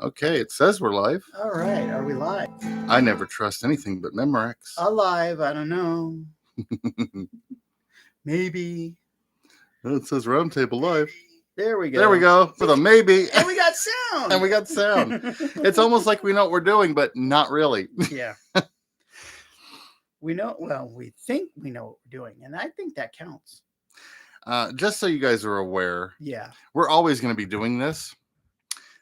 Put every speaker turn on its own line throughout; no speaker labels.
Okay, it says we're live.
All right, are we live?
I never trust anything but Memorex.
Alive, I don't know. Maybe.
It says Roundtable Live.
There we go.
There we go for the maybe.
And we got sound.
And we got sound. It's almost like we know what we're doing, but not really.
Yeah. We know, well, we think we know what we're doing, and I think that counts.
Just so you guys are aware,
Yeah.
we're always going to be doing this.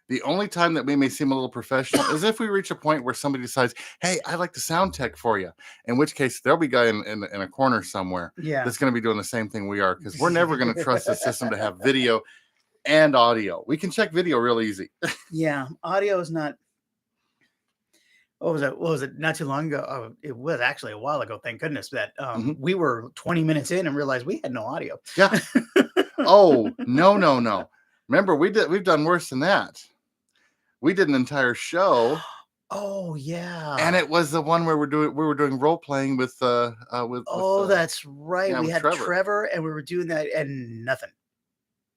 The only time that we may seem a little professional is if we reach a point where somebody decides, hey, I'd like to sound tech for you. In which case, there'll be a guy in a corner somewhere that's going to be doing the same thing we are, because we're never going to trust the system to have video and audio. We can check video real easy.
Yeah. Audio is not. What was it? Not too long ago. Oh, it was actually a while ago. Thank goodness that we were 20 minutes in and realized we had no audio.
Yeah. Oh, no. Remember, we've done worse than that. We did an entire show.
Oh yeah,
and it was the one where we were doing role playing with.
That's right.
Yeah,
we had
Trevor,
and we were doing that, and nothing.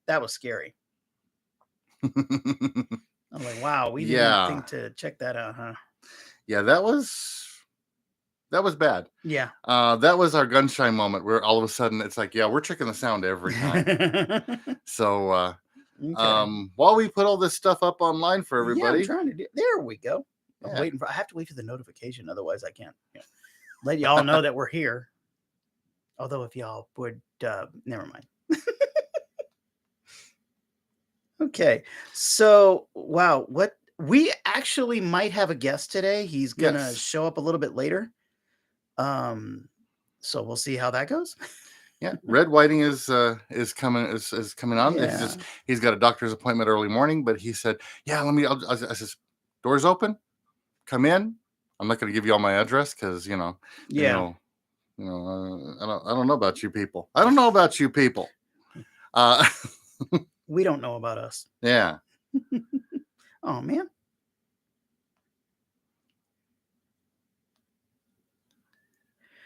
That was scary. I'm like, wow, we didn't think to check that out, huh? Yeah,
that was bad.
Yeah.
That was our Gunshine moment where all of a sudden it's like, yeah, we're checking the sound every time. So. Okay. While we put all this stuff up online for everybody,
I'm trying to do. There we go. I'm waiting for. I have to wait for the notification, otherwise I can't let y'all know that we're here. Although, if y'all would, never mind. Okay, so wow, what we actually might have a guest today. He's gonna show up a little bit later. So we'll see how that goes.
Yeah, Red Whiting is coming on.
Yeah.
He's got a doctor's appointment early morning, but he said, "Yeah, I says, doors open, come in. I'm not going to give you all my address because I don't know about you people. I don't know about you people.
We don't know about us.
Yeah.
Oh man.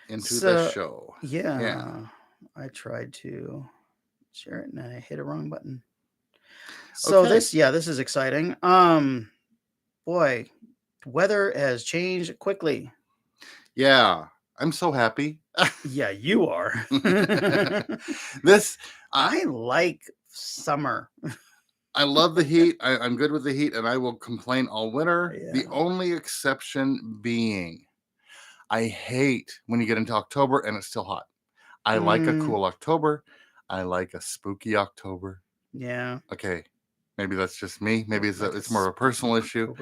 Into the show.
Yeah. I tried to share it and I hit a wrong button. So this is exciting. Boy, weather has changed quickly.
Yeah, I'm so happy.
Yeah, you are. I like summer.
I love the heat. I'm good with the heat, and I will complain all winter. Yeah. The only exception being, I hate when you get into October and it's still hot. I like a cool October. I like a spooky October.
Yeah.
Okay. Maybe that's just me. Maybe it's more of a personal issue.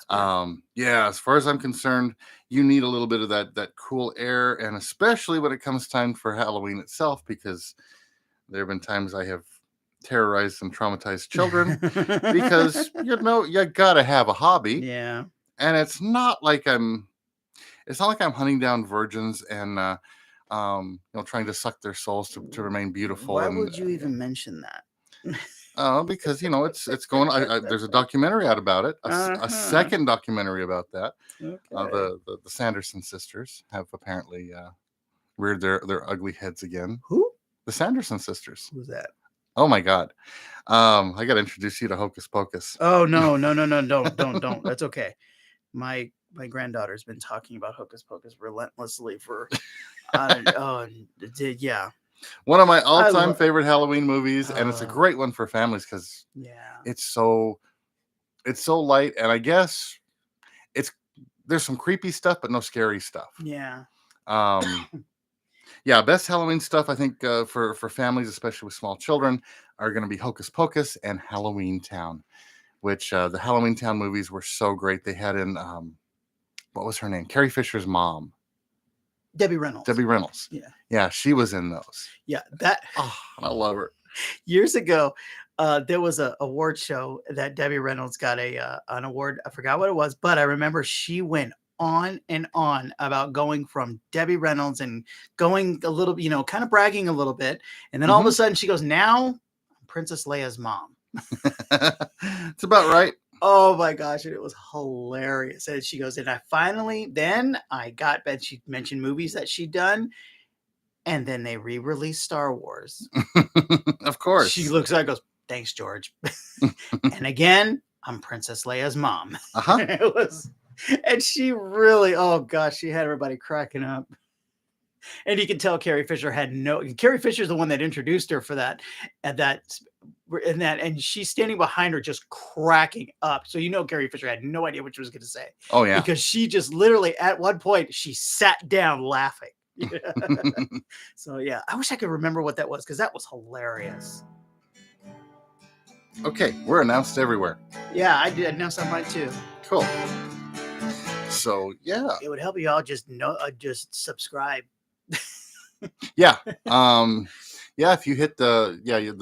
Yeah, as far as I'm concerned, you need a little bit of that cool air, and especially when it comes time for Halloween itself, because there have been times I have terrorized and traumatized children because you gotta have a hobby.
Yeah.
And it's not like I'm hunting down virgins and trying to suck their souls to remain beautiful.
Why would you even mention that?
Because it's going. There's a documentary out about it. A second documentary about that. Okay. The Sanderson sisters have apparently reared their ugly heads again.
Who?
The Sanderson sisters.
Who's that?
Oh my God. I got to introduce you to Hocus Pocus.
Oh no! Don't. That's okay. My granddaughter's been talking about Hocus Pocus relentlessly for. Yeah.
One of my all-time favorite Halloween movies, and it's a great one for families because it's so light, and I guess there's some creepy stuff, but no scary stuff.
Yeah.
Yeah, best Halloween stuff I think for families, especially with small children, are going to be Hocus Pocus and Halloween Town, which the Halloween Town movies were so great. They had in what was her name? Carrie Fisher's mom.
Debbie Reynolds.
Yeah, she was in those.
Yeah,
I love her.
Years ago, there was an award show that Debbie Reynolds got an award. I forgot what it was, but I remember she went on and on about going from Debbie Reynolds and going a little, kind of bragging a little bit, and then all of a sudden she goes, "Now I'm Princess Leia's mom."
It's about right.
Oh my gosh, and it was hilarious. And she goes, and I got, and she mentioned movies that she'd done, and then they re-released Star Wars.
Of course.
She looks at it and goes, "Thanks, George." And again, I'm Princess Leia's mom.
Uh-huh.
It was, and she really, oh gosh, she had everybody cracking up. And you can tell Carrie Fisher had no. Carrie Fisher's the one that introduced her for that, and and she's standing behind her, just cracking up. So Carrie Fisher had no idea what she was going to say.
Oh yeah.
Because she just literally at one point she sat down laughing. So yeah, I wish I could remember what that was because that was hilarious.
Okay, we're announced everywhere.
Yeah, I did announce on mine too.
Cool. So yeah,
it would help you all just subscribe.
Yeah. Yeah, if you hit the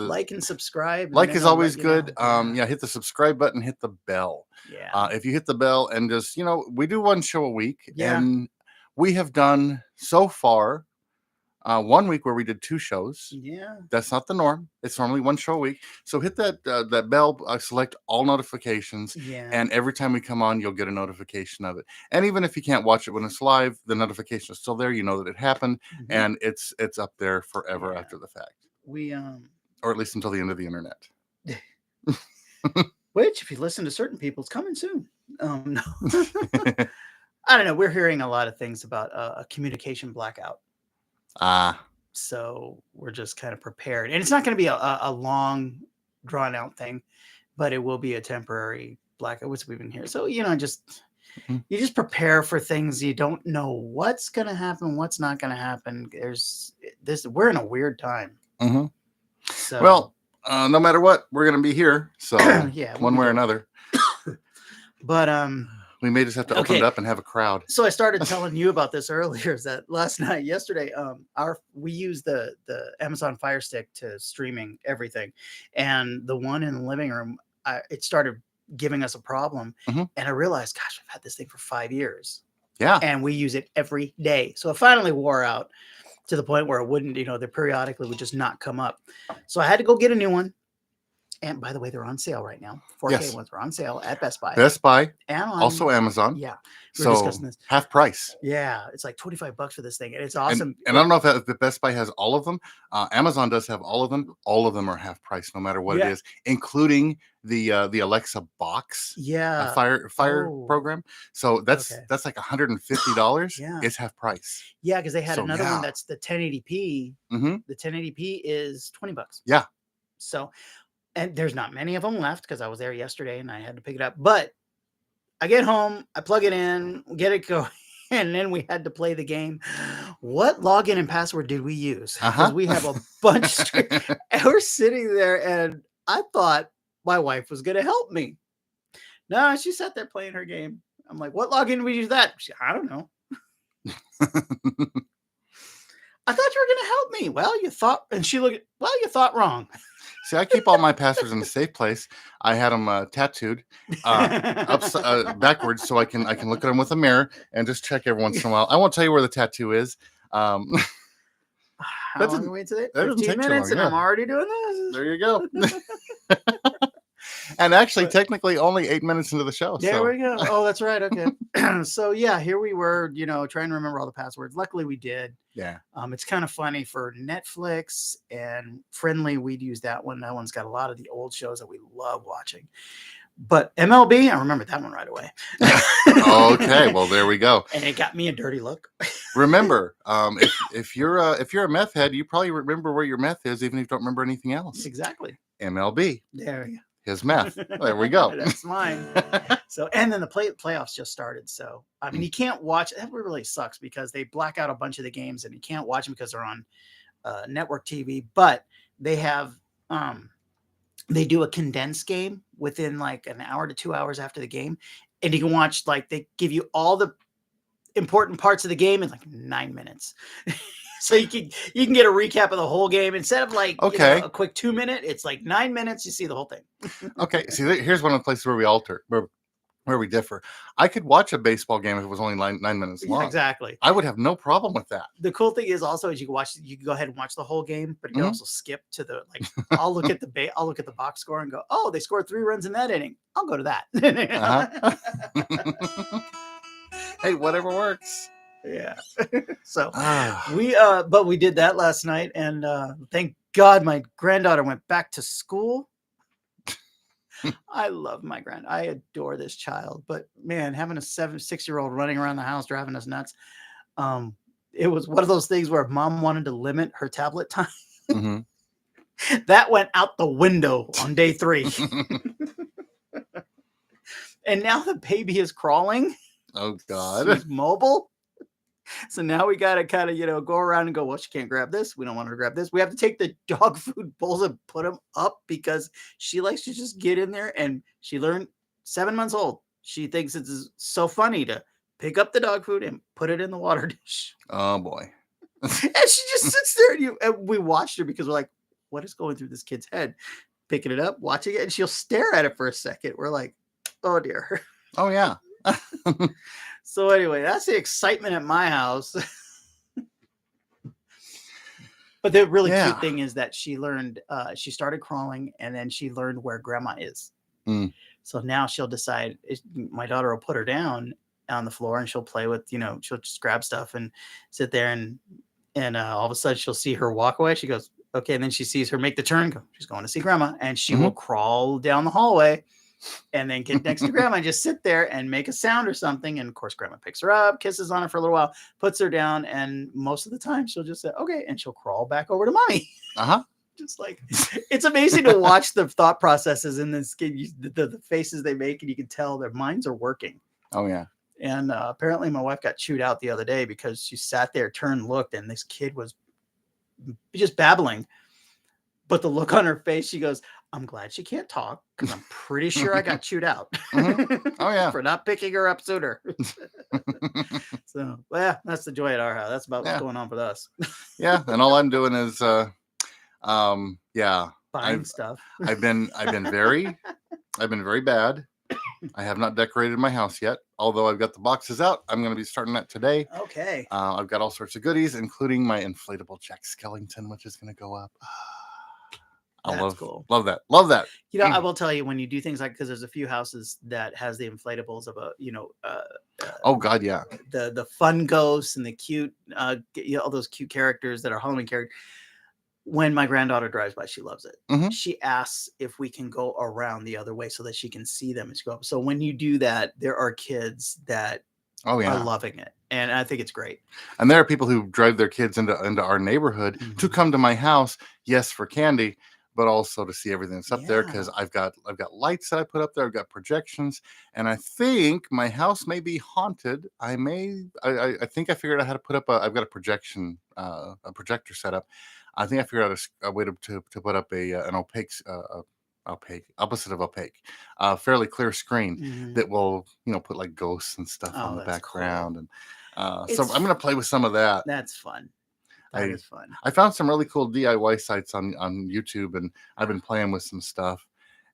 like and subscribe.
Like is always good. Hit the subscribe button, hit the bell.
Yeah.
If you hit the bell and just, we do one show a week,
Yeah.
and we have done so far 1 week where we did 2 shows.
Yeah.
That's not the norm. It's normally 1 show a week. So hit that bell, select all notifications,
Yeah.
and every time we come on, you'll get a notification of it. And even if you can't watch it when it's live, the notification is still there. You know that it happened, and it's up there forever after the fact.
We
or at least until the end of the internet.
Which, if you listen to certain people, it's coming soon. No. I don't know. We're hearing a lot of things about a communication blackout. So we're just kind of prepared, and it's not going to be a long, drawn out thing, but it will be a temporary blackout, which we've been here. So you just prepare for things. You don't know what's going to happen, what's not going to happen. We're in a weird time.
Mm-hmm.
So
well, no matter what, we're going to be here. So
yeah,
one way or another.
But
we may just have to open it up and have a crowd.
So I started telling you about this earlier. Is that yesterday? We use the Amazon Fire Stick to streaming everything, and the one in the living room, it started giving us a problem, and I realized, gosh, I've had this thing for 5 years.
Yeah,
and we use it every day. So it finally wore out to the point where it wouldn't, they periodically would just not come up. So I had to go get a new one. And by the way, they're on sale right now. 4K ones are on sale at Best Buy.
Best Buy,
and
also Amazon.
Yeah,
we're discussing this. Half price.
Yeah, it's like $25 for this thing, and it's awesome.
And I don't know if the Best Buy has all of them. Amazon does have all of them. All of them are half price, no matter what it is, including the Alexa box.
Yeah,
fire program. So that's like $150.
Yeah,
it's half price.
Yeah, because they had another one that's the 1080p. The 1080p is $20.
Yeah.
So. And there's not many of them left because I was there yesterday and I had to pick it up. But I get home, I plug it in, get it going, and then we had to play the game. What login and password did we use? Because we have a bunch. And we're sitting there, and I thought my wife was going to help me. No, she sat there playing her game. I'm like, what login did we use that? I don't know. I thought you were going to help me. Well, you thought, and she looked, you thought wrong.
See, I keep all my passwords in a safe place. I had them tattooed backwards, so I can look at them with a mirror and just check every once in a while. I won't tell you where the tattoo is.
How long are we today? 15 minutes, and I'm already doing this.
There you go. And actually, technically, only 8 minutes into the show.
There we go. Oh, that's right. Okay. So yeah, here we were, trying to remember all the passwords. Luckily, we did.
Yeah.
It's kind of funny for Netflix and Friendly. We'd use that one. That one's got a lot of the old shows that we love watching. But MLB, I remember that one right away.
Okay, well there we go.
And it got me a dirty look.
Remember, if you're a meth head, you probably remember where your meth is, even if you don't remember anything else.
Exactly.
MLB.
There you go.
His meth. There we go.
That's mine. So, and then the playoffs just started. So, I mean, you can't watch. That really sucks because they black out a bunch of the games and you can't watch them because they're on network TV. But they have, they do a condensed game within like an hour to 2 hours after the game, and you can watch they give you all the important parts of the game in like 9 minutes. So you can get a recap of the whole game instead of a quick 2 minute. It's like 9 minutes. You see the whole thing.
Okay. See, here's one of the places where we where we differ. I could watch a baseball game if it was only 9 minutes long.
Yeah, exactly.
I would have no problem with that.
The cool thing is also you can go ahead and watch the whole game, but you can also skip to the I'll look at the box score and go, oh, they scored 3 runs in that inning. I'll go to that.
Hey, whatever works.
Yeah. So we did that last night, and thank God my granddaughter went back to school. I love my I adore this child, but man, having a 6-year-old running around the house driving us nuts. Um, it was one of those things where mom wanted to limit her tablet time.
Mhm.
That went out the window on day 3. And now the baby is crawling.
Oh God.
She's mobile. So now we got to kind of, go around and go, well, she can't grab this. We don't want her to grab this. We have to take the dog food bowls and put them up because she likes to just get in there. And she learned 7 months old. She thinks it's so funny to pick up the dog food and put it in the water dish.
Oh boy.
And she just sits there and we watched her because we're like, what is going through this kid's head? Picking it up, watching it, and she'll stare at it for a second. We're like, oh dear.
Oh yeah.
So anyway, that's the excitement at my house. But the really cute thing is that she learned, she started crawling and then she learned where grandma is.
Mm.
So now she'll decide, my daughter will put her down on the floor and she'll play with, she'll just grab stuff and sit there and all of a sudden she'll see her walk away. She goes, okay. And then she sees her make the turn. She's going to see grandma and she will crawl down the hallway and then get next to grandma and just sit there and make a sound or something. And of course, grandma picks her up, kisses on her for a little while, puts her down. And most of the time she'll just say, okay. And she'll crawl back over to mommy.
Uh-huh.
Just like, it's amazing to watch the thought processes in this kid, the faces they make, and you can tell their minds are working.
Oh yeah.
And apparently my wife got chewed out the other day because she sat there, turned, looked, and this kid was just babbling. But the look on her face, she goes, I'm glad she can't talk because I'm pretty sure I got chewed out.
Oh yeah.
For not picking her up sooner. So, well, yeah, that's the joy at our house. That's about what's going on with us.
Yeah, and all I'm doing is
Buying stuff.
I've been very bad. I have not decorated my house yet, although I've got the boxes out. I'm going to be starting that today.
Okay.
I've got all sorts of goodies, including my inflatable Jack Skellington, which is going to go up.
Cool.
Love that. Love that.
I will tell you, when you do things like, because there's a few houses that has the inflatables of
oh God, yeah.
The fun ghosts and the cute, all those cute characters that are Halloween characters. When my granddaughter drives by, she loves it.
Mm-hmm.
She asks if we can go around the other way so that she can see them as go up. So when you do that, there are kids that are loving it. And I think it's great. And
there are people who drive their kids into our neighborhood to come to my house, yes, for candy, but also to see everything that's up there, because I've got lights that I put up there. I've got projections, and I think my house may be haunted. I think I figured out how to put up I've got a projection, a projector set up. I think I figured out a way to put up an opaque, opposite of opaque, fairly clear screen that will, put like ghosts and stuff on the background. Cool. And so I'm going to play with some of that.
That's fun. That is fun.
I found some really cool DIY sites on YouTube, and I've been playing with some stuff.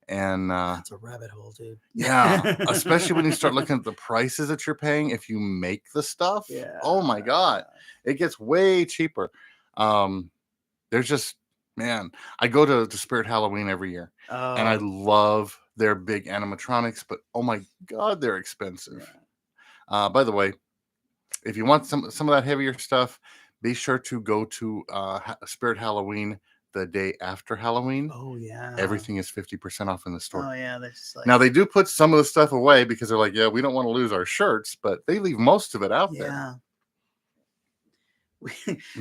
And
that's a rabbit hole, dude.
Yeah, especially when you start looking at the prices that you're paying if you make the stuff.
Yeah.
Oh my God, it gets way cheaper. There's just, man, I go to Spirit Halloween every year, and I love their big animatronics, but oh my God, they're expensive. Yeah. By the way, if you want some of that heavier stuff, be sure to go to Spirit Halloween the day after Halloween.
Oh yeah.
Everything is 50% off in the store.
Oh yeah. That's like...
Now they do put some of the stuff away because they're like, yeah, we don't want to lose our shirts, but they leave most of it out there.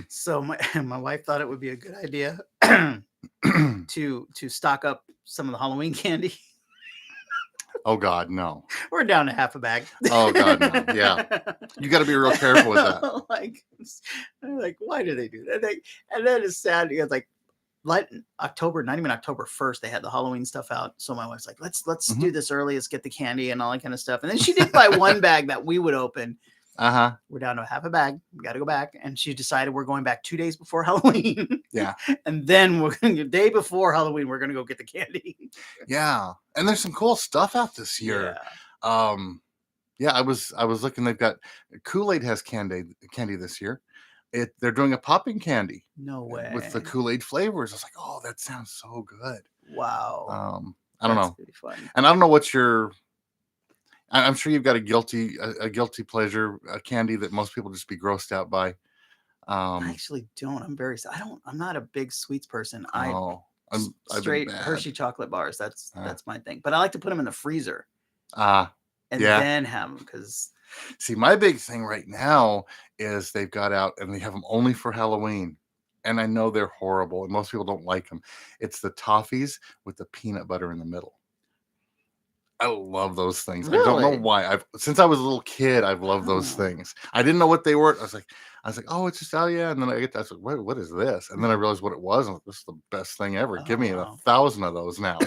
So my wife thought it would be a good idea to stock up some of the Halloween candy.
Oh God, no.
We're down to half a bag.
Oh God, no. Yeah. You got to be real careful with that.
like, why do they do that? And then it's sad because October, not even October 1st, they had the Halloween stuff out. So my wife's like, let's do this early. Let's get the candy and all that kind of stuff. And then she did buy one bag that we would open. We're down to half a bag. We got to go back. And she decided we're going back 2 days before Halloween.
Yeah.
And then the day before Halloween, we're going to go get the candy.
Yeah. And there's some cool stuff out this year. Yeah. I was looking, they've got Kool-Aid has candy this year. They're doing a popping candy.
No way.
With the Kool-Aid flavors. I was like, oh, that sounds so good.
Wow.
I don't know.
Pretty fun.
And I don't know what I'm sure you've got a guilty pleasure, a candy that most people just be grossed out by.
I actually don't. I'm not a big sweets person.
I I've been
straight
bad.
Hershey chocolate bars. That's
Uh,
that's my thing. But I like to put them in the freezer
Ah,
and
yeah.
then have them because
See, my big thing right now is they've got out and they have them only for Halloween. And I know they're horrible and most people don't like them. It's the toffees with the peanut butter in the middle. I love those things. I don't know
really,
why. Since I was a little kid, I've loved those
oh,
things. I didn't know what they were. I was like, oh, it's just, oh yeah. And then I was like, what is this? And then I realized what it was. And this is the best thing ever. Give
oh
me
wow,
1,000 of those now.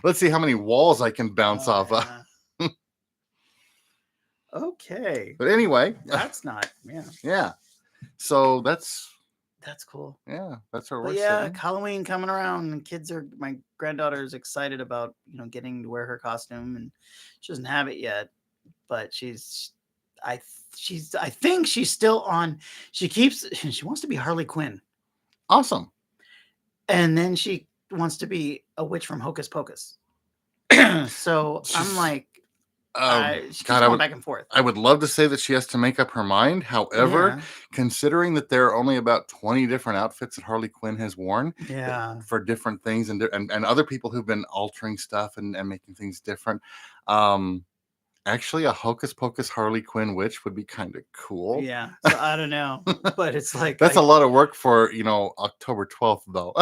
Let's see how many walls I can bounce
oh
off of.
yeah, okay,
But anyway,
that's not yeah,
yeah. So that's
cool.
that's where
But
we're
yeah,
sitting.
Halloween coming around, and my granddaughter is excited about getting to wear her costume, and she doesn't have it yet, but I I think she's still on. She wants to be Harley Quinn,
Awesome.
and then she wants to be a witch from Hocus Pocus. So I'm
She's
like, she keeps
God,
going back and forth.
I would love to say that she has to make up her mind. However,
Yeah,
considering that there are only about 20 different outfits that Harley Quinn has worn
yeah.
for different things and other people who've been altering stuff and making things different. Um, actually, a Hocus Pocus Harley Quinn witch would be kind of cool.
Yeah, so I don't know, but it's like
That's a lot of work for, October 12th, though.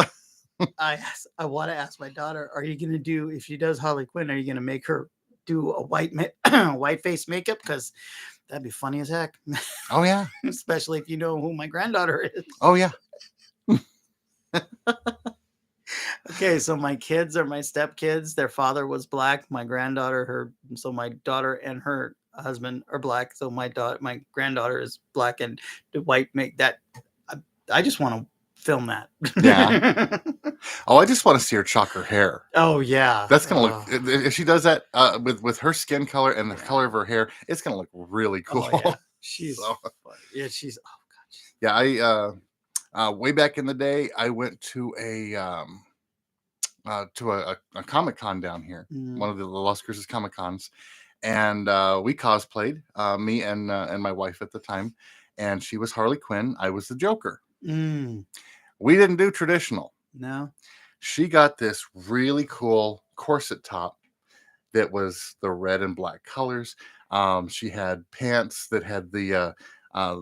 I want to ask my daughter, are you going to do, if she does Harley Quinn, are you going to make her do a white face makeup? Because that'd be funny as heck,
Oh, yeah.
especially if you know who my granddaughter is.
Oh, yeah.
Okay, so my kids are my stepkids. Their father was black. My granddaughter, so my daughter and her husband are black. So my granddaughter is black, and the white make that. I just want to film that.
Yeah. Oh, I just want to see her chalk her hair.
Oh yeah.
That's gonna look if she does that with her skin color and the
Yeah.
color of her hair, it's gonna look really cool.
Oh yeah. She's
So,
yeah. She's oh god.
yeah, I way back in the day, I went to a Comic Con down here,
Mm,
one of the Las Cruces Comic Cons, and we cosplayed, me and my wife at the time, and she was Harley Quinn, I was the Joker.
mm,
We didn't do traditional.
no.
She got this really cool corset top that was the red and black colors. She had pants that had uh,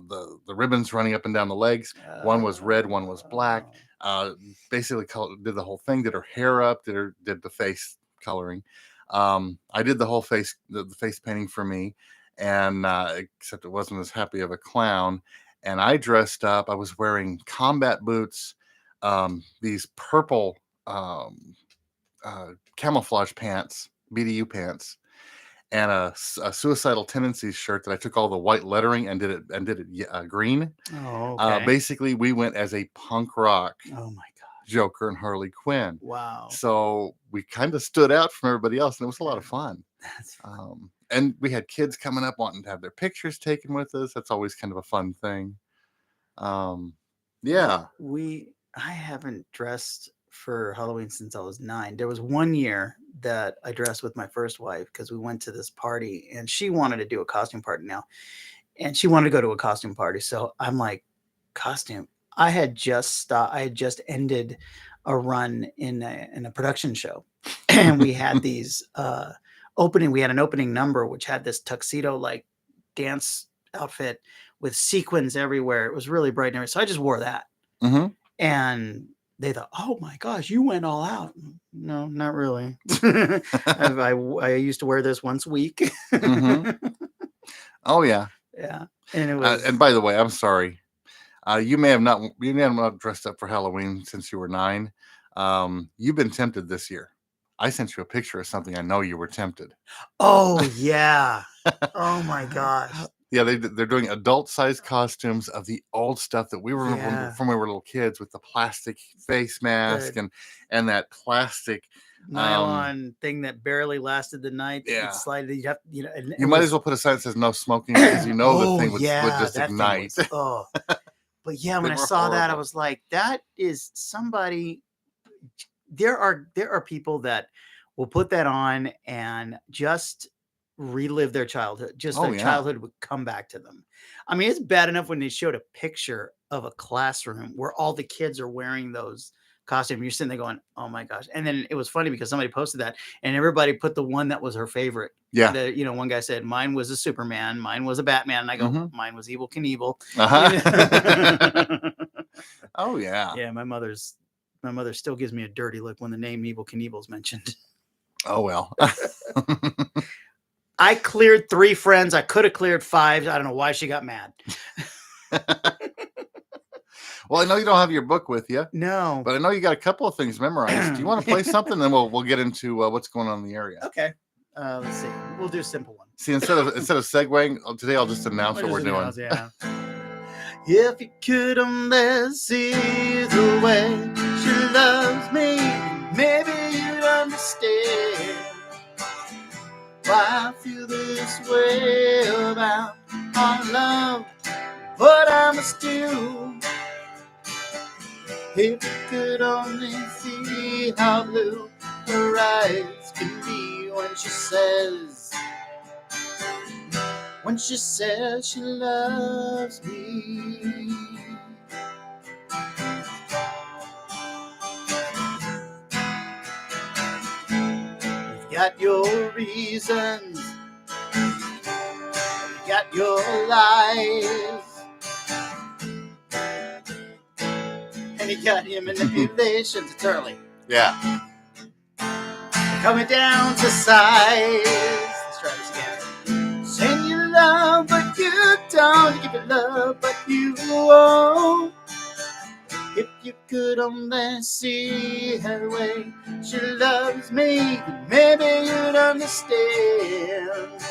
the ribbons running up and down the legs. One was red, one was black.
Oh.
Basically, did the whole thing. Did her hair up. Did the face coloring. I did the whole face, the face painting for me, and except it wasn't as happy of a clown. And I dressed up. I was wearing combat boots, these purple camouflage pants, BDU pants, and a suicidal tendencies shirt that I took all the white lettering and did it green.
Oh, okay.
Basically, we went as a punk rock
Oh my god.
Joker and Harley Quinn.
Wow.
So we kind of stood out from everybody else, and it was a lot of fun.
That's
And we had kids coming up wanting to have their pictures taken with us. That's always kind of a fun thing. Yeah.
I haven't dressed for Halloween since I was 9. There was one year that I dressed with my first wife because we went to this party and she wanted to do a costume party now. And she wanted to go to a costume party. So I'm like, costume. I had just ended a run in a production show. And we had these we had an opening number which had this tuxedo like dance outfit with sequins everywhere. It was really bright and everything. So I just wore that.
Hmm.
And they thought, "Oh my gosh, you went all out." No, not really. I used to wear this once a week.
Hmm. Oh yeah.
Yeah, and it was
And by the way, I'm sorry. You may have not dressed up for Halloween since you were 9. You've been tempted this year. I sent you a picture of something I know you were tempted.
oh yeah. Oh my gosh.
Yeah, they're doing adult sized costumes of the old stuff that we remember
Yeah.
from when we were little kids with the plastic face mask
The
and that plastic.
nylon thing that barely lasted the night that
Yeah.
would slide. You'd have, and
You
it
might
was
as well put a sign that says no smoking because you know the
oh
thing would
yeah,
just
that thing
ignite.
was but yeah,
They
when I
were
saw that, I
horrible.
was like, that is somebody. There are people that will put that on and just relive their childhood. Just
Oh
their
yeah.
childhood would come back to them. I mean, it's bad enough when they showed a picture of a classroom where all the kids are wearing those costume. You're sitting there going, "Oh my gosh!" And then it was funny because somebody posted that, and everybody put the one that was her favorite.
Yeah.
One guy said mine was a Superman, mine was a Batman, and I go,
Mhm.
mine was Evil Knievel.
Uh-huh. Oh yeah.
Yeah, my mother still gives me a dirty look when the name Evil Knievel is mentioned.
Oh well.
I cleared 3 friends. I could have cleared 5. I don't know why she got mad.
Well, I know you don't have your book with you,
No.
but I know you got a couple of things memorized. Do you want to play something? Then we'll get into what's going on in the area.
Okay. Let's see. We'll do a simple one.
See, instead of segueing today, I'll just announce what we're doing.
Yeah. If you could only see the way she loves me, maybe you'd understand why I feel this way about our love. But I must do. If you could only see how blue her eyes can be when she says she loves me. You've got your reasons, you've got your lies, and you got your manipulations. It's early.
Yeah.
Coming down to size. Let's try this again. Saying you love, but you don't. You give it love, but you won't. If you could only see her way she loves me, then maybe you'd understand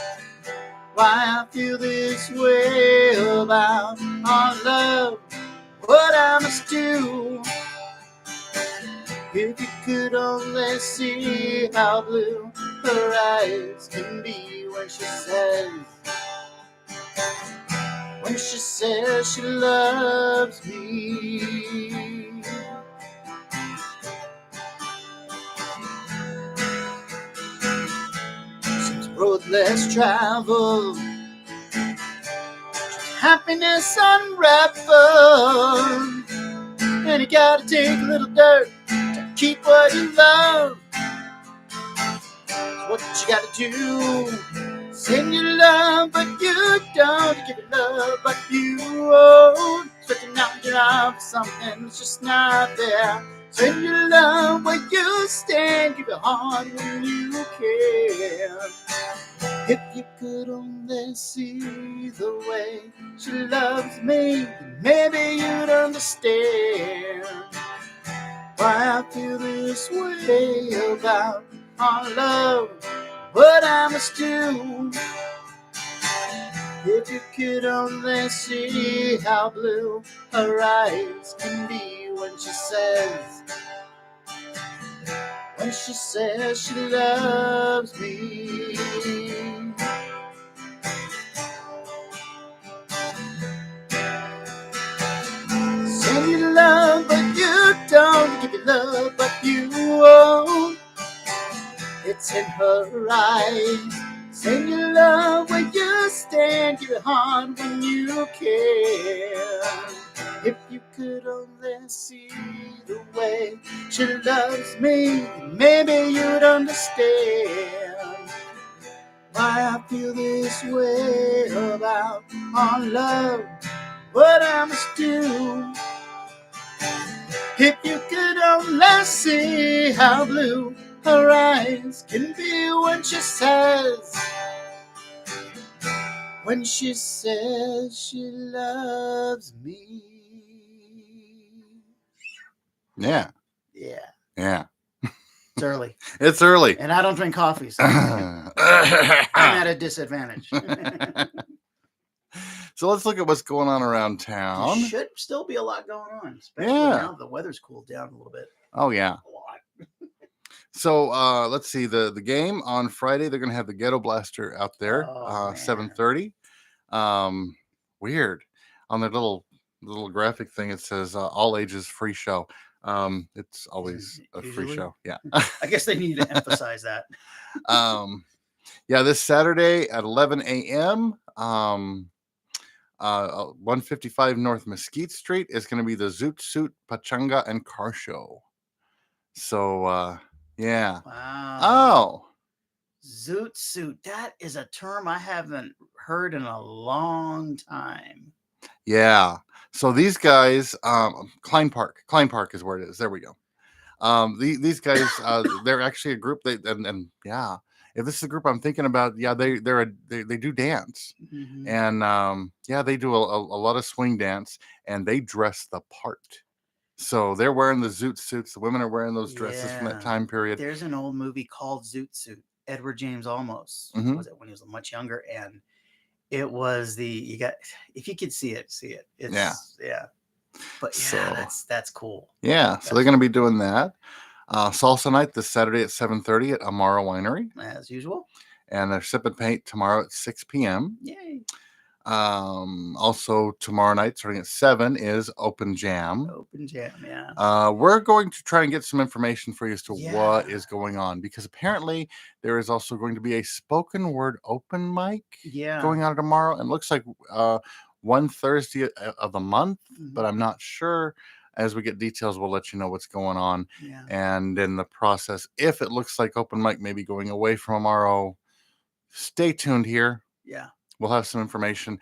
why I feel this way about our love. What I must do. If you could only see how blue her eyes can be when she says she loves me. Seems road less traveled, happiness unraveled, and you gotta take a little dirt. Keep what you love. It's what you gotta do. Send your love, but you don't. You give it love, but you won't. Stretching out your arm for something that's just not there. Send your love where you stand. Give your heart when you can. If you could only see the way she loves me, then maybe you'd understand why I feel this way about our love. What I must do. If you could only see how blue her eyes can be when she says she loves me. Send you love, but you don't. Give you love, but you won't. It's in her eyes. Send your love where you stand. Give it hard when you can. If you could only see the way she loves me, maybe you'd understand why I feel this way about our love. What I must do. If you could only see how blue her eyes can be when she says she loves me.
Yeah.
It's early.
It's early.
And I don't drink coffee, so I'm at a disadvantage.
So let's look at what's going on around town.
There should still be a lot going on, especially now the weather's cooled down a little bit.
Oh, yeah.
A lot.
So let's see the game on Friday. They're going to have the Ghetto Blaster out there, 7:30. Weird. On their little graphic thing, it says all ages free show. It's always a free show. Yeah.
I guess they need to emphasize that.
Yeah, this Saturday at 11 a.m. 155 North Mesquite Street is going to be the Zoot Suit Pachanga and Car Show. So yeah.
Wow.
Oh,
Zoot suit. That is a term I haven't heard in a long time.
yeah. So these guys, Klein Park is where it is. There we go. These guys, they're actually a group. And yeah, if this is a group I'm thinking about, yeah, they do dance,
Hmm.
and yeah, they do a lot of swing dance, and they dress the part. So they're wearing the zoot suits. The women are wearing those dresses from that
Yeah.
time period.
There's an old movie called Zoot Suit. Edward James Olmos
Hmm.
was it when he was much younger, and it was the you got if you could see it, see it.
Yeah.
It's yeah. But yeah,
So
that's cool.
yeah, so they're
That's
going to be doing that. Salsa night this Saturday at 7:30 at Amara Winery,
as usual.
and they're sip and paint tomorrow at 6 p.m.
Yay.
Also tomorrow night, starting at 7, is Open Jam.
Open jam, yeah.
We're going to try and get some information for you as to what
Yeah.
is going on, because apparently there is also going to be a spoken word open mic
Yeah.
going on tomorrow, and looks like one Thursday of the month, but
Mhm.
I'm not sure. As we get details, we'll let you know what's going on.
Yeah.
And in the process, if it looks like open mic may be going away from tomorrow, stay tuned here.
Yeah.
We'll have some information.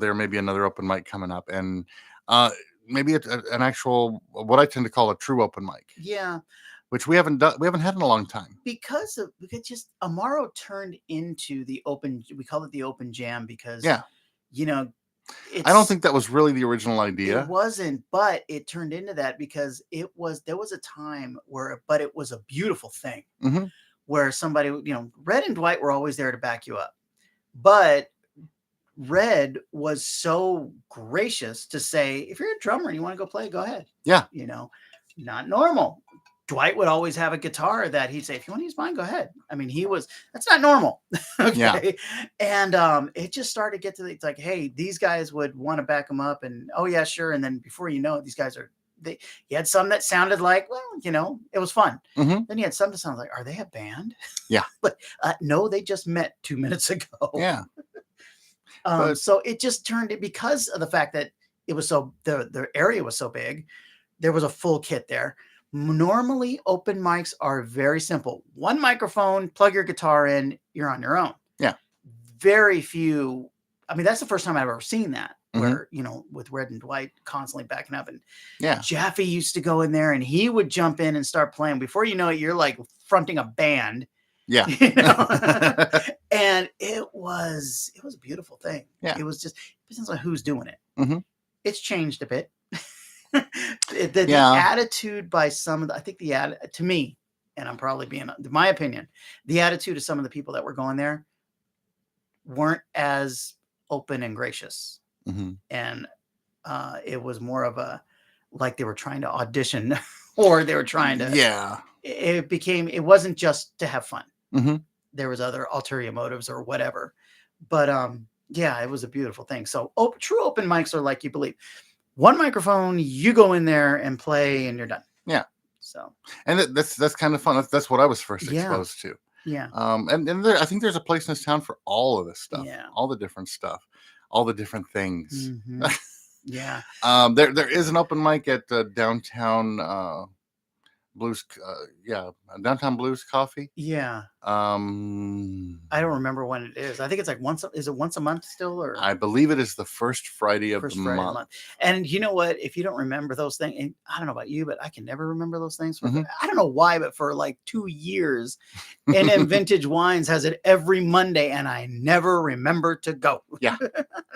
There may be another open mic coming up, and uh, maybe an actual, what I tend to call a true open mic,
Yeah.
which we haven't done. We haven't had in a long time.
Because just Amaro turned into the open, we call it the open jam because
Yeah,
you know
I don't
it's
think that was really the original
it
idea.
wasn't, but it turned into that because there was a time where but it was a beautiful thing
Hmm.
where somebody, Red and Dwight were always there to back you up. But Red was so gracious to say, if you're a drummer and you want to go play, go ahead.
Yeah.
Not normal. Dwight would always have a guitar that he'd say, if you want to use mine, go ahead. I mean, that's not normal. Okay.
Yeah.
And it just started to get to it's like, hey, these guys would want to back him up. And oh, yeah, sure. And then before you know it, these guys you had some that sounded like, well, it was fun.
Hmm.
Then you had some that sounded like, are they a band?
Yeah.
But no, they just met 2 minutes ago.
Yeah. But
So it just turned it because of the fact that it was the area was so big, there was a full kit there. Normally, open mics are very simple. One microphone, plug your guitar in, you're on your own.
Yeah.
Very few. I mean, that's the first time I've ever seen that
Mhm.
where, with Red and Dwight constantly backing up. And
yeah.
Jaffe used to go in there and he would jump in and start playing. Before you know it, you're like fronting a band.
Yeah.
And it was a beautiful thing.
Yeah.
It was just, it depends on who's doing it.
Mhm.
It's changed a bit. The
Yeah.
attitude by some of I think to me, and I'm probably being my opinion, the attitude of some of the people that were going there weren't as open and gracious.
Mhm.
And it was more of a, like they were trying to audition or they were trying to,
Yeah.
it wasn't just to have fun.
Mhm.
There was other ulterior motives or whatever. But yeah, it was a beautiful thing. So true open mics are like you believe. One microphone, you go in there and play and you're done.
Yeah.
So
And that's kind of fun. That's what I was first
Yeah.
exposed to.
yeah.
And I think there's a place in this town for all of this stuff,
Yeah.
all the different stuff, all the different things.
Mhm. Yeah.
There is an open mic at downtown Blues, downtown Blues Coffee.
Yeah. I don't remember when it is. I think it's like is it once a month still, or
I believe it is the first Friday of
first
the
Friday of the
month.
month? And you know what? If you don't remember those things, and I don't know about you, but I can never remember those things.
Mhm.
I don't know why, but for like 2 years, NM Vintage Wines has it every Monday, and I never remember to go.
Yeah.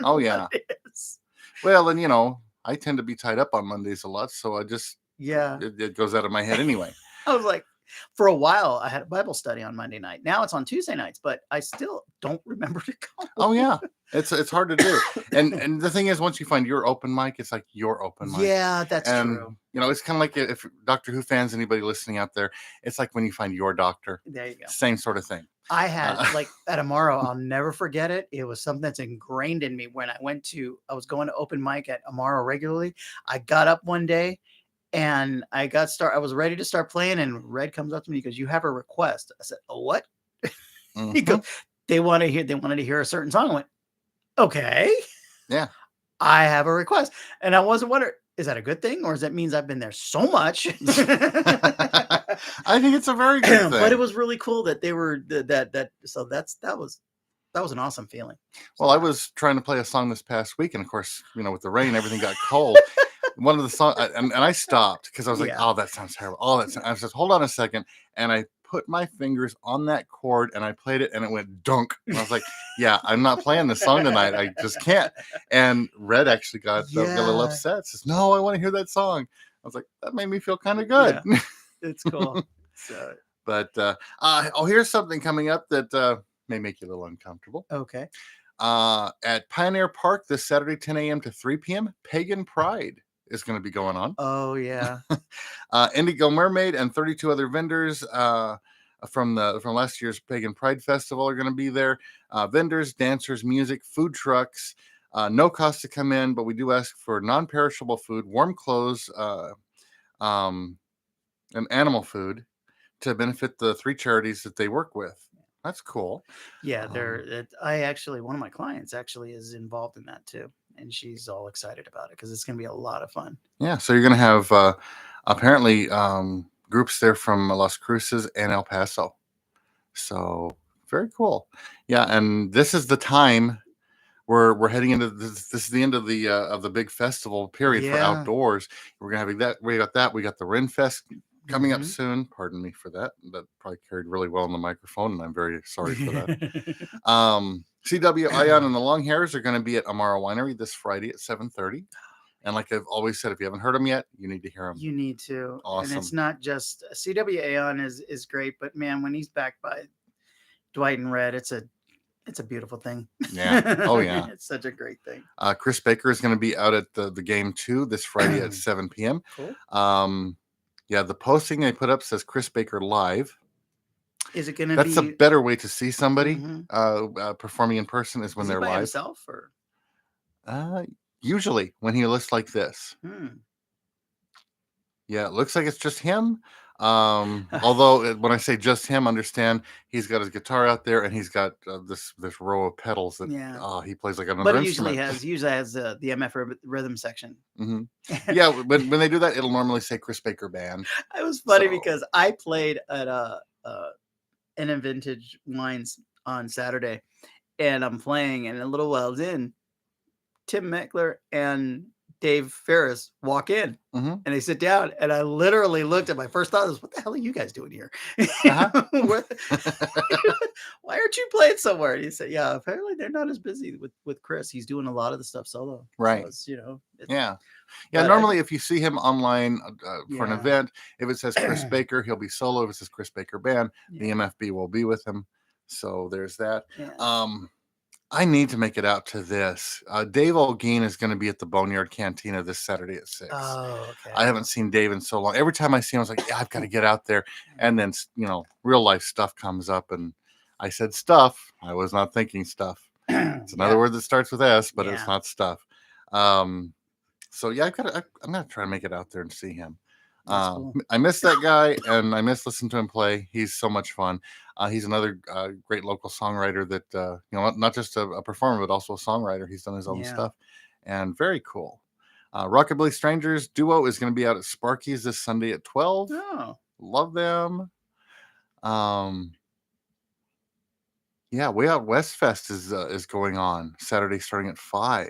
Oh yeah.
It is.
Well, and I tend to be tied up on Mondays a lot, so I just
Yeah.
it goes out of my head anyway.
I was like, for a while, I had a Bible study on Monday night. Now it's on Tuesday nights, but I still don't remember to go.
Oh yeah, it's hard to do. And the thing is, once you find your open mic, it's like your open mic.
Yeah, that's
And
true.
it's kind of like if Doctor Who fans, anybody listening out there, it's like when you find your doctor.
There you go.
Same sort of thing.
I had like at Amaro, I'll never forget it. It was something that's ingrained in me. When I was going to open mic at Amaro regularly. I got up one day and I was ready to start playing, and Red comes up to me. He goes, "You have a request." I said, "Oh, what?" He
Mhm.
goes, they wanted to hear a certain song. I went, "Okay."
Yeah.
I have a request. And I wasn't wondering, is that a good thing? Or does that means I've been there so much
I think it's a very good thing.
But it was really cool that they were that. So that was an awesome feeling.
Well, I was trying to play a song this past week, and of course, with the rain, everything got cold. One of the songs, and I stopped because I was like,
Yeah.
"Oh, that sounds terrible." Oh, that's. I said, "Hold on a second," and I put my fingers on that chord and I played it, and it went dunk. And I was like, "Yeah, I'm not playing this song tonight. I just can't." And Red actually got a little upset. Says, "No, I want to hear that song." I was like, "That made me feel kind of good."
Yeah. It's cool. So,
But here's something coming up that may make you a little uncomfortable.
okay.
At Pioneer Park this Saturday, 10 a.m. to 3 p.m., Pagan Pride is going to be going on.
Oh yeah.
Indigo Mermaid and 32 other vendors from last year's Pagan Pride Festival are going to be there. Vendors, dancers, music, food trucks. No cost to come in, but we do ask for non-perishable food, warm clothes, and animal food to benefit the 3 charities that they work with. That's cool.
Yeah, one of my clients actually is involved in that too, and she's all excited about it because it's going to be a lot of fun.
Yeah, so you're going to have apparently groups there from Las Cruces and El Paso. So very cool. Yeah, and this is the time we're heading into this. This is the end of the big festival period for
Yeah.
outdoors. We're gonna have that. We got that. We got the Ren Fest coming up
Mhm.
soon. Pardon me for that. That probably carried really well on the microphone, and I'm very sorry for that. CW Ion and the Long Hairs are going to be at Amara Winery this Friday at 7:30. And like I've always said, if you haven't heard them yet, you need to hear them.
You need to.
Awesome.
And it's not just CW Aeon is great, but man, when he's backed by Dwight and Red, it's a beautiful thing.
Yeah. Oh yeah.
It's such a great thing.
Chris Baker is going to be out at the game 2 this Friday at 7 p.m.
Cool.
Yeah, the posting they put up says Chris Baker live.
Is it going to be?
That's a better way to see somebody performing in person is when they're
by
live.
Himself or?
Usually when he looks like this. Yeah, it looks like it's just him. Although when I say just him, understand he's got his guitar out there and he's got this row of pedals that he plays like another instrument.
But he usually has the MF rhythm section.
Mm-hmm. Yeah, when they do that, it'll normally say Chris Baker Band.
It was funny because I played at NM Vintage Wines on Saturday, and I'm playing, and a little while in, Tim Meckler and Dave Ferris walk in and they sit down, and I literally looked at my first thought was, what the hell are you guys doing here? Why aren't you playing somewhere? And he said, yeah, apparently they're not as busy with Chris. He's doing a lot of the stuff solo.
Right.
So it's,
yeah. Normally if you see him online for an event, if it says Chris Baker, he'll be solo. If it says Chris Baker Band, the MFB will be with him. So there's that. I need to make it out to this. Dave Olguin is going to be at the Boneyard Cantina this Saturday at 6.
Oh, okay.
I haven't seen Dave in so long. Every time I see him, I was like, yeah, I've got to get out there. And then, real life stuff comes up. And I said stuff. I was not thinking stuff. It's another word that starts with S, but it's not stuff. So, yeah, I'm going to try to make it out there and see him. Cool. I miss that guy, and I miss listening to him play. He's so much fun. He's another great local songwriter that not just a performer, but also a songwriter. He's done his own stuff, and very cool. Rockabilly Strangers duo is going to be out at Sparky's this Sunday at 12.
Oh,
love them. Way Out West Fest is going on Saturday starting at 5.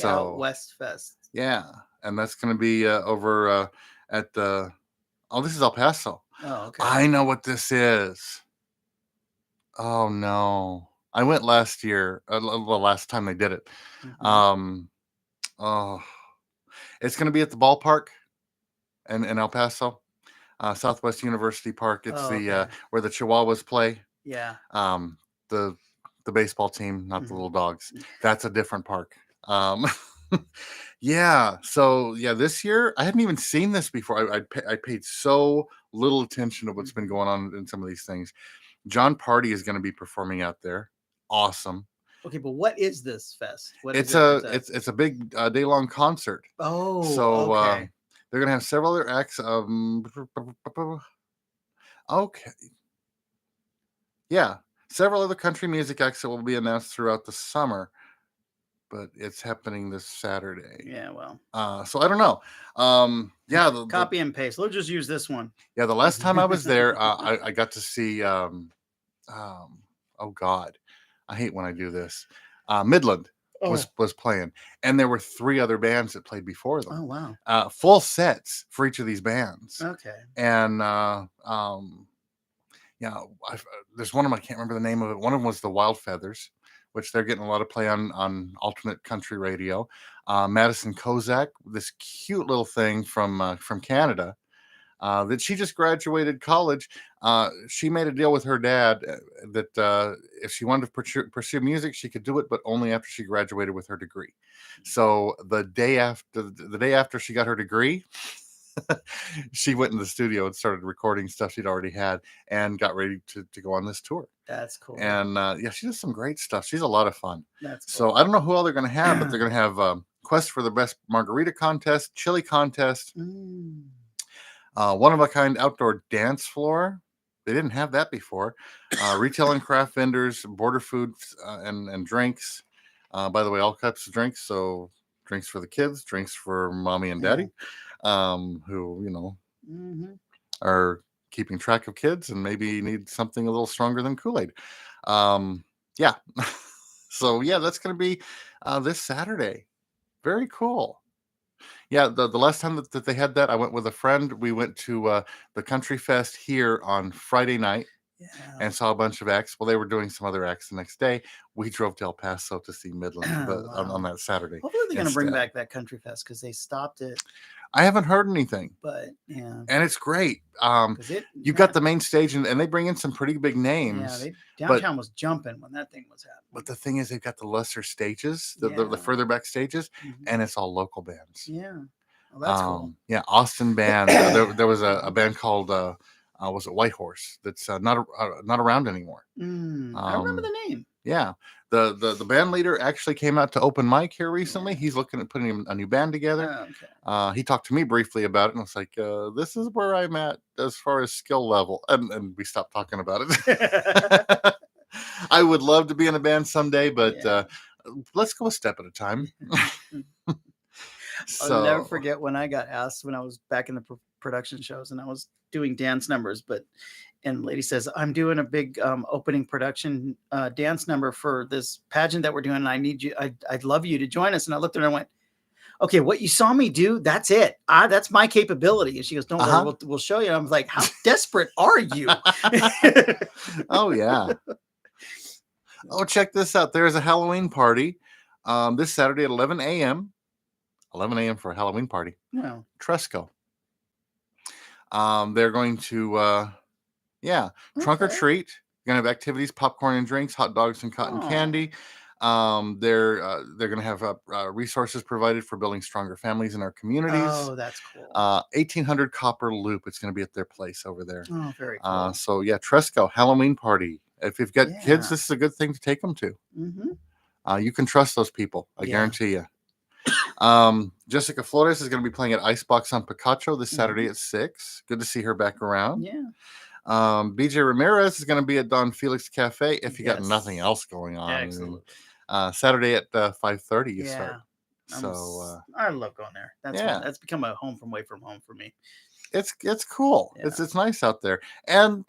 Out West Fest.
Yeah. And that's going to be over at the. Oh, this is El Paso.
Oh, okay.
I know what this is. Oh no, I went last year. The last time they did it. It's going to be at the ballpark, in El Paso, Southwest University Park. It's where the Chihuahuas play.
Yeah.
The baseball team, not the little dogs. That's a different park. Yeah. So this year I hadn't even seen this before. I paid so little attention to what's been going on in some of these things. John Party is going to be performing out there. Awesome.
Okay, but what is this fest?
It's a big day-long concert.
Oh,
so they're going to have several other acts. Okay. Yeah, several other country music acts that will be announced throughout the summer. but it's happening this Saturday.
Yeah, well,
So I don't know. Yeah,
copy and paste. Let's just use this one.
the last time I was there, I got to see oh God, I hate when I do this. Midland was playing, and there were 3 other bands that played before them.
Oh wow.
Full sets for each of these bands.
Okay.
And yeah, there's one of them, I can't remember the name of it. One of them was the Wild Feathers, which they're getting a lot of play on alternate country radio. Madison Kozak, this cute little thing from Canada, that she just graduated college. She made a deal with her dad that if she wanted to pursue music, she could do it, but only after she graduated with her degree. So the day after she got her degree, she went in the studio and started recording stuff she'd already had and got ready to go on this tour.
That's cool.
And yeah, she does some great stuff. She's a lot of fun.
That's cool.
So I don't know who all they're going to have, but they're going to have Quest for the Best Margarita Contest, Chili Contest, one of a kind outdoor dance floor. They didn't have that before. Retail and craft vendors, border foods and drinks. By the way, all types of drinks. So drinks for the kids, drinks for mommy and daddy, who are keeping track of kids and maybe need something a little stronger than Kool-Aid. Yeah. So yeah, that's going to be this Saturday. Very cool. Yeah, the last time that they had that, I went with a friend. We went to the Country Fest here on Friday night and saw a bunch of acts. Well, they were doing some other acts the next day. We drove to El Paso to see Midland on that Saturday.
Hopefully they're going to bring back that Country Fest because they stopped it.
I haven't heard anything.
But yeah.
And it's great. You've got the main stage and they bring in some pretty big names.
Yeah, downtown was jumping when that thing was happening.
But the thing is, they've got the lesser stages, the further back stages, and it's all local bands.
Yeah. Well, that's cool.
Yeah, Austin band. There was a band called was it White Horse? That's not around anymore.
I remember the name.
Yeah, the band leader actually came out to open mic here recently. He's looking at putting a new band together.
Oh, okay.
He talked to me briefly about it, and I was like, "This is where I'm at as far as skill level," and we stopped talking about it. I would love to be in a band someday, but let's go a step at a time.
I'll never forget when I got asked when I was back in the production shows and I was doing dance numbers, and the lady says, I'm doing a big opening production dance number for this pageant that we're doing. And I need you, I'd love you to join us. And I looked at her and I went, okay, what you saw me do, that's it. That's my capability. And she goes, don't worry, we'll show you. I was like, how desperate are you?
Oh, yeah. Oh, check this out. There's a Halloween party this Saturday at 11 a.m. 11 a.m. for a Halloween party.
No.
Tresco. They're going to, trunk or treat. You're going to have activities, popcorn and drinks, hot dogs and cotton candy. They're going to have resources provided for building stronger families in our communities.
Oh, that's cool.
1800 Copper Loop. It's going to be at their place over there.
Oh, very cool.
So yeah, Tresco Halloween party. If you've got kids, this is a good thing to take them to. You can trust those people. I guarantee you. Jessica Flores is going to be playing at Icebox on Picacho this Saturday at 6. Good to see her back around.
Yeah.
BJ Ramirez is going to be at Don Felix Cafe if you got nothing else going on.
Excellent.
Saturday at 5:30 you start.
So I love going there. That's become a home away from home for me.
It's cool. Yeah. It's nice out there. And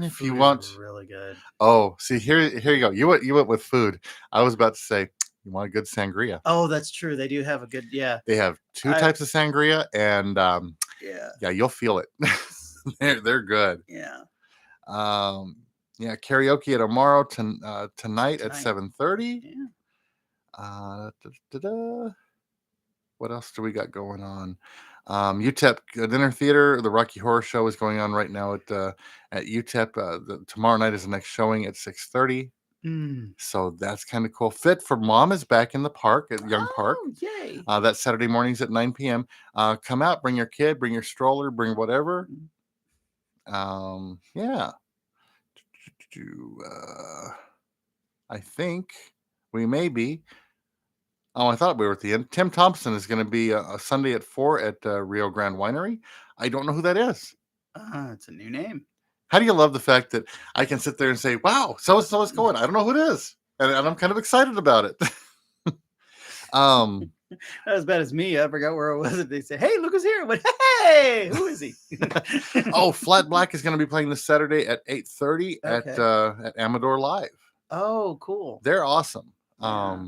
if you want
really good.
Oh, see here you go. You went with food. I was about to say you want a good sangria.
Oh, that's true. They do have a good They
have two types of sangria and you'll feel it. they're good.
Yeah.
Karaoke at Amaro tonight at 7:30.
Yeah.
What else do we got going on? UTEP Dinner Theater, the Rocky Horror Show is going on right now at UTEP. Tomorrow night is the next showing at 6:30. So that's kind of cool. Fit for Mom is back in the park at Young Park.
Yay.
That Saturday mornings at 9 p.m. Come out, bring your kid, bring your stroller, bring whatever. I think we may be. Oh, I thought we were at the end. Tim Thompson is going to be a Sunday at 4 at Rio Grande Winery. I don't know who that is.
It's a new name.
How do you love the fact that I can sit there and say, wow, so-and-so is going. I don't know who it is. And I'm kind of excited about it. Um,
Not as bad as me. I forgot where it was. They say, "Hey, look who's here!" I went, "Hey, who is he?"
oh, Flat Black is going to be playing this Saturday at 8:30
Okay.
at Amador Live.
Oh, cool.
They're awesome.
Yeah.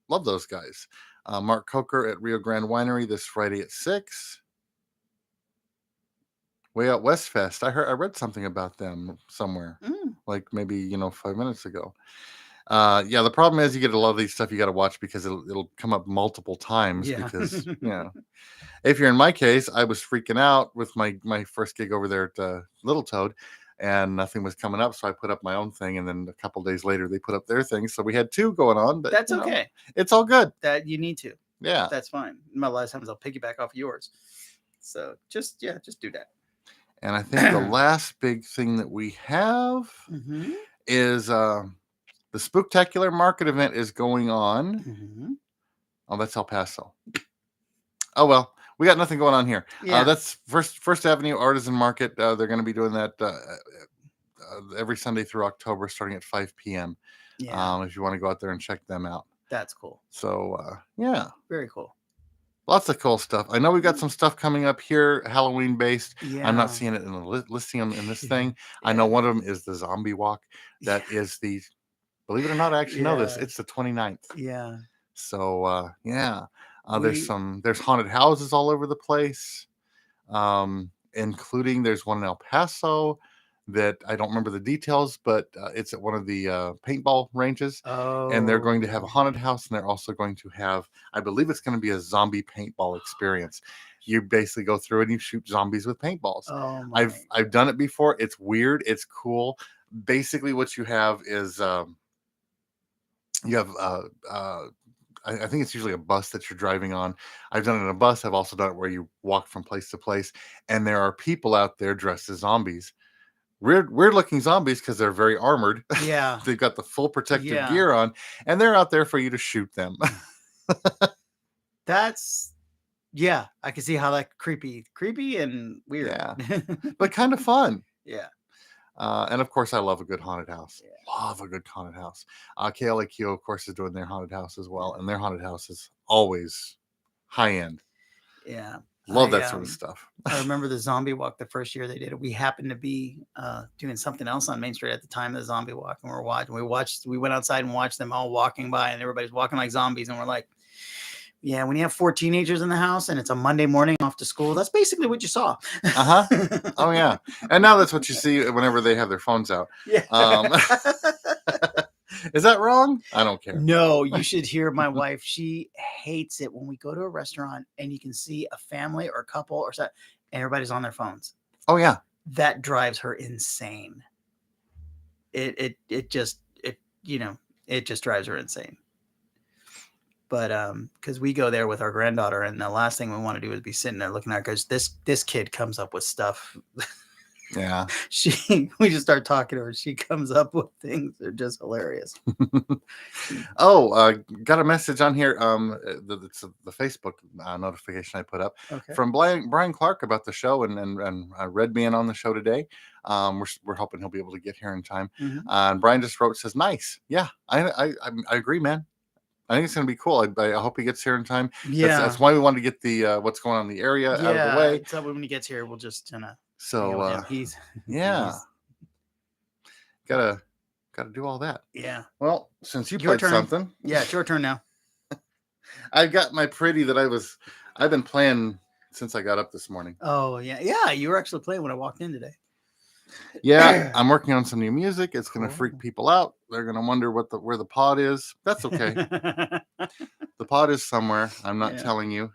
Love those guys. Mark Coker at Rio Grande Winery this Friday at 6. Way Out West Fest. I read something about them somewhere, like maybe 5 minutes ago. Yeah, the problem is you get a lot of these stuff you got to watch because it'll come up multiple times.
Yeah.
Because if you're in my case, I was freaking out with my first gig over there at Little Toad, and nothing was coming up, so I put up my own thing, and then a couple days later they put up their thing, so we had two going on. But
That's okay.
It's all good.
That you need to.
Yeah,
that's fine. A lot of times I'll piggyback off yours. So just do that.
And I think the last big thing that we have is the Spooktacular Market event is going on. Oh, that's El Paso. Oh, well, we got nothing going on here.
Yeah.
That's First Avenue Artisan Market. They're going to be doing that every Sunday through October, starting at 5 p.m.
Yeah.
If you want to go out there and check them out.
That's cool.
So, yeah.
Very cool.
Lots of cool stuff. I know we got some stuff coming up here, Halloween based.
Yeah.
I'm not seeing it in the listing in this thing. I know one of them is the Zombie Walk. That is the, believe it or not, I actually know this. It's the 29th.
Yeah.
So, yeah. There's haunted houses all over the place, including there's one in El Paso that I don't remember the details, but it's at one of the paintball ranges.
Oh.
And they're going to have a haunted house, and they're also going to have, I believe it's going to be a zombie paintball experience. You basically go through and you shoot zombies with paintballs.
Oh,
I've done it before. It's weird. It's cool. Basically, what you have is you have I think it's usually a bus that you're driving on. I've done it in a bus. I've also done it where you walk from place to place, and there are people out there dressed as zombies. Weird looking zombies because they're very armored.
Yeah.
They've got the full protective gear on, and they're out there for you to shoot them.
That's, yeah, I can see how that creepy and weird.
Yeah, but kind of fun.
Yeah.
And of course, I love a good haunted house. Yeah. Love a good haunted house. KLAQ, of course, is doing their haunted house as well, and their haunted house is always high end.
Yeah.
Love that sort of stuff.
I remember the Zombie Walk the first year they did it. We happened to be doing something else on Main Street at the time of the Zombie Walk, and we went outside and watched them all walking by, and everybody's walking like zombies, and we're like, yeah, when you have 4 teenagers in the house and it's a Monday morning off to school, that's basically what you saw.
Oh yeah. And now that's what you see whenever they have their phones out.
Yeah.
Is that wrong? I don't care.
No, you should hear my wife. She hates it when we go to a restaurant and you can see a family or a couple or something, and everybody's on their phones.
Oh yeah.
That drives her insane. It just drives her insane. But because we go there with our granddaughter, and the last thing we want to do is be sitting there looking at her, because this kid comes up with stuff.
Yeah.
We just start talking to her. She comes up with things that are just hilarious.
Got a message on here. It's the Facebook notification I put up from Brian Clark about the show, and read me in on the show today. We're hoping he'll be able to get here in time. And Brian just says, nice. Yeah, I agree, man. I think it's going to be cool. I hope he gets here in time.
Yeah,
that's why we wanted to get the what's going on in the area out of the way.
So when he gets here, we'll just
So
he's
gotta do all that.
Yeah.
Well, since you played something,
yeah, it's your turn now.
I've got my pretty that I've been playing since I got up this morning.
Oh yeah, you were actually playing when I walked in today.
Yeah, I'm working on some new music. It's going to freak people out. They're going to wonder where the pod is. That's okay. The pod is somewhere. I'm not telling you.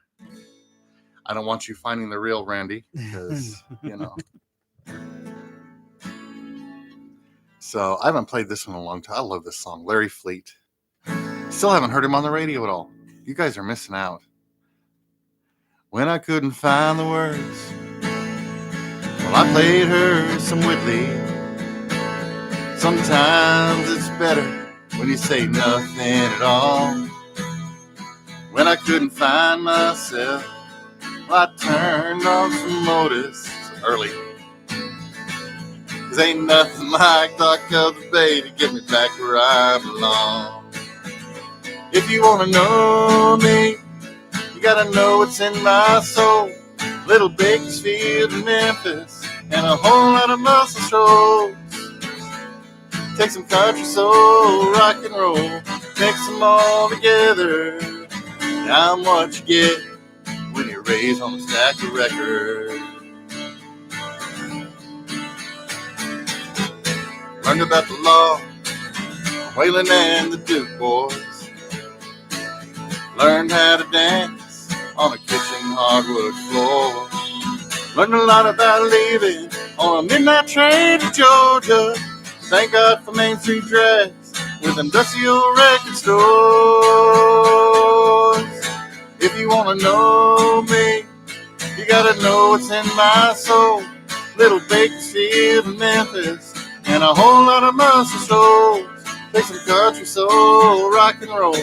I don't want you finding the real Randy, because, So I haven't played this one in a long time. I love this song, Larry Fleet. Still haven't heard him on the radio at all. You guys are missing out. When I couldn't find the words, well, I played her some Whitley. Sometimes it's better when you say nothing at all. When I couldn't find myself, well, I turned on some Otis early. 'Cause ain't nothing like Doc of the Bay to get me back where I belong. If you want to know me, you got to know what's in my soul. Little Bakersfield and Memphis, and a whole lot of muscle shoals. Take some country soul, rock and roll, mix them all together. Now I'm what you get when you're raised on a stack of records. Learned about the law, Waylon and the Duke boys. Learned how to dance on a kitchen hardwood floor. Learned a lot about leaving on a midnight train to Georgia. Thank God for Main Street Dress with industrial record stores. If you want to know me, you got to know what's in my soul. Little Bakersfield and Memphis, and a whole lot of muscle shoals. Take some country soul, rock and roll,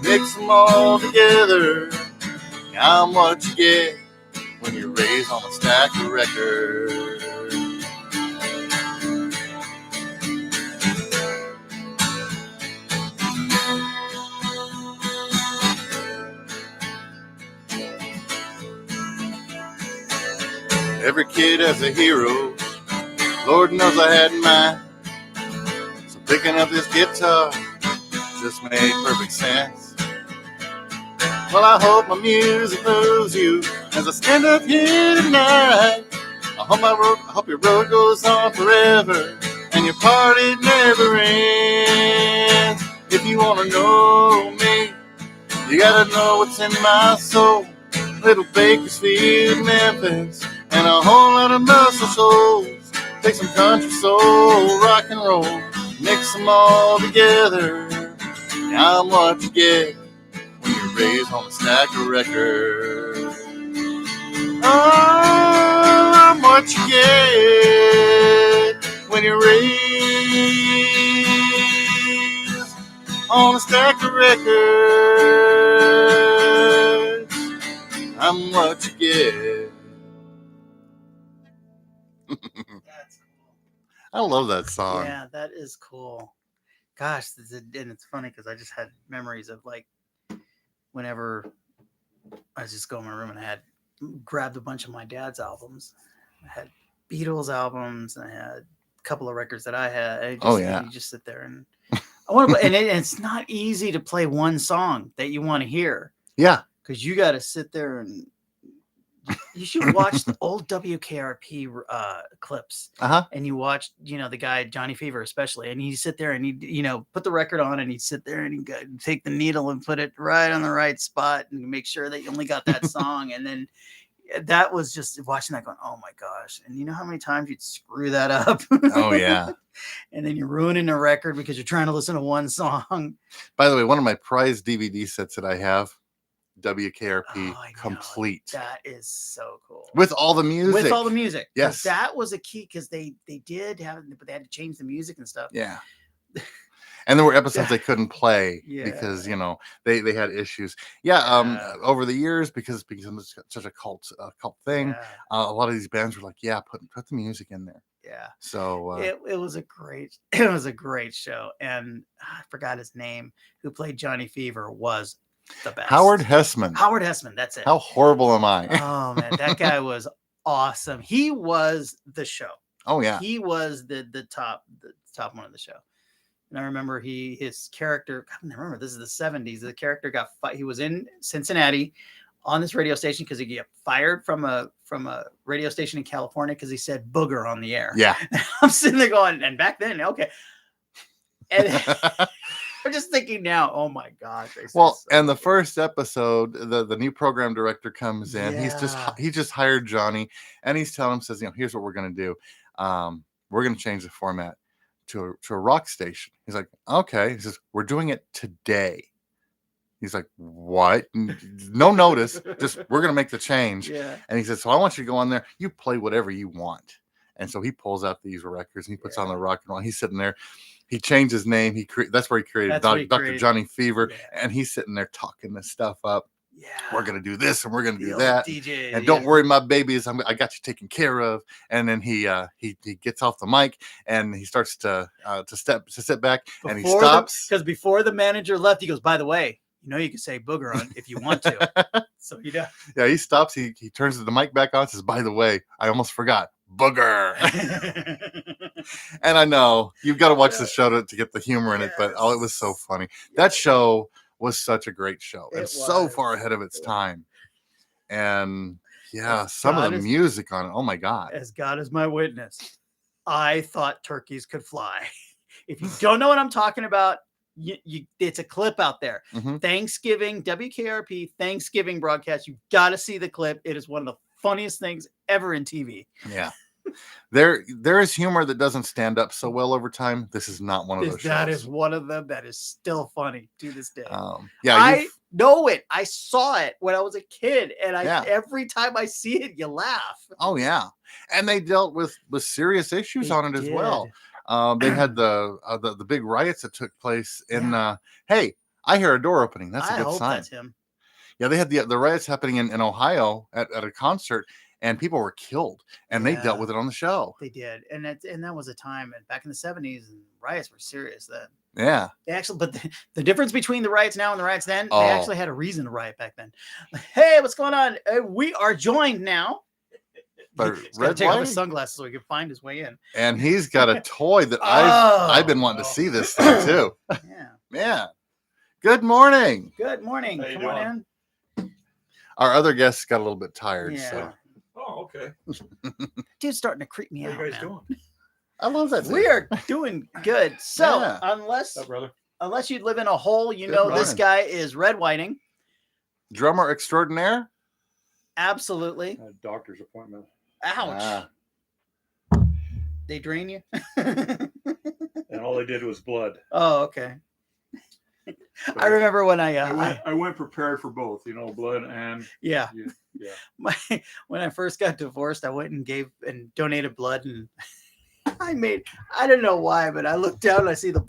mix them all together. I'm what you get when you're raised on a stack of records. Every kid has a hero, Lord knows I had mine. So picking up this guitar just made perfect sense. Well, I hope my music moves you as I stand up here tonight. I hope your road goes on forever and your party never ends. If you want to know me, you gotta know what's in my soul. Little Bakersfield, Memphis, and a whole lot of muscle shoals. Take some country soul, rock and roll, mix them all together. Now I'm what you get when you're raised on a stack of records. Oh, I'm what you get when you're raised on a stack of records. I'm what you get.
That's cool.
I love that song.
Yeah, that is cool. Gosh, and it's funny because I just had memories of like whenever I was just going in my room and I had grabbed a bunch of my dad's albums. I had Beatles albums and I had a couple of records that I had. And you just sit there and I want to play, and it's not easy to play one song that you want to hear.
Yeah,
because you got to sit there and you should watch the old WKRP clips. And you watch, the guy Johnny Fever especially, and he'd sit there and he'd, put the record on and he'd sit there and he'd take the needle and put it right on the right spot and make sure that you only got that song. And then that was just watching that going, oh my gosh. And you know how many times you'd screw that up?
Oh yeah.
And then you're ruining a record because you're trying to listen to one song.
By the way, one of my prized DVD sets that I have, WKRP complete.
That is so cool.
With all the music.
With all the music.
Yes.
That was a key because they did have, but they had to change the music and stuff.
Yeah. And there were episodes they couldn't play because, they had issues. Yeah. Over the years, because it's such a cult thing, a lot of these bands were like, put the music in there.
Yeah.
So
it was a great show. And I forgot his name. Who played Johnny Fever was the best.
Howard Hessman.
That's it.
How horrible am I?
Oh man, that guy was awesome. He was the show.
Oh yeah.
He was the top one of the show. And I remember his character, I remember this is the 70s. The character he was in Cincinnati on this radio station because he got fired from a radio station in California because he said booger on the air.
Yeah.
I'm sitting there going, and back then, okay. And I'm just thinking now, oh my gosh.
And the first episode, the new program director comes in. Yeah. He just hired Johnny, and he's telling him, says, here's what we're gonna do. We're gonna change the format to a rock station. He's like, okay. He says, we're doing it today. He's like, what? No notice. Just we're gonna make the change.
Yeah.
And he says, so I want you to go on there. You play whatever you want. And so he pulls out these records and he puts on the rock and roll. He's sitting there. He changed his name. That's where he created Dr. Johnny Fever. Yeah. And he's sitting there talking this stuff up.
Yeah.
We're going to do this and we're going to do that.
DJ,
and don't worry, my babies, I got you taken care of. And then he gets off the mic and he starts to sit back and he stops.
Because before the manager left, he goes, by the way, you know you can say booger on if you want to. So you know.
Yeah, he stops. He turns the mic back on. Says, "By the way, I almost forgot booger." And I know you've got to watch the show to get the humor in it, but oh, it was so funny. That show was such a great show and so far ahead of its time. And yeah, some of the music on it. Oh my God!
As God is my witness, I thought turkeys could fly. If you don't know what I'm talking about, it's a clip out there. Thanksgiving, WKRP Thanksgiving broadcast. You've got to see the clip. It is one of the funniest things ever in TV.
Yeah. There is humor that doesn't stand up so well over time. This is not one of those shows.
That is one of them that is still funny to this day.
Yeah,
I know it. I saw it when I was a kid, and every time I see it, you laugh.
Oh yeah, and they dealt with serious issues on it as well. They had the big riots that took place in. Hey, I hear a door opening. That's a good sign.
That's him.
Yeah, they had the riots happening in Ohio at a concert, and people were killed, and they dealt with it on the show.
They did, and that was a time, and back in the 70s, and riots were serious then.
Yeah,
they actually, but the difference between the riots now and the riots then, they actually had a reason to riot back then. Hey, what's going on? We are joined now.
But
he's got to take off his sunglasses so he can find his way in.
And he's got a toy that I've been wanting to see this thing too. Yeah. Good morning.
Good morning. Come on in.
Our other guests got a little bit tired.
Yeah.
So.
Oh, okay.
Dude's starting to creep me out.
How you guys doing?
I love that.
We are doing good. So unless you live in a hole, this guy is Red Whiting.
Drummer extraordinaire.
Absolutely.
Doctor's appointment.
Ouch. They drain you?
And all they did was blood.
Oh, okay. I remember when
I went prepared for both, blood and
when I first got divorced, I went and gave and donated blood, and I don't know why, but I looked down and I see the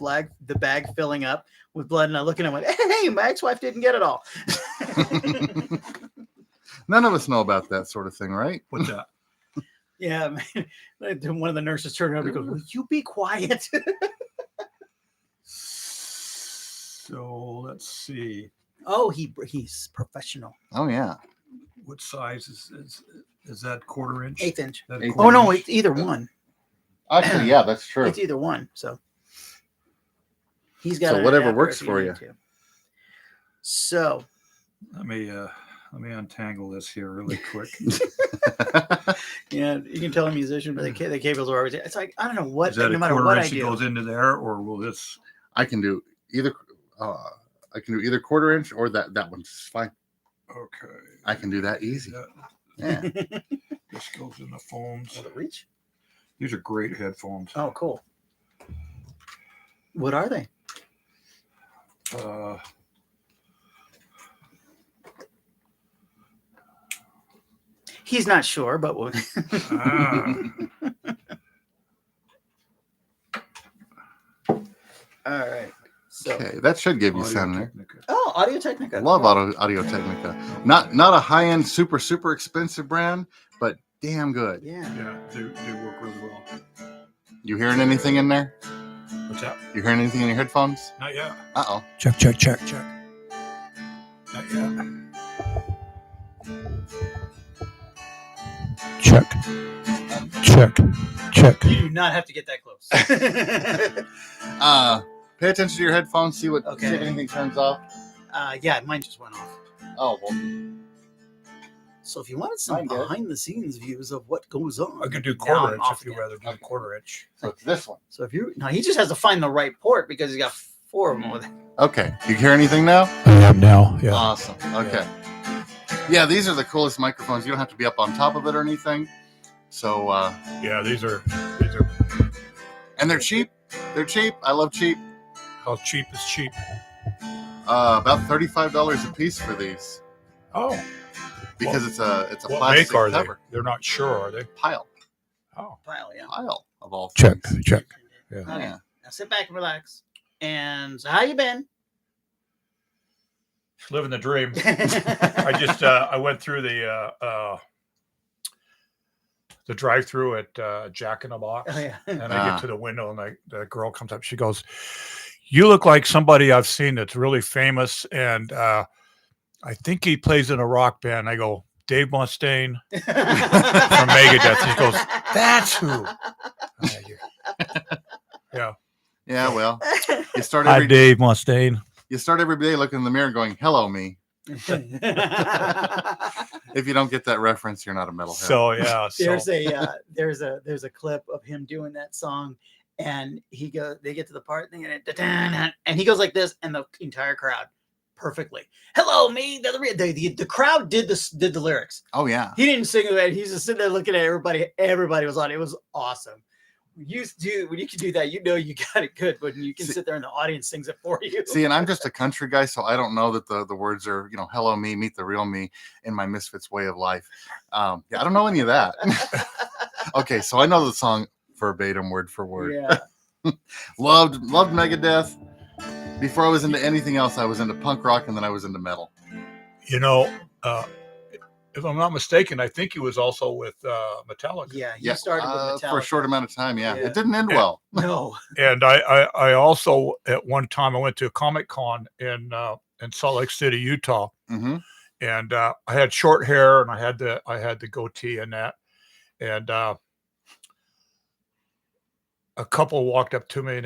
bag filling up with blood, and I look and I went, hey, my ex-wife didn't get it all.
None of us know about that sort of thing, right?
What's that?
Yeah, man. One of the nurses turned around and goes, will you be quiet?
So let's see.
Oh, he's professional.
Oh yeah.
What size is that? 1/4 inch?
1/8 inch.
Oh
no, it's either one.
Actually, yeah, that's true.
It's either one. So he's got.
So whatever works for you.
So
let me untangle this here really quick.
Yeah, you can tell a musician, but the cables are always. It's like I don't know what.
Is that
no
a
matter
1/4
what
inch
I do,
that goes into there, or will this?
I can do either. I can do either 1/4 inch or that one's fine.
Okay.
I can do that easy. Yeah.
This goes in the phones.
Will it reach?
These are great headphones.
Oh, cool. What are they? He's not sure, but we'll... All right. So.
Okay, that should give you sound there.
Oh, Audio Technica.
Love Audio Technica. Not a high-end, super expensive brand, but damn good.
Yeah.
Yeah, they work really well.
You hearing anything in there?
What's that?
You hearing anything in your headphones?
Not yet.
Uh-oh.
Check. Not yet. Check.
You do not have to get that close.
Pay attention to your headphones. See if anything turns off.
Yeah, mine just went off.
Oh, well.
So if you wanted some behind-the-scenes views of what goes on,
I could do 1/4 inch if you'd rather do 1/4 inch.
So it's this one.
So if he just has to find the right port because he's got 4 of them with it.
Okay. You hear anything now?
I am now. Yeah.
Awesome. Okay. Yeah, these are the coolest microphones. You don't have to be up on top of it or anything. So
yeah, these are
and they're cheap. They're cheap. I love cheap.
How cheap is cheap?
About $35 a piece for these.
Oh.
Because it's a
what
plastic
make are
cover.
They're not sure, are they?
Pile.
Oh.
Pile of all
Check.
things.
Yeah.
Okay. Now sit back and relax. And so how you been?
Living the dream. I just I went through the drive-through at Jack in the Box,
Oh, yeah.
and I get to the window, and the girl comes up. She goes, You look like somebody I've seen that's really famous, and I think he plays in a rock band. I go, Dave Mustaine from Megadeth. He goes, that's who. Yeah.
Yeah, well, you start
Hi,
every
Dave Mustaine.
you start every day looking in the mirror going, "Hello, me." If you don't get that reference, you're not a metalhead.
So yeah,
there's a clip of him doing that song, and they get to the part thing, and he goes like this, and the entire crowd perfectly. Hello, me. The crowd did the lyrics.
Oh yeah.
He didn't sing it. He's just sitting there looking at everybody. Everybody was on. It was awesome. When you can do that, you know you got it good. When you can sit there and the audience sings it for you.
See, and I'm just a country guy, so I don't know that the words are, hello me, meet the real me in my Misfits way of life. Yeah, I don't know any of that. Okay, so I know the song verbatim, word for word.
Yeah.
Loved Megadeth. Before I was into anything else, I was into punk rock, and then I was into metal.
If I'm not mistaken, I think he was also with Metallica.
Yeah, you started with Metallica.
For a short amount of time. Yeah,
Yeah.
it didn't end well.
No.
And I also at one time I went to a Comic-Con in Salt Lake City, Utah,
Mm-hmm.
and I had short hair and I had the goatee and that, and a couple walked up to me and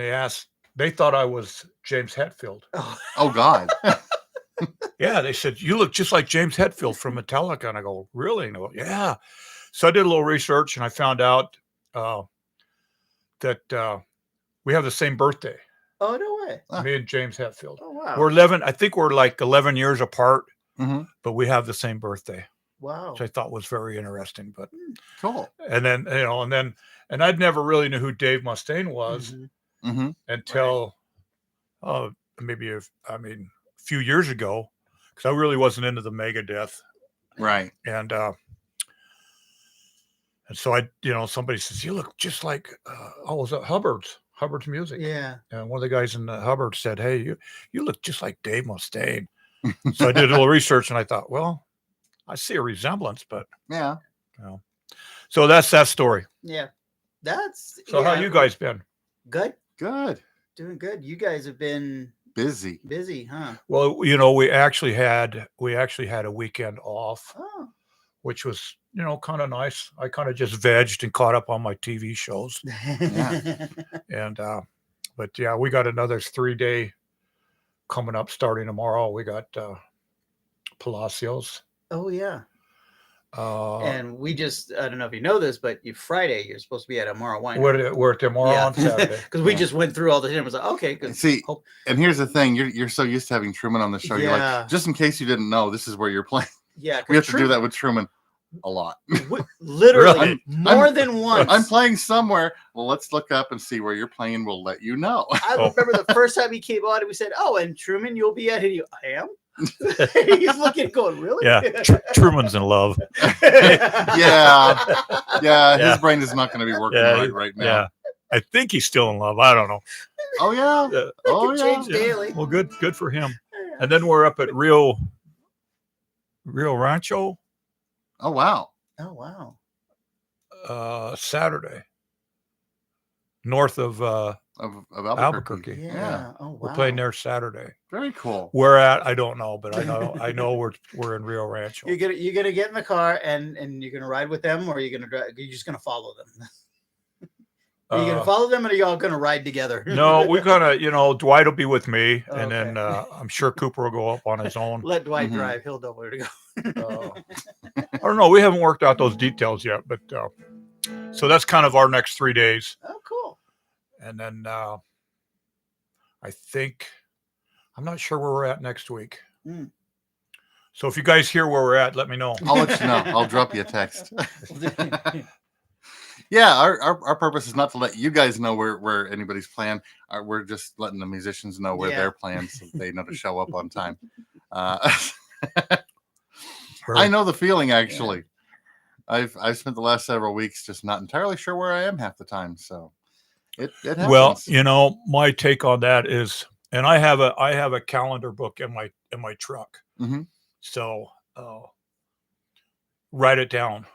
they thought I was James Hetfield.
Oh God.
Yeah, they said, you look just like James Hetfield from Metallica. And I go, really? And I go, yeah. So I did a little research and I found out that we have the same birthday.
Oh, no way.
Me and James Hetfield.
Oh, wow.
We're 11. I think we're like 11 years apart,
Mm-hmm.
but we have the same birthday,
Wow.
which I thought was very interesting. But
Cool.
and then and I'd never really knew who Dave Mustaine was
Mhm.
Mm-hmm.
until maybe a few years ago, because I really wasn't into the Megadeth.
Right.
And so somebody says, you look just like, was it Hubbard's music.
Yeah.
And one of the guys in the Hubbard said, hey, you look just like Dave Mustaine. So I did a little research and I thought, well, I see a resemblance, but
Yeah.
so that's that story.
Yeah.
So how you guys been?
Good?
Good.
Doing good. You guys have been
Busy,
huh?
Well, we actually had a weekend off,
Oh.
which was, kind of nice. I kind of just vegged and caught up on my TV shows.
Yeah.
And, but yeah, we got another 3-day coming up starting tomorrow. We got Palacios.
Oh, yeah.
Uh,
And we just, I don't know if you know this, but Friday, you're supposed to be at Amara Wine.
we're tomorrow on Saturday.
Because we just went through all the time. Was like, okay, good.
See, and here's the thing: you're so used to having Truman on the show. You're
Yeah.
like, just in case you didn't know, this is where you're playing.
Yeah.
We have to do that with Truman a lot.
Literally,
Really?
more than once.
I'm playing somewhere. Well, let's look up and see where you're playing. We'll let you know.
I remember the first time he came on and we said, oh, and Truman, you'll be at it. I am. He's looking, going, really?
Yeah, Truman's in love.
yeah. His brain is not going to be working right now.
Yeah, I think he's still in love. I don't know.
Oh yeah. Oh yeah.
Change daily.
Well, good for him. And then we're up at Rio Rancho
Oh wow.
Oh, wow.
Saturday, north of
Of
Albuquerque.
Yeah. Oh, wow.
We're playing there Saturday.
Very cool.
Where at? I don't know, but I know we're in Rio Rancho.
You're gonna get in the car and you're gonna ride with them, or you're just gonna follow them. Are you gonna follow them, or are you all gonna ride together?
No, we're gonna, Dwight will be with me, and
Okay.
then I'm sure Cooper will go up on his own.
Let Dwight
Mhm.
drive. He'll know where to go.
I don't know. We haven't worked out those details yet, but so that's kind of our next 3 days,
Oh, cool.
and then I think I'm not sure where we're at next week.
Mm.
So if you guys hear where we're at, let me know.
I'll let you know. I'll drop you a text. Yeah, our purpose is not to let you guys know where anybody's playing. We're just letting the musicians know where
Yeah.
they're playing, so they know to show up on time. I know the feeling, actually. I've spent the last several weeks just not entirely sure where I am half the time. So it happens.
Well, my take on that is, and I have a calendar book in my truck.
Mhm.
So write it down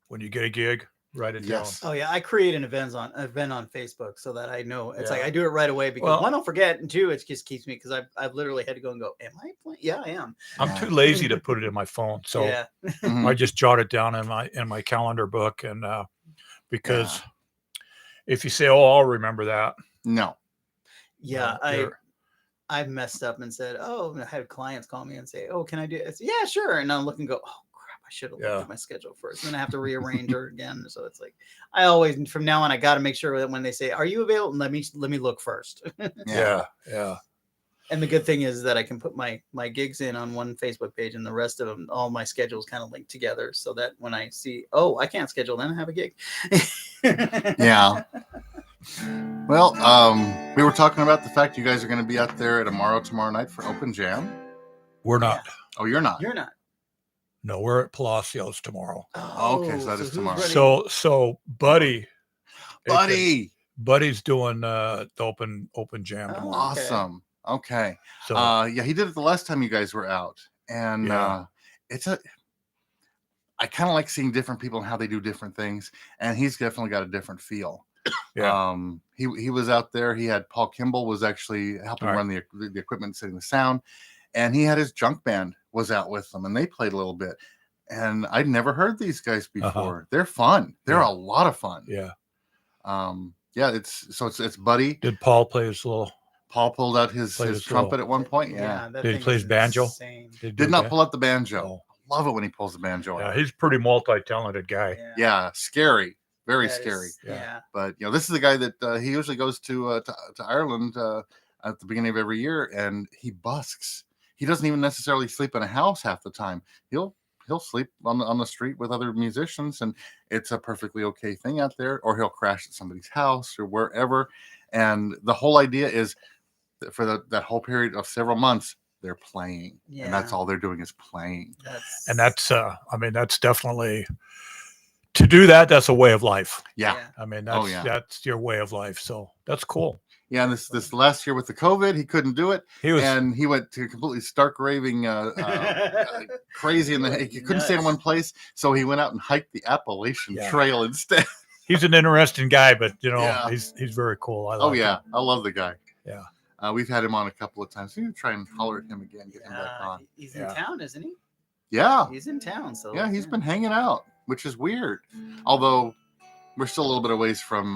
when you get a gig. write it
Yes.
down.
Oh yeah, I create an event on Facebook so that I know. It's like
Yeah.
I do it right away because
Well-
one, I'll forget, and two, it just keeps me because I've literally had to go and go. Am I playing? Yeah, I am.
I'm too lazy to put it in my phone, so
yeah,
Mhm.
I just jot it down in my calendar book, and because if you say, "Oh, I'll remember that,"
No.
yeah.
no, you're-
I've messed up and said, oh, I had clients call me and say, oh, can I do it? I said, yeah, sure. And I'm looking, go, oh crap, I should have looked
Yeah.
at my schedule first. And then I have to rearrange her again. So it's like, I always, from now on, I got to make sure that when they say, are you available? Let me look first.
yeah.
And the good thing is that I can put my gigs in on one Facebook page and the rest of them, all my schedules kind of linked together so that when I see, oh, I can't schedule, then I have a gig.
Yeah. Well, we were talking about the fact you guys are going to be out there tomorrow night for Open Jam.
We're not.
Oh, you're not.
You're not.
No, we're at Palacios tomorrow.
Oh,
Okay, so that is
who's
tomorrow.
running-
So Buddy's
Buddy,
doing the open jam
Oh,
tomorrow.
awesome. Okay.
So
Yeah, he did it the last time you guys were out, and
Yeah.
I kind of like seeing different people and how they do different things, and he's definitely got a different feel.
yeah,
He was out there. He had Paul Kimball was actually helping
All right.
run the equipment, setting the sound, and he had his junk band was out with them, and they played a little bit. And I'd never heard these guys before. They're fun. They're
Yeah.
a lot of fun.
yeah.
Yeah. It's Buddy.
Did Paul play his little?
Paul pulled out his
Played his
trumpet
little-
at one point. Yeah.
that
Did he
thing
play
is
his banjo?
insane.
Did not pull out the banjo.
Oh,
Love it when he pulls the banjo
yeah,
out.
he's a pretty multi-talented guy.
Yeah, scary, very
That
scary.
is-
Yeah.
yeah.
But this is the guy that he usually goes to Ireland at the beginning of every year, and he busks. He doesn't even necessarily sleep in a house half the time. He'll sleep on the street with other musicians, and it's a perfectly okay thing out there. Or he'll crash at somebody's house or wherever. And the whole idea is that for that whole period of several months, they're playing, and that's
Yeah.
all they're doing is playing.
And that's that's definitely to do that. That's a way of life.
Yeah.
I mean,
Oh,
that's
yeah.
that's your way of life. So that's cool.
Yeah, and this last year with the COVID, he couldn't do it,
He was
and he went to completely stark raving, crazy in the. He couldn't stay in
Nuts.
one place, so he went out and hiked the Appalachian
Yeah.
Trail instead.
he's an interesting guy, but
Yeah.
he's very cool. I
Oh
like
yeah,
him.
I love the guy.
Yeah.
We've had him on a couple of times. We need to try and holler at him again, get him back on.
He's in
Yeah.
town, isn't he?
Yeah,
He's in town. So
yeah, he's been hanging out, which is weird. Although we're still a little bit away from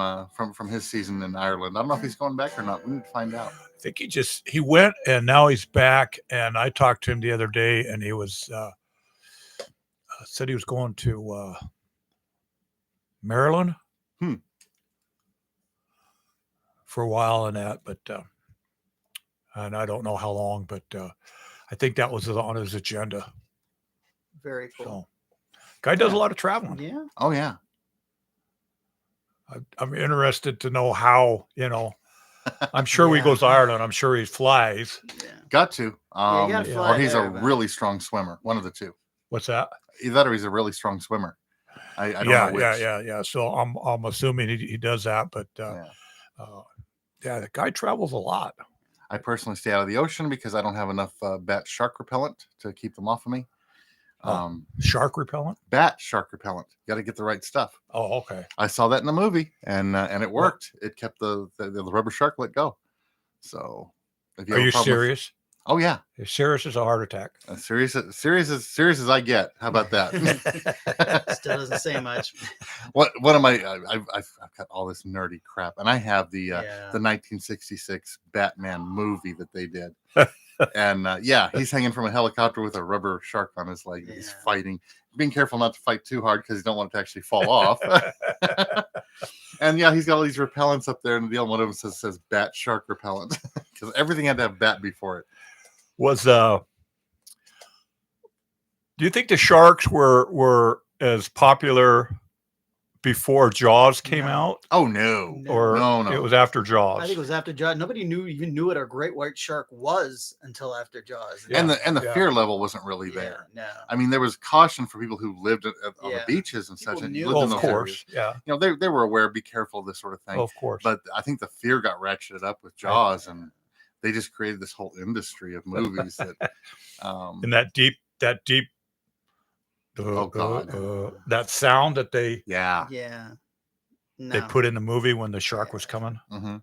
his season in Ireland. I don't know if he's going back or not. We need to find out.
I think he went and now he's back. And I talked to him the other day, and he was said he was going to Maryland for a while and that, but and I don't know how long, but I think that was on his agenda.
very cool.
So, guy does a lot of traveling.
Yeah.
Oh yeah,
I'm interested to know how. I'm sure when he goes to Ireland, I'm sure he flies.
Yeah.
got to.
you gotta
Yeah.
fly
Or he's
there,
a
but-
really strong swimmer. One of the two.
What's that?
Either that or he's a really strong swimmer. I don't know which.
Yeah. So I'm assuming he does that, but
Yeah.
the guy travels a lot.
I personally stay out of the ocean because I don't have enough bat shark repellent to keep them off of me.
Oh. Shark repellent?
Bat shark repellent. Got to get the right stuff.
Oh, okay.
I saw that in the movie, and it worked. It kept the rubber shark let go. So, if
Are
have a
you
problem with-
serious?
Oh yeah,
As serious as a heart attack.
as serious as I get. How about that?
Still doesn't say much.
What am I? I've got all this nerdy crap, and I have the 1966 Batman movie that they did. And he's hanging from a helicopter with a rubber shark on his leg. And he's
Yeah.
fighting, being careful not to fight too hard because you don't want it to actually fall off. And he's got all these repellents up there, and the one of them says bat shark repellent because everything had to have bat before it.
Was do you think the sharks were as popular before Jaws came
No.
out,
Oh no,
No.
or
No.
it was after Jaws?
I think it was after Jaws. Nobody even knew what a great white shark was until after Jaws.
Yeah.
and the
Yeah.
fear level wasn't really
Yeah,
there.
no.
I mean, there was caution for people who lived on the
Yeah.
beaches and
People
such, and
knew.
lived
Well,
in
of
those
course,
areas.
yeah,
They were aware. Be careful of this sort of thing.
of course.
But I think the fear got ratcheted up with Jaws, and they just created this whole industry of movies that.
And that deep
Oh, God.
That sound that they
Yeah.
Yeah.
they
No.
put in the movie when the shark was coming.
hmm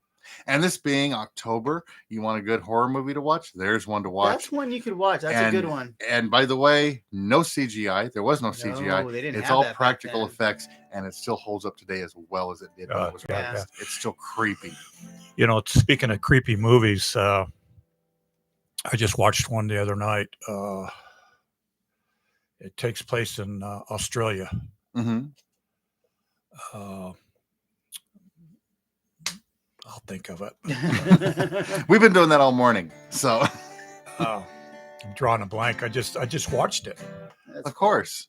And this being October, you want a good horror movie to watch? There's one to watch.
That's one you could watch. That's a good
And-
one.
And by the way, no CGI. There was no CGI.
No, they didn't
It's
have
all
that back
practical
then.
effects, and it still holds up today as well as it did when it was
yeah.
released. It's still creepy.
You know, speaking of creepy movies, I just watched one the other night. It takes place in Australia.
hmm
I'll think of it.
We've been doing that all morning, so
I'm drawing a blank. I just watched it.
of course.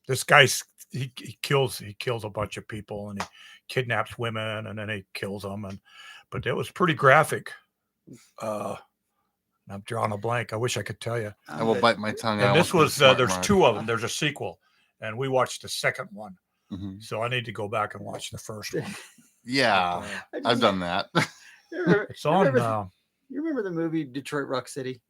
This guy he kills a bunch of people, and he kidnaps women, and then he kills them. But it was pretty graphic. I'm drawing a blank. I wish I could tell you.
I will bite my tongue out.
And this
with
was
smart
there's
mark.
2 of them. There's a sequel, and we watched the second one.
Mhm.
So I need to go back and watch the first one.
Yeah, I've done that.
It's on.
You remember the movie Detroit Rock City?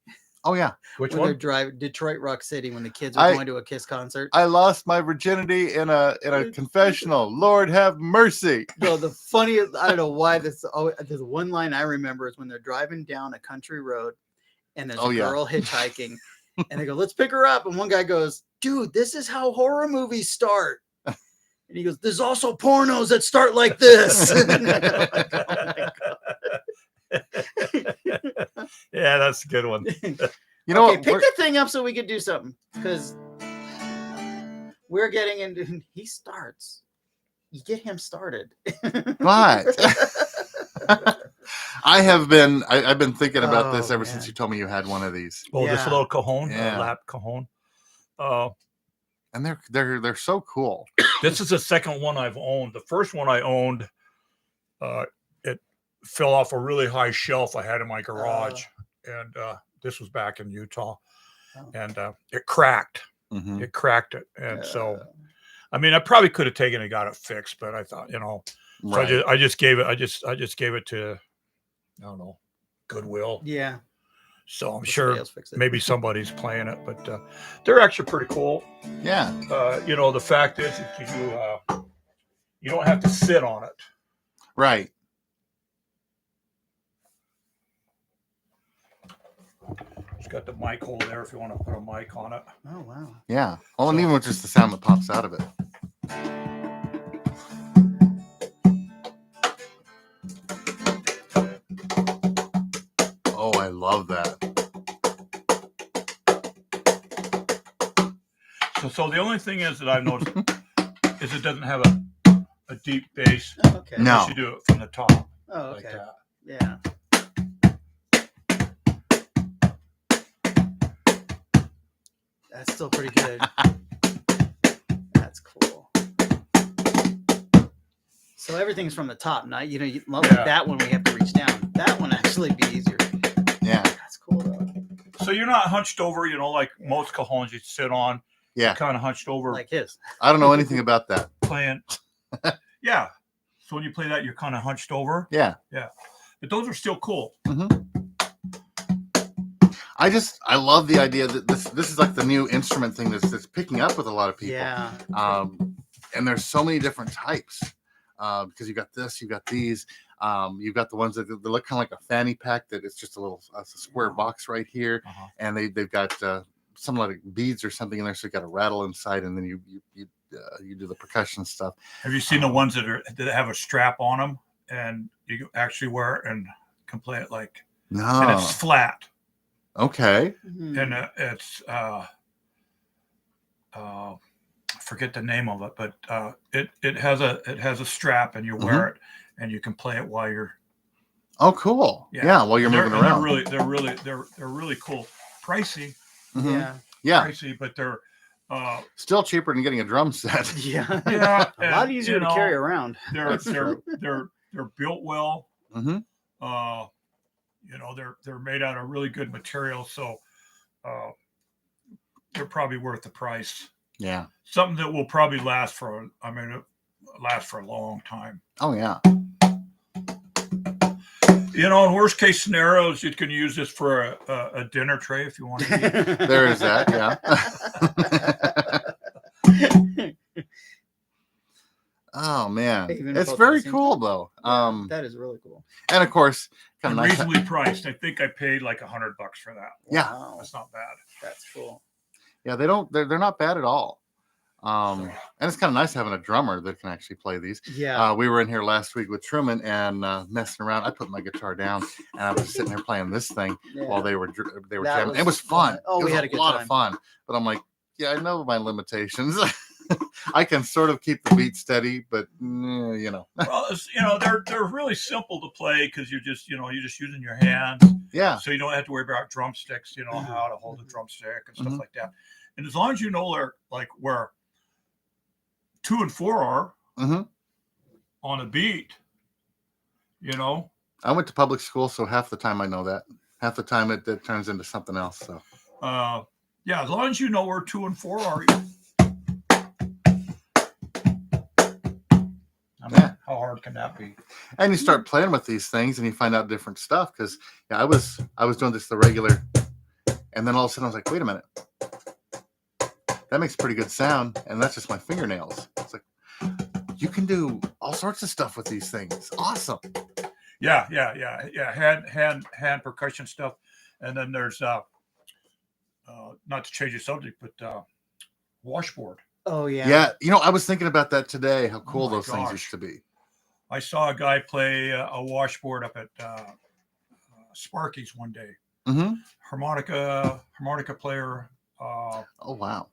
Oh yeah,
Which
When they're
one?
driving Detroit Rock City when the kids were
I-
going to a Kiss concert.
I lost my virginity in a confessional. Lord have mercy.
No, the funniest, I don't know why this, there's one line I remember is when they're driving down a country road and there's
Oh,
a
yeah.
girl hitchhiking and they go, let's pick her up. And one guy goes, dude, this is how horror movies start. And he goes, there's also pornos that start like this. And I'm like, oh my God.
Yeah, that's a good one.
You know
Okay,
what?
pick
We're-
that thing up so we could do something because we're getting into, he starts. You get him started.
What? I've been thinking about this
Oh,
ever
man.
since you told me you had one of these,
Oh, this
Yeah.
little cajon,
Yeah.
lap cajon.
and they're so cool.
This is the second one I've owned. The first one I owned, it fell off a really high shelf I had in my garage, and this was back in Utah,
Oh.
and it cracked.
Mhm.
It cracked it, and so I mean, I probably could have taken it and got it fixed, but I thought, so
Right.
I just gave it to, I don't know, Goodwill.
Yeah.
So I'm
Somebody
sure
else fix it.
maybe somebody's playing it, but they're actually pretty cool.
Yeah.
The fact is you don't have to sit on it.
Right.
It's got the mic hole there if you want to put a mic on it.
Oh, wow.
Yeah. Well, and even with just the sound that pops out of it. Oh, I love that.
So the only thing is that I've noticed is it doesn't have a deep bass.
Oh, okay.
No.
You should do it from the top
Oh,
like
okay.
that.
Yeah. That's still pretty good. That's cool. So everything's from the top. Now, you love
Yeah.
that one we have to reach down. That one actually be easier.
Yeah.
That's cool though.
So you're not hunched over, like most cajons you sit on.
Yeah.
Kind of hunched over
Like his.
I don't know anything about that.
playing. Yeah. So when you play that, you're kind of hunched over.
Yeah.
But those are still cool.
I love the idea that this is like the new instrument thing that's picking up with a lot of people.
Yeah.
And there's so many different types because you got this, you got these, you've got the ones that they look kind of like a fanny pack that it's just a square box right here,
Uh-huh.
and they've got some like beads or something in there, so you got a rattle inside, and then you do the percussion stuff.
Have you seen the ones that have a strap on them and you actually wear it and can play it and
No,
it's flat
okay,
Mhm.
and it's I forget the name of it, but it has a strap and you wear it and you can play it while you're
oh cool, yeah, while you're moving around,
They're really cool, pricey,
Mhm.
Yeah.
pricey, but they're
still cheaper than getting a drum set.
Yeah.
yeah,
A lot
and,
easier to carry around.
They're built well.
hmm
They're made out of really good material, so they're probably worth the price.
Yeah.
Something that will probably last for a long time.
Oh yeah.
You know, in worst case scenarios, you can use this for a dinner tray if you want to eat.
There is that, yeah. Oh man,
Even
it's
both at the
very
same
cool
time?
though.
Yeah, that is really cool.
And of course, kind
And
of nice.
reasonably priced. I think I paid like $100 for that.
Yeah.
Wow,
That's not bad.
that's cool.
Yeah, they're not bad at all. And it's kind of nice having a drummer that can actually play these.
Yeah.
We were in here last week with Truman and messing around. I put my guitar down and I was just sitting there playing this thing while they were
That
jamming. It was fun.
Oh,
It
we
was
had a good
lot
time.
of fun. But I'm like, yeah, I know my limitations. I can sort of keep the beat steady, but you know.
Well, they're really simple to play because you're just using your hands.
Yeah.
So you don't have to worry about drumsticks. You know how to hold a drumstick and stuff
Mhm.
like that. And as long as you know where 2 and 4 are
Mhm.
on a beat, you know.
I went to public school, so half the time I know that. Half the time it turns into something else. So.
Yeah, as long as you know where 2 and 4 are. I mean,
Yeah.
how hard can that be?
And you start playing with these things and you find out different stuff. Because I was doing this the regular, and then all of a sudden I was like, wait a minute, that makes a pretty good sound, and that's just my fingernails. It's like you can do all sorts of stuff with these things. Awesome.
Yeah. Hand percussion stuff, and then there's not to change the subject, but washboard.
Oh yeah.
Yeah, I was thinking about that today. How cool
my
those things
gosh.
used to be.
I saw a guy play a washboard up at Sparky's one day.
Mm-hmm.
Harmonica player.
Oh wow.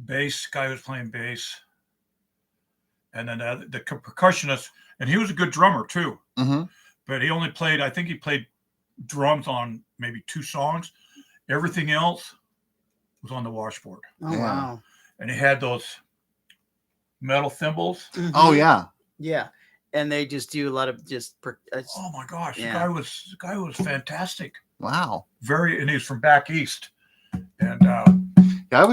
Bass guy was playing bass, and then the percussionist, and he was a good drummer too.
Mm-hmm.
But he only played, I think he played drums on maybe 2 songs. Everything else was on the washboard,
Oh
Yeah.
wow.
and he had those metal thimbles.
Mhm.
Oh yeah.
Yeah. And they just do a lot of
Oh my gosh,
Yeah.
the guy was fantastic.
Wow.
And he was from back east, and
Yeah,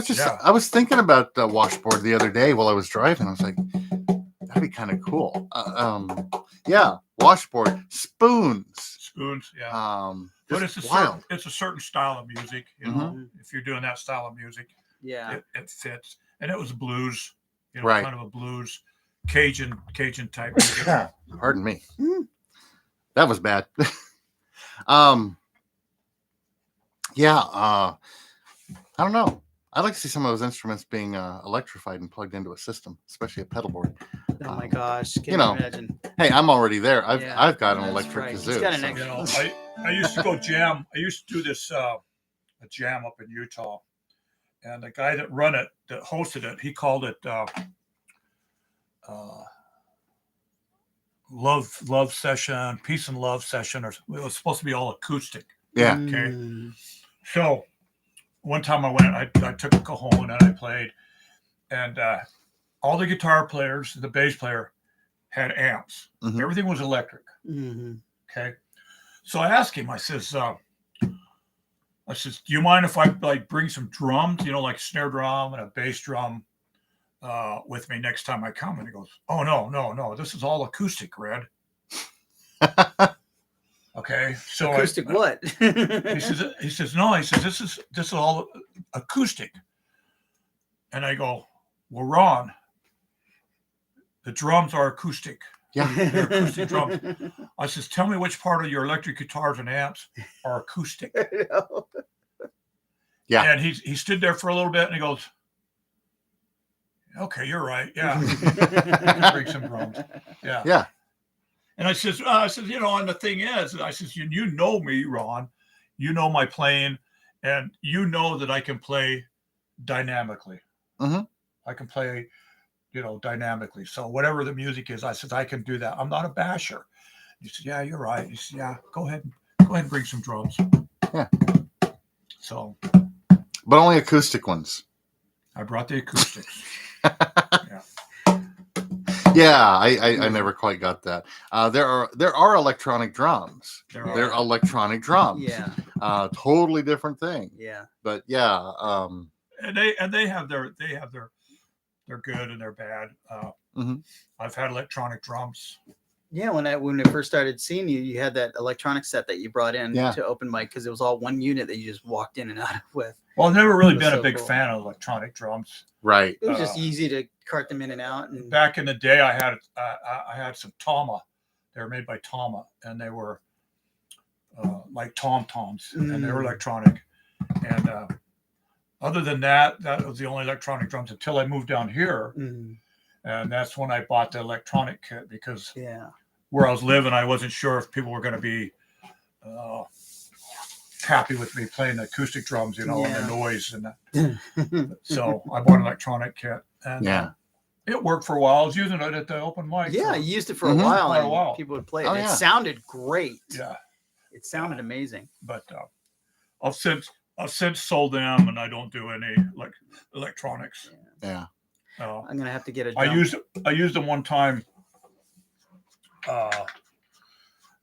I was thinking about the washboard the other day while I was driving. I was like, that'd be kind of cool. Yeah, washboard, spoons.
spoons. Yeah.
But
But
it's
it's
wild.
it's a certain style of music, you know.
Mhm.
If you're doing that style of music,
yeah.
it fits. And it was blues,
Right.
kind of a blues, Cajun type music.
Pardon me.
Mm.
That was bad. Yeah. I don't know. I'd like to see some of those instruments being electrified and plugged into a system, especially a pedal board.
Oh my gosh. Can
you know,
imagine?
Hey, I'm already there. I've
Yeah,
got an
that's
electric
right. He's
kazoo.
got an
so-
extra-
I used to go jam. I used to do this a jam up in Utah, and the guy that hosted it, he called it love session, peace and love session, or it was supposed to be all acoustic.
Yeah.
Okay.
Mm.
So one time I went, I took a cajon and I played, and all the guitar players, the bass player, had amps.
Mhm.
Everything was electric.
Mhm.
Okay. So I asked him, I says, do you mind if I bring some drums, like a snare drum and a bass drum with me next time I come? And he goes, oh, no. This is all acoustic, Red. Okay. So
Acoustic what?
he says, no, this is all acoustic. And I go, well, Ron, the drums are acoustic.
Yeah.
They're acoustic drums. I says, tell me which part of your electric guitars and amps are acoustic.
Yeah.
And he stood there for a little bit and he goes, okay, you're right. Yeah. Bring some drums. Yeah.
Yeah.
And I says, and the thing is, I says, you know me, Ron, you know my playing, and you know that I can play dynamically.
Mhm.
I can play, dynamically. So whatever the music is, I said, I can do that. I'm not a basher. He said, yeah, you're right. He said, yeah, go ahead and bring some drums.
Yeah.
So
But only acoustic ones.
I brought the acoustics.
Yeah, I never quite got that. There are electronic drums.
There are.
They're electronic drums.
Yeah.
Totally different thing.
Yeah.
But yeah,
And they have their they're good and they're bad.
Mhm.
I've had electronic drums.
Yeah, when I first started seeing you, you had that electronic set that you brought in
Yeah.
to open mic because it was all one unit that you just walked in and out with.
Well, I've never really
It was
been a
so
big
cool.
fan of electronic drums.
Right.
It was just
Uh,
easy to cart them in and out. And
Back in the day, I had some Tama. They were made by Tama, and they were like tom toms, and they were
Mm.
electronic. And other than that, that was the only electronic drums until I moved down here,
Mm,
and that's when I bought the electronic kit because
yeah,
where I was living, I wasn't sure if people were going to be happy with me playing the acoustic drums, and the noise and that. So I bought an electronic kit, and
Yeah.
it worked for a while. I was using it at the open mic.
yeah.
for-
You used it for
Mhm.
a while,
Quite a
and
while.
people would play it.
Oh,
It
yeah.
sounded great.
yeah.
It sounded amazing.
But I've since sold them, and I don't do any electronics.
Yeah.
I'm gonna have to get a
I
drum.
used them one time.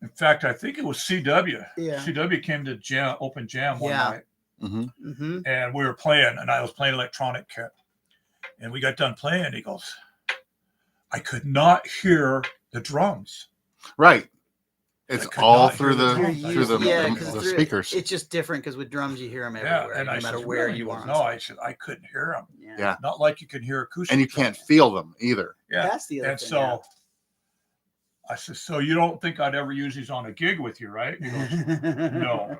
In fact, I think it was CW.
Yeah.
CW came to open jam one
Yeah.
night,
Hmm.
Mm-hmm.
and we were playing, and I was playing electronic kit, and we got done playing. He goes, "I could not hear the drums."
Right. It's
I could
all
not
through
hear
the
the drums.
through the,
yeah,
the,
'cause
the
through-
speakers.
It's just different because with drums you hear them
Yeah,
everywhere,
and
no
I
matter
said,
where
"Really?"
you
He
are.
goes,
on
"No,"
stage.
I said, "I couldn't hear them.
Yeah.
Not like you can hear acoustic."
And you
drums."
can't feel them either.
Yeah,
That's the other
and
thing.
so I said, "So you don't think I'd ever use these on a gig with you, right?" He goes, "No."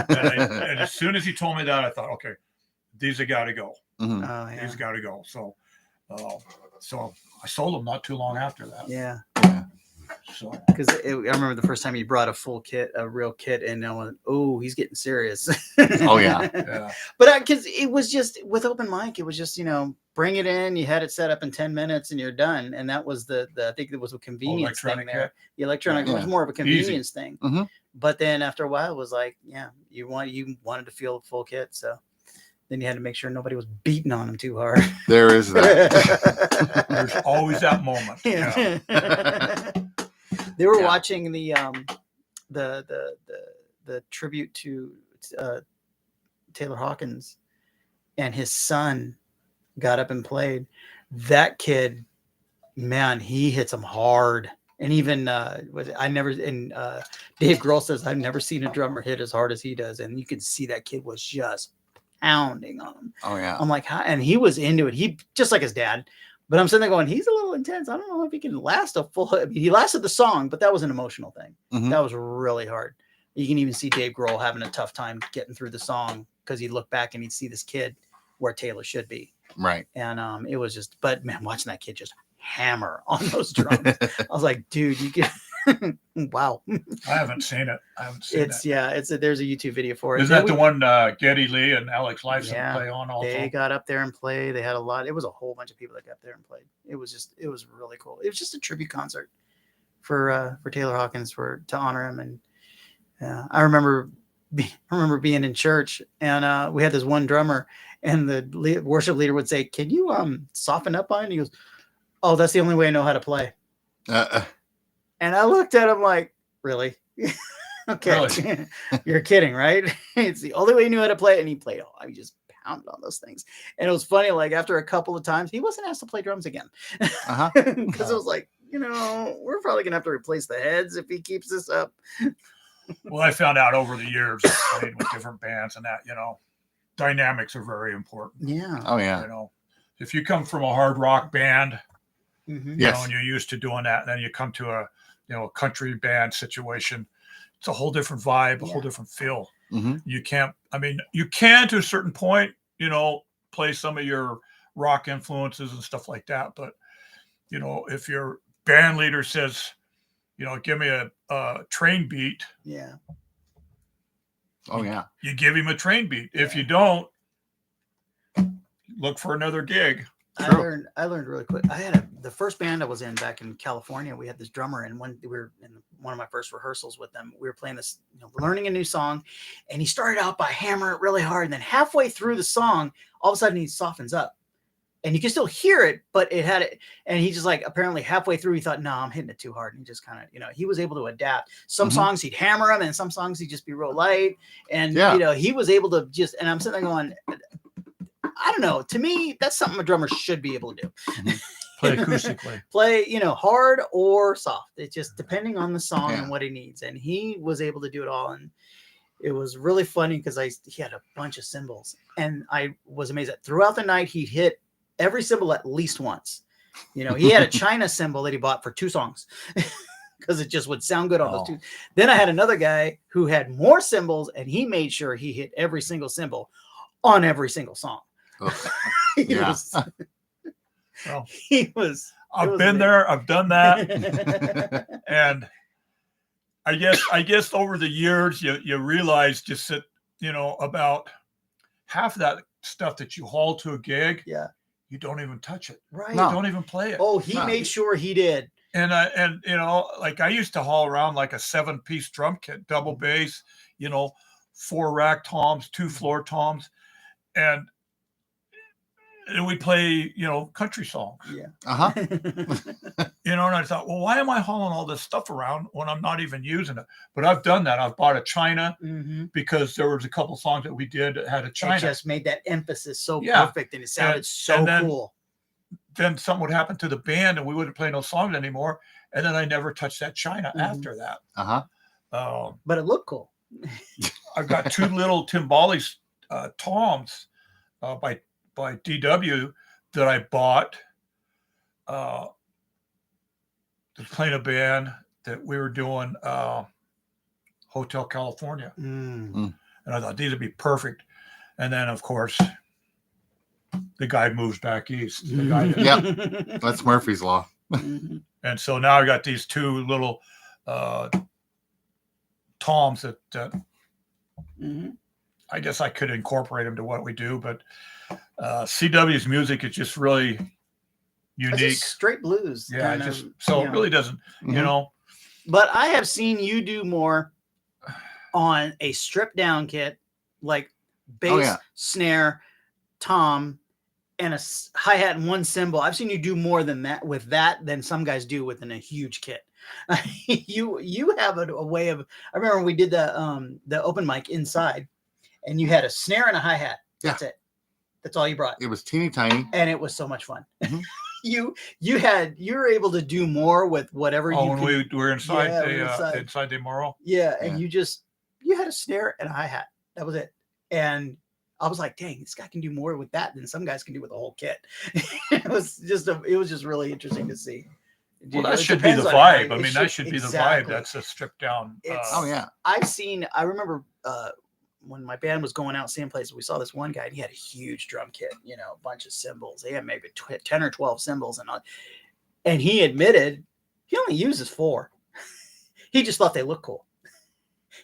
And as soon as he told me that, I thought, okay, these have got to go.
Mhm.
Oh yeah.
These got to go. So I sold them not too long after that.
Yeah.
So
Because I remember the first time you brought a full kit, a real kit, and I went, "Oh, he's getting serious."
Oh, yeah.
yeah,
But because it was just with open mic, it was just bring it in. You had it set up in 10 minutes, and you're done. And that was the I think it was a convenience thing
electronic
there.
kit.
The electronic
Yeah.
was more of a convenience thing.
Mhm.
But then after a while, it was like, yeah, you wanted to feel the full kit, so then you had to make sure nobody was beating on them too hard.
There is that.
There's always that moment. Yeah.
They were
Yeah.
watching the tribute to Taylor Hawkins, and his son got up and played. That kid, man, he hits them hard. And even Dave Grohl says, I've never seen a drummer hit as hard as he does. And you could see that kid was just pounding on him.
Oh yeah.
I'm like, how? And he was into it. He just like his dad. But I'm sitting there going, he's a little intense. I don't know if he can last a full. I mean, he lasted the song, but that was an emotional thing.
Mhm.
That was really hard. You can even see Dave Grohl having a tough time getting through the song because he'd look back and he'd see this kid where Taylor should be.
Right.
And it was just, but man, watching that kid just hammer on those drums, I was like, dude, you can, wow.
I haven't seen it.
There's a YouTube video for it.
Isn't that the one Geddy Lee and Alex Lifeson
Yeah,
play on also?
They got up there and played. They had a lot. It was a whole bunch of people that got up there and played. It was really cool. It was just a tribute concert for Taylor Hawkins to honor him. And I remember being in church, and we had this one drummer, and the worship leader would say, "Can you soften up on it?" And he goes, "Oh, that's the only way I know how to play." And I looked at him like, "Really?" Okay,
Really?
You're kidding, right? It's the only way he knew how to play it, and he played. Oh, he just pounded on those things, and it was funny. Like after a couple of times, he wasn't asked to play drums again,
Uh-huh.
because it was like, we're probably gonna have to replace the heads if he keeps this up.
Well, I found out over the years, I played with different bands, and that dynamics are very important.
Yeah.
Oh yeah.
If you come from a hard rock band,
Mhm.
Yes.
and you're used to doing that, and then you come to a country band situation, it's a whole different vibe, a whole different feel.
Hmm.
You can't. I mean, you can to a certain point, play some of your rock influences and stuff like that. But if your band leader says, give me a train beat,
Yeah.
Oh yeah.
you give him a train beat. If you don't, look for another gig.
I learned really quick. I had the first band I was in back in California. We had this drummer, and when we were in one of my first rehearsals with them, we were playing this, learning a new song, and he started out by hammering it really hard, and then halfway through the song, all of a sudden he softens up, and you can still hear it, but it had it, and he just like apparently halfway through he thought, no, I'm hitting it too hard, and he just kind of, he was able to adapt. Some
Mhm.
songs he'd hammer them, and some songs he'd just be real light, and
Yeah.
he was able to just. And I'm sitting there going, I don't know. To me, that's something a drummer should be able to do.
Mhm.
Play acoustically.
Play, hard or soft. It's just depending on the song
Yeah.
and what he needs. And he was able to do it all. And it was really funny because he had a bunch of cymbals. And I was amazed that throughout the night, he hit every cymbal at least once. He had a China cymbal that he bought for 2 songs because it just would sound good on those 2. Then I had another guy who had more cymbals, and he made sure he hit every single cymbal on every single song.
Yeah.
I've been there. I've done that. And I guess over the years, you realize just that, about half of that stuff that you haul to a gig, you don't even touch it.
Right.
You don't even play it.
Oh, he made sure he did.
And like I used to haul around like a 7-piece drum kit, double bass, 4 rack toms, 2 floor toms, and we play, country songs.
Yeah.
And I thought, well, why am I hauling all this stuff around when I'm not even using it? But I've done that. I've bought a China because there was a couple songs that we did that had a China.
It just made that emphasis so perfect, and it sounded cool.
Then something would happen to the band, and we wouldn't play no songs anymore. And then I never touched that China after that.
But it looked cool.
I've got 2 little Timbales toms by DW that I bought. Playing a band that we were doing Hotel California. And I thought these would be perfect. And then, of course, the guy moves back east.
Yep. That's Murphy's Law.
And so now I got these 2 little toms that I guess I could incorporate them to what we do. But CW's music is just really unique.
It's just straight blues.
Yeah, it really doesn't,
But I have seen you do more on a stripped down kit, like bass, snare, tom, and a hi-hat and 1 cymbal. I've seen you do more than that with that than some guys do within a huge kit. You have a way of. I remember when we did the open mic inside, and you had a snare and a hi-hat. That's it. That's all you brought.
It was teeny tiny,
and it was so much fun. You were able to do more with whatever
when we were inside inside the Immoral.
Yeah, and you had a snare and a hi-hat. That was it. And I was like, dang, this guy can do more with that than some guys can do with the whole kit. It was just really interesting to see.
Well, that should be the vibe. I mean, that should be the vibe. That's a stripped down.
I remember when my band was going out seeing places, we saw this one guy, and he had a huge drum kit, a bunch of cymbals. He had maybe 10 or 12 cymbals and all. And he admitted he only uses 4. He just thought they looked cool.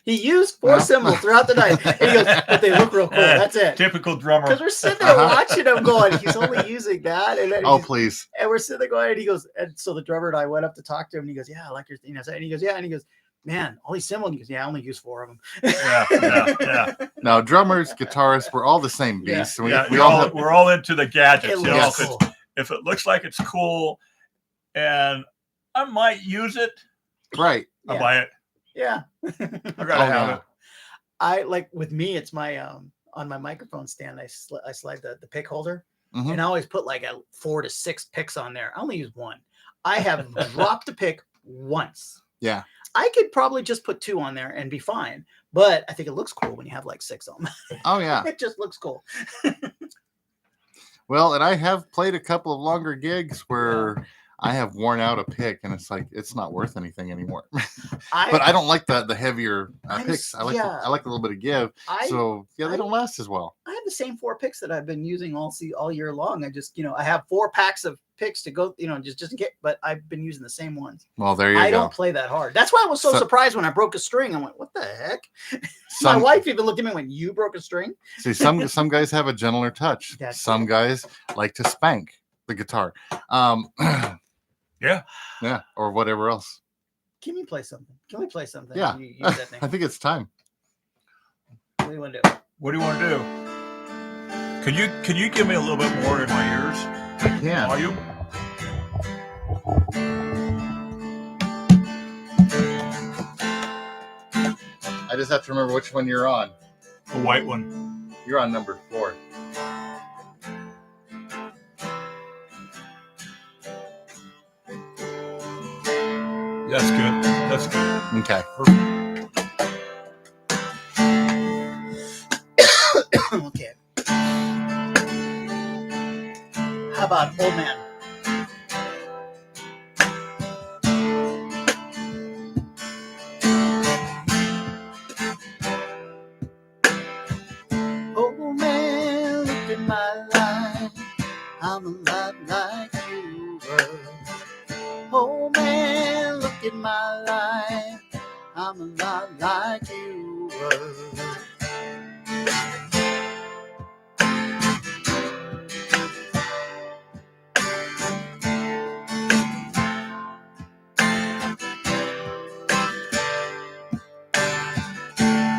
He used 4 cymbals throughout the night. And he goes, but they look real cool. That's it.
Typical drummer.
Because we're sitting there watching him going, he's only using that. And then
please.
And we're sitting there going, and he goes, and so the drummer and I went up to talk to him, and he goes, yeah, I like your thing. And he goes, yeah. And he goes, man, all these cymbals. And he goes, yeah, I only use 4 of them.
Yeah.
Now, drummers, guitarists, we're all the same beast.
Yeah. We're all into the gadgets.
Cool.
If it looks like it's cool, and I might use it,
right?
I'll buy it.
Yeah.
I gotta have it.
I like with me, it's my on my microphone stand, I slide the pick holder, and I always put like a 4 to 6 picks on there. I only use 1. I have dropped a pick once.
Yeah.
I could probably just put 2 on there and be fine, but I think it looks cool when you have like 6 on them.
Oh yeah.
It just looks cool.
Well, and I have played a couple of longer gigs where I have worn out a pick, and it's like it's not worth anything anymore. But I don't like the heavier picks. I like a little bit of give. They don't last as well.
I have the same 4 picks that I've been using all year long. I just I have 4 packs of picks to go just in case, but I've been using the same ones.
Well, there you go.
I don't play that hard. That's why I was so surprised when I broke a string. I went, what the heck? My wife even looked at me and went, you broke a string?
See, some guys have a gentler touch. Some guys like to spank the guitar. Yeah, or whatever else.
Can you play something? Can we play something?
Yeah,
you use that thing?
I think it's time.
What do you want to do?
What do you want to do? Can you give me a little bit more in my ears?
I can.
Volume?
I just have to remember which one you're on.
The white one.
You're on number 4.
That's good.
Okay.
Okay. How about Old Man? Old man, look at my life. I'm a lot like you were. Oh man, look at my life. I'm a lot like you were.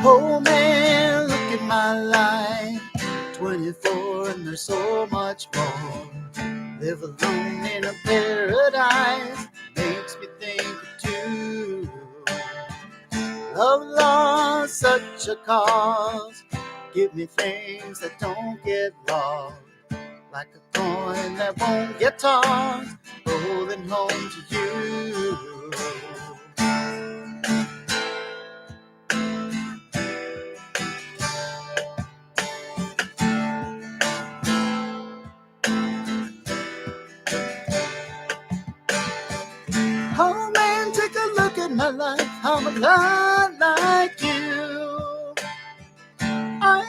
Oh man, look at my life. 24 and there's so much more. Live alone in a paradise makes me think of two. Love lost such a cause. Give me things that don't get lost. Like a coin that won't get tossed. Rolling home to you. Oh man, take a look at my life. I'm a lot like you. I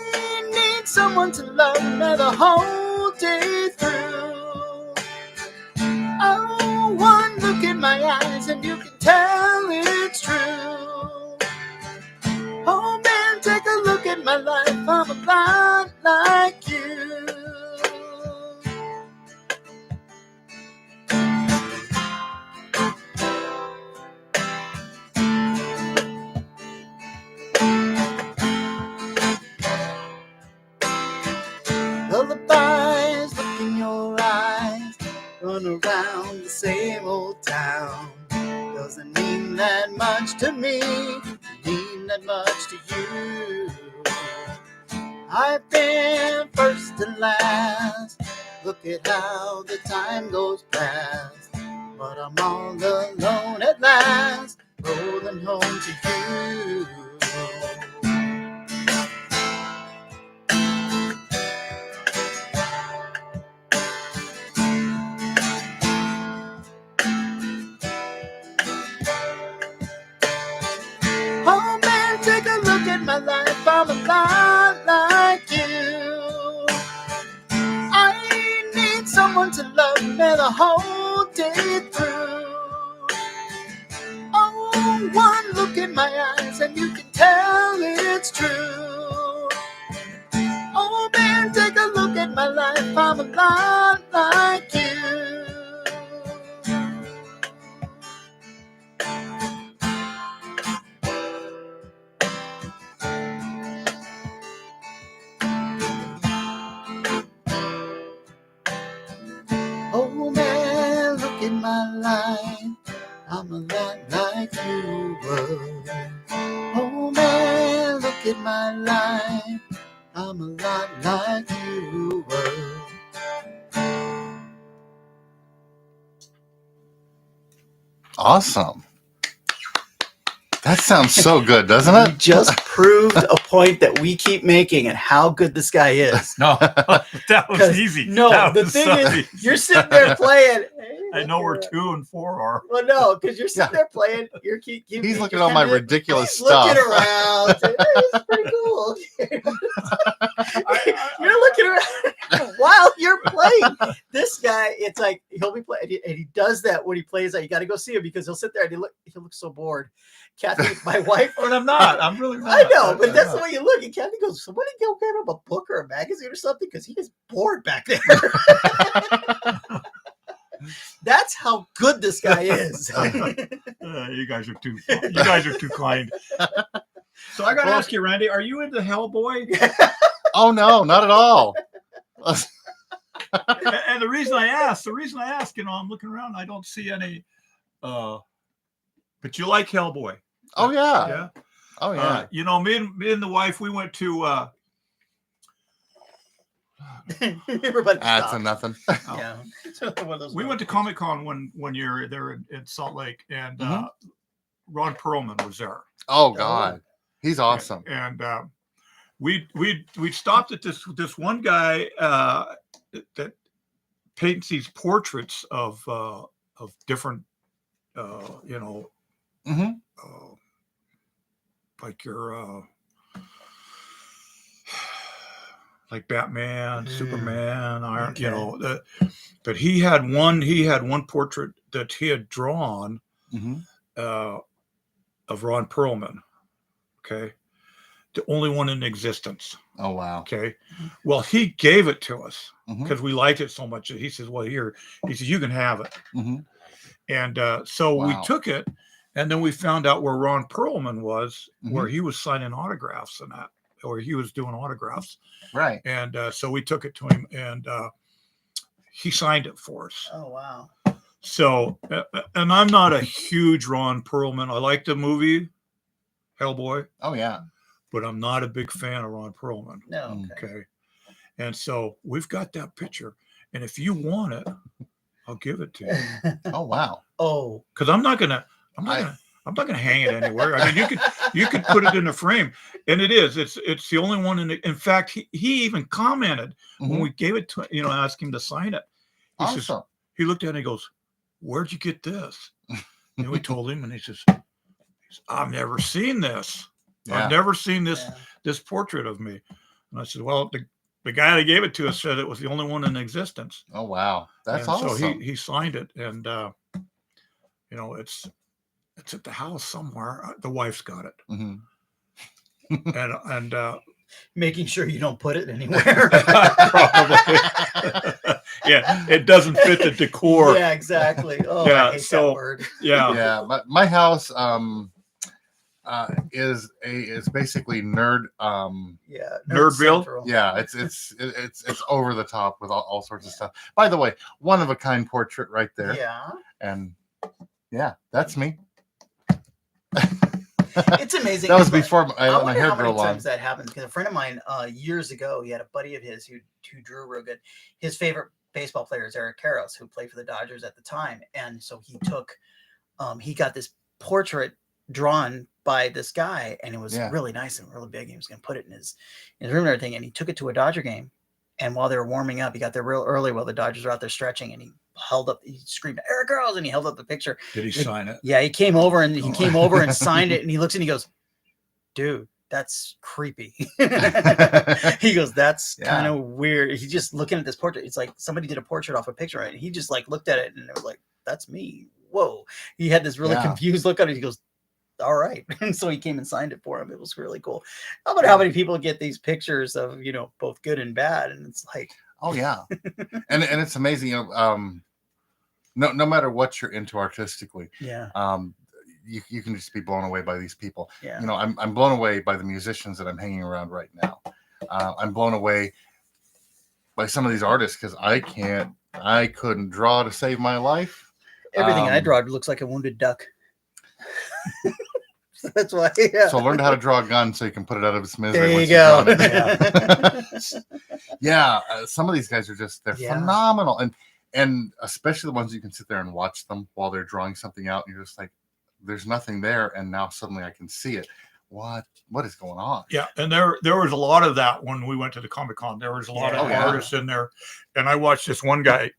need someone to love me the whole day through. Oh, one look in my eyes and you can tell it's true. Oh man, take a look at my life. I'm a lot like you. Lullabies look in your eyes, run around the same old town. Doesn't mean that much to me, mean that much to you. I've been first and last, look at how the time goes past. But I'm all alone at last, rolling home to you. Oh man, take a look at my life. I'm a lot like you. I need someone to love me the whole day through. Oh, one look in my eyes and you can tell it's true. Oh man, take a look at my life. I'm a lot like you. Oh man, look at my life. I'm a lot like you were. Oh man, look at my life. I'm a lot like you were.
Awesome. That sounds so good, doesn't
You
it?
just proved a point that we keep making and how good this guy is.
No, that was
'Cause-
easy.
No,
That
the
was
thing
so
is,
easy.
you're sitting there playing. Hey,
I know where
look at
2 and 4 are.
Well, no, because you're sitting
Yeah.
there playing.
He's looking at all my ridiculous
he's
stuff.
looking around. Saying, hey, this is pretty cool. You're looking around while you're playing. This guy, it's like he'll be playing, and he does that when he plays that. You got to go see him because he'll sit there and he'll look so bored. Kathy, my wife.
But I'm not. I'm really not.
I know, but
I'm
that's the
not.
way you look. And Kathy goes, "Somebody go get him a book or a magazine or something because he is bored back there." That's how good this guy is.
You guys are too. You guys are too kind. So I got to ask you, Randy, are you into Hellboy?
Oh no, not at all.
And the reason I ask, you know, I'm looking around, I don't see any. But you like Hellboy?
Oh yeah.
Yeah.
Oh yeah.
You know, me and the wife, we went to.
Everybody
That's a
stop.
nothing.
Yeah. It's one of those
We went to Comic-Con one year there in Salt Lake, and
Mhm.
Ron Perlman was there.
Oh God, he's awesome.
And we stopped at this one guy that paints these portraits of different
Hmm.
like your like Batman, Superman, Iron,
Okay.
but he had one portrait that he had drawn
Hmm.
of Ron Perlman. Okay. The only one in existence.
Oh wow.
Okay. Well, he gave it to us
Hmm.
because we liked it so much. He says, well, here, he says, you can have it.
Hmm.
And so we
Wow.
took it, and then we found out where Ron Perlman was, where
Mhm.
he was signing autographs and that, or he was doing autographs.
Right.
And so we took it to him, and he signed it for us.
Oh wow.
So, and I'm not a huge Ron Perlman. I like the movie Hellboy,
Oh yeah.
but I'm not a big fan of Ron Perlman.
No.
Mm.
Okay.
Okay. And so we've got that picture. And if you want it, I'll give it to you.
Oh wow.
Oh.
Because I'm not gonna hang it anywhere. I mean, you could put it in a frame. And it's the only one in fact, he even commented when
Mhm.
we gave it to asked him to sign it. He says,
Awesome.
he looked at it and he goes, where'd you get this? And we told him, and he says, I've never seen this.
Yeah.
I've never seen this
Yeah.
this portrait of me. And I said, well, the guy that gave it to us said it was the only one in existence.
Oh wow. That's
And
awesome.
so he signed it, and it's at the house somewhere. The wife's got it,
Mhm.
and
Making sure you don't put it anywhere.
probably, yeah, it doesn't fit the decor.
Yeah, exactly. Oh,
Yeah,
I hate
so-
that word.
Yeah,
Yeah. My house is basically nerd.
Yeah.
Nerdville?
Central.
Yeah. It's over the top with all sorts of stuff. By the way, one of a kind portrait right there.
Yeah.
And yeah, that's me.
It's amazing.
That was
It's like-
before I
I
let my
wonder
hair
how many
grow long.
times that happens, because a friend of mine years ago, he had a buddy of his who drew real good. His favorite baseball player is Eric Karros, who played for the Dodgers at the time, and so he got this portrait drawn by this guy, and it was
Yeah.
really nice and really big. He was going to put it in his room and everything, and he took it to a Dodger game. And while they were warming up, he got there real early while the Dodgers were out there stretching, and he screamed, Eric Karros, and he held up the picture.
did he sign it?
Yeah, he came over and
Oh.
signed it, and he looks and he goes, dude, that's creepy. He goes, that's
Yeah.
kind of weird. He's just looking at this portrait. It's like somebody did a portrait off a picture, and he just like looked at it, and it was like, that's me. Whoa. He had this really
Yeah.
confused look on it. He goes, all right. And so he came and signed it for him. It was really cool. How about how many people get these pictures of, both good and bad? And it's like,
Oh yeah. and it's amazing, no matter what you're into artistically,
yeah,
you can just be blown away by these people.
yeah.
I'm blown away by the musicians that I'm hanging around right now. I'm blown away by some of these artists because I couldn't draw to save my life.
Everything I
um,
draw looks like a wounded duck. So that's why. Yeah.
So learn how to draw a gun so you can put it out of its misery.
There you
once
go.
you've drawn it. Yeah, they're these guys are they're
Yeah.
phenomenal, and especially the ones you can sit there and watch them while they're drawing something out, and you're just like, there's nothing there, and now suddenly I can see it. What is going on?
Yeah, and there was a lot of that when we went to the Comic-Con. There was a lot
Yeah.
of
Oh, yeah.
artists in there, and I watched this one guy.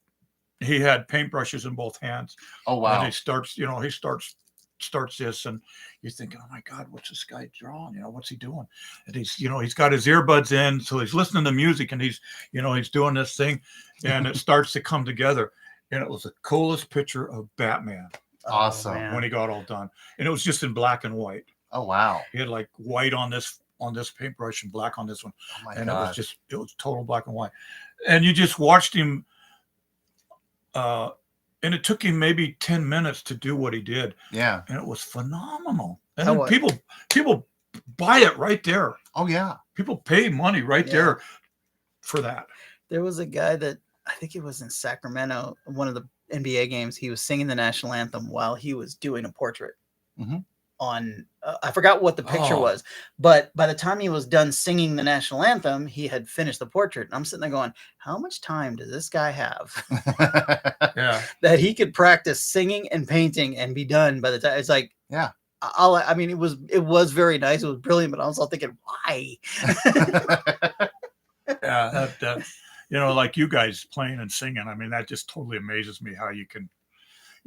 He had paintbrushes in both hands,
Oh
and
wow.
he starts this, and you're thinking, oh my God, what's this guy drawing? What's he doing? And he's got his earbuds in, so he's listening to music, and he's doing this thing, and it starts to come together. And it was the coolest picture of Batman
Awesome.
man.
when he got all done, and it was just in black and white.
Oh wow.
He had like white on this paintbrush and black on this one.
Oh my
And
god.
it was total black and white. And you just watched him, and it took him maybe 10 minutes to do what he did.
Yeah.
And it was phenomenal. And
How
then
what?
people buy it right there.
Oh yeah.
People pay money right
Yeah.
there for that.
There was a guy that I think it was in Sacramento, one of the NBA games. He was singing the national anthem while he was doing a portrait
Mhm.
on. I forgot what the picture
Oh.
was, but by the time he was done singing the national anthem, he had finished the portrait. And I'm sitting there going, "How much time does this guy have
Yeah.
that he could practice singing and painting and be done by the time?" It's like,
Yeah.
I mean, it was very nice. It was brilliant, but I was all thinking, why?
Yeah, that like you guys playing and singing. I mean, that just totally amazes me how you can.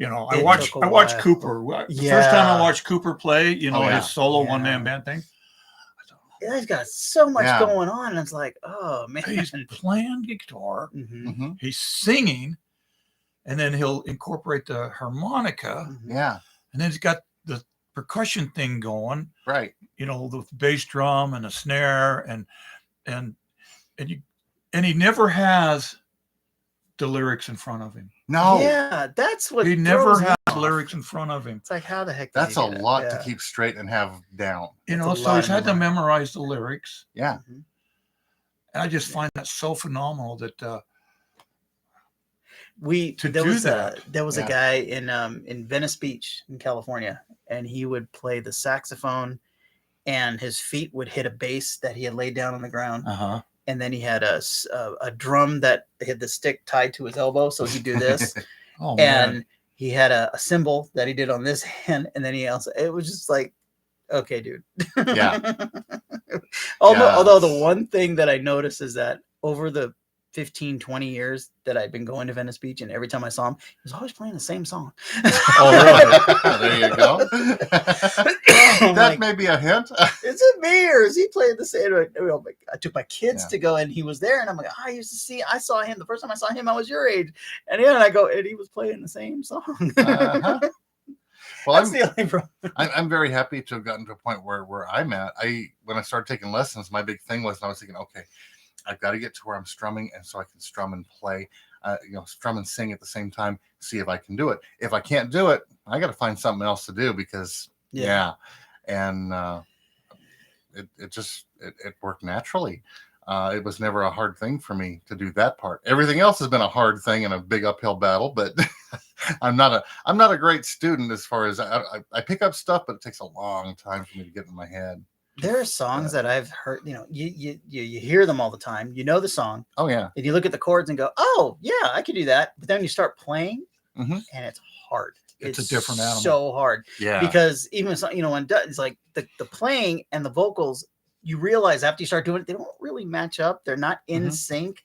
I
It
watched
took a
Cooper. The first time I
Yeah.
watched Cooper play,
Oh, yeah.
his solo
Yeah.
one-man band thing.
Yeah, he's got so much
Yeah.
going on. And it's like, oh man.
He's playing guitar,
Mhm,
Mhm.
he's singing, and then he'll incorporate the harmonica,
mhm.
Yeah.
and then he's got the percussion thing going.
Right.
The bass drum and the snare, and he never has the lyrics in front of him.
No.
Yeah, that's what
He never
throws me
has
off.
lyrics in front of him.
It's like, how the heck? did
That's
you
a
do that?
lot to
Yeah.
keep straight and have down.
It's a
So
lot
he's
to
had to
memorize.
memorize the lyrics.
Yeah.
Mhm.
And I just find that so phenomenal that to
There
do
was
that.
there was
Yeah.
a guy in Venice Beach in California, and he would play the saxophone, and his feet would hit a bass that he had laid down on the ground,
uh-huh.
and then he had a drum that had the stick tied to his elbow, so he'd do this,
Oh man.
and he had a cymbal that he did on this hand, and then it was just like, okay, dude.
Yeah.
Although the
Yes.
one thing that I noticed is that over the 15, 20 years that I've been going to Venice Beach, and every time I saw him, he was always playing the same song.
Oh, really?
There you go.
I'm
That
like,
may be a hint.
is it me or is he playing the same? I took my kids
Yeah.
to go, and he was there, and I'm like, I saw him the first time I saw him, I was your age, and he was playing the same song.
Uh-huh. Well,
That's the only problem.
I'm very happy to have gotten to a point where I'm at. When I started taking lessons, my big thing was, I was thinking, okay, I've got to get to where I'm strumming, and so I can strum and play, strum and sing at the same time. See if I can do it. If I can't do it, I got to find something else to do because and it worked naturally. It was never a hard thing for me to do that part. Everything else has been a hard thing and a big uphill battle, but I'm not a great student as far as I pick up stuff, but it takes a long time for me to get in my head.
There are songs that I've heard, you hear them all the time. You know the song,
Oh yeah.
and you look at the chords and go, "Oh yeah, I can do that." But then you start playing,
Mhm.
and it's hard.
It's a different animal.
So hard
Yeah.
because even when it's like the playing and the vocals, you realize after you start doing it, they don't really match up. They're not in
Mhm.
sync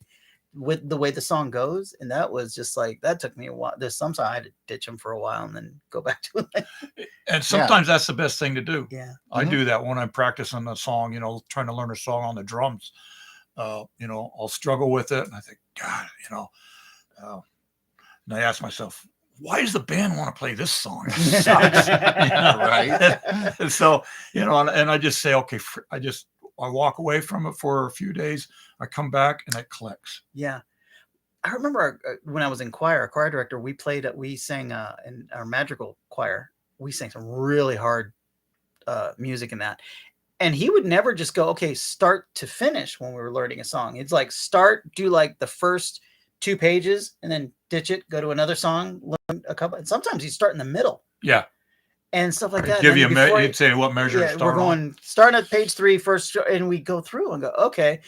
with the way the song goes, and that was just like that took me a while. There's some I had to ditch them for a while and then go back to it.
And sometimes that's the best thing to do.
Yeah.
I
Mhm.
do that when I'm practicing a song, trying to learn a song on the drums. I'll struggle with it, and I think, God, and I ask myself, why does the band want to play this song? It sucks.
Right.
And so, and I just say, okay, I walk away from it for a few days. I come back and it clicks.
Yeah. I remember when I was in choir director, we sang in our madrigal choir. We sang some really hard music in that. And he would never just go, okay, start to finish when we were learning a song. It's like do like the first 2 pages and then ditch it, go to another song, learn a couple. And sometimes he'd start in the middle
Yeah.
and stuff like that.
Give
And
you
then before
you'd say what measure to
we're
start on.
going starting at page 3 first, and we go through and go, okay.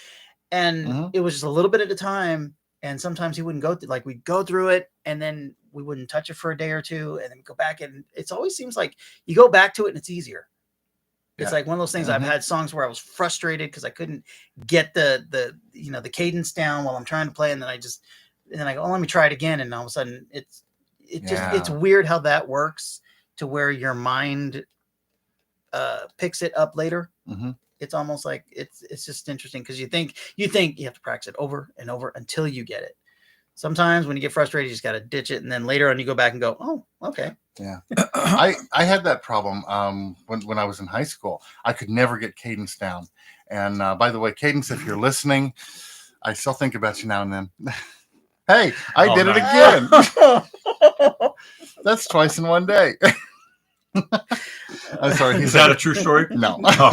And
Mhm.
it was just a little bit at a time. And sometimes he wouldn't go through, like we'd go through it and then we wouldn't touch it for a day or two and then go back. And it always seems like you go back to it and it's easier. It's
Yeah.
like one of those things. I've
Mhm.
had songs where I was frustrated because I couldn't get the cadence down while I'm trying to play. And then I go, oh, let me try it again. And all of a sudden it's
Yeah.
weird how that works to where your mind picks it up later.
Mhm.
It's almost like it's just interesting because you think you have to practice it over and over until you get it. Sometimes when you get frustrated, you just got to ditch it, and then later on you go back and go, oh, okay.
Yeah. I had that problem when I was in high school. I could never get cadence down. And by the way, Cadence, if you're listening, I still think about you now and then. Hey, I did it again. That's twice in one day. I'm sorry.
Is that a true story?
No.
Oh.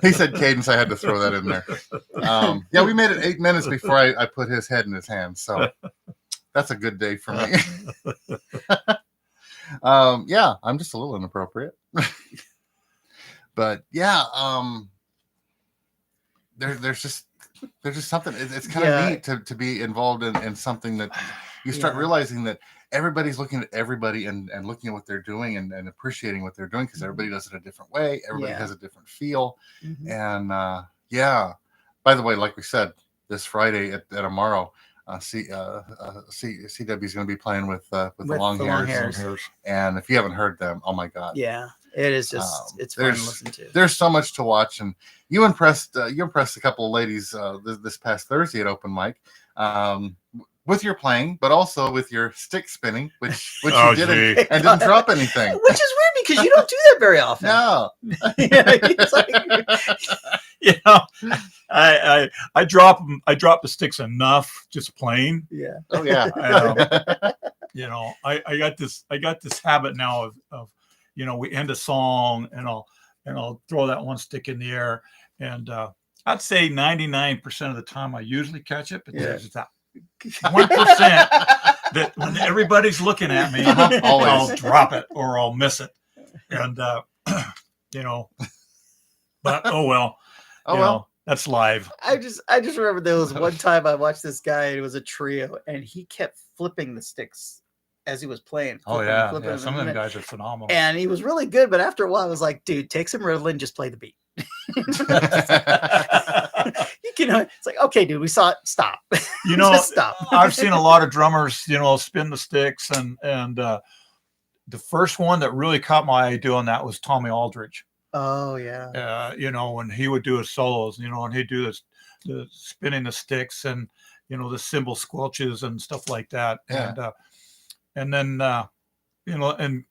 He said Cadence. I had to throw that in there. Yeah, we made it 8 minutes before I put his head in his hands. So that's a good day for me. Yeah, I'm just a little inappropriate. But yeah, there's just something. It's kind of neat to be involved in something that you start
Yeah.
realizing that everybody's looking at everybody and looking at what they're doing and appreciating what they're doing because everybody does it a different way. Everybody
Yeah.
has a different feel.
Mhm.
And yeah, by the way, like we said, this Friday at Amaro, CW is going to be playing with the Long Hairs. And if you haven't heard them, oh my God.
Yeah, it is just it's fun to listen to.
There's so much to watch, and you impressed a couple of ladies this past Thursday at open mic with your playing, but also with your stick spinning, which you did and didn't drop anything.
Which is weird because you don't do that very often.
No.
Yeah, it's like,
You know, I drop the sticks enough just playing.
yeah.
Oh yeah.
You know, I got this habit now of you know, we end a song and I'll throw that one stick in the air, and I'd say 99% of the time I usually catch it, but there's that 1% that when everybody's looking at me, I'll drop it or I'll miss it, and you know, but oh well. That's live.
I just remember there was one time I watched this guy, and it was a trio, and he kept flipping the sticks as he was playing.
Oh
flipping,
yeah,
flipping
some of them guys are phenomenal.
And he was really good, but after a while I was like, dude, take some Ritalin, just play the beat. You know, it's like, okay, dude, we saw it, stop.
You know,
just stop.
I've seen a lot of drummers, you know, spin the sticks, and the first one that really caught my eye doing that was Tommy Aldridge.
Oh yeah.
You know, when he would do his solos, you know, and he'd do the spinning the sticks and, you know, the cymbal squelches and stuff like that.
Yeah.
And then, you know, and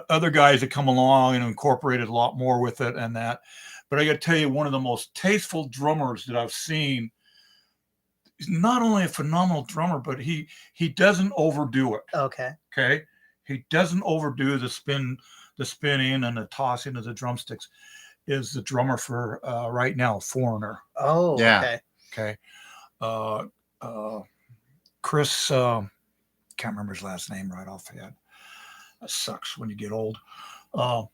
other guys that come along and incorporated a lot more with it and that. But I got to tell you, one of the most tasteful drummers that I've seen, he's not only a phenomenal drummer, but he doesn't overdo it.
Okay.
Okay. He doesn't overdo the spinning and the tossing of the drumsticks. Is the drummer for right now, Foreigner.
Oh,
yeah.
Okay. Chris, can't remember his last name right off the head. That sucks when you get old.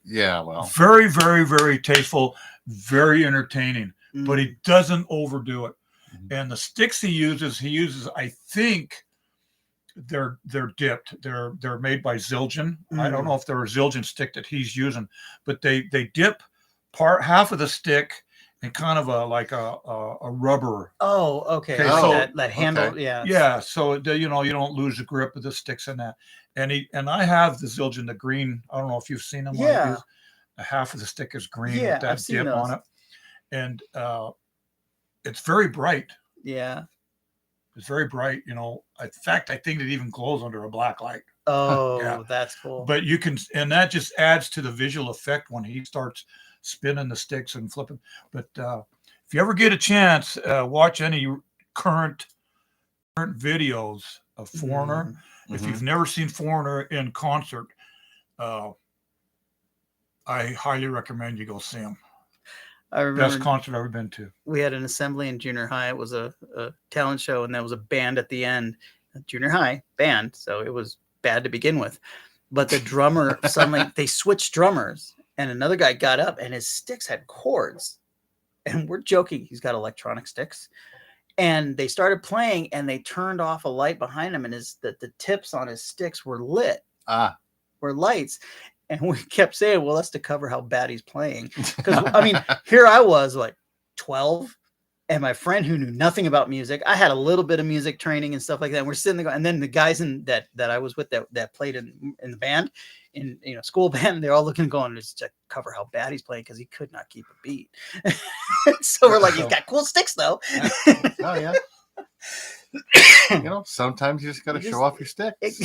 Yeah, well.
Very, very, very tasteful, very entertaining, but he doesn't overdo it.
Mhm.
And the sticks he uses, I think they're dipped. They're made by Zildjian. I don't know if they're a Zildjian stick that he's using, but they dip half of the stick in kind of a rubber.
Oh, okay.
Okay,
So
so-
that handle,
okay.
yeah.
Yeah, so you know, you don't lose the grip of the sticks in that. And I have the Zildjian, the green. I don't know if you've seen them.
Yeah.
Half of the stick is green
Yeah,
with that
I've seen
dip
those.
on it, and it's very bright.
Yeah.
It's very bright. You know, in fact, I think it even glows under a black light.
Oh,
Yeah.
that's cool.
But you can, and that just adds to the visual effect when he starts spinning the sticks and flipping. But if you ever get a chance, watch any current videos of Foreigner. If
Mhm.
you've never seen Foreigner in concert, I highly recommend you go see him.
I remember
Best concert I've ever been to.
we had an assembly in junior high. It was a talent show, and there was a band at the end, a junior high band. So it was bad to begin with. But the drummer suddenly they switched drummers, and another guy got up, and his sticks had cords. And we're joking, he's got electronic sticks. And they started playing, and they turned off a light behind him, and the tips on his sticks were lit, were lights. And we kept saying, well, that's to cover how bad he's playing. Because, I mean, here I was like 12, and my friend who knew nothing about music, I had a little bit of music training and stuff like that. And we're sitting there, and then the guys that I was with that played in the band, in school band, they're all looking and going, just to cover how bad he's playing because he could not keep a beat. So we're like, he's got cool sticks though.
Oh yeah. Sometimes you just got to show off your sticks.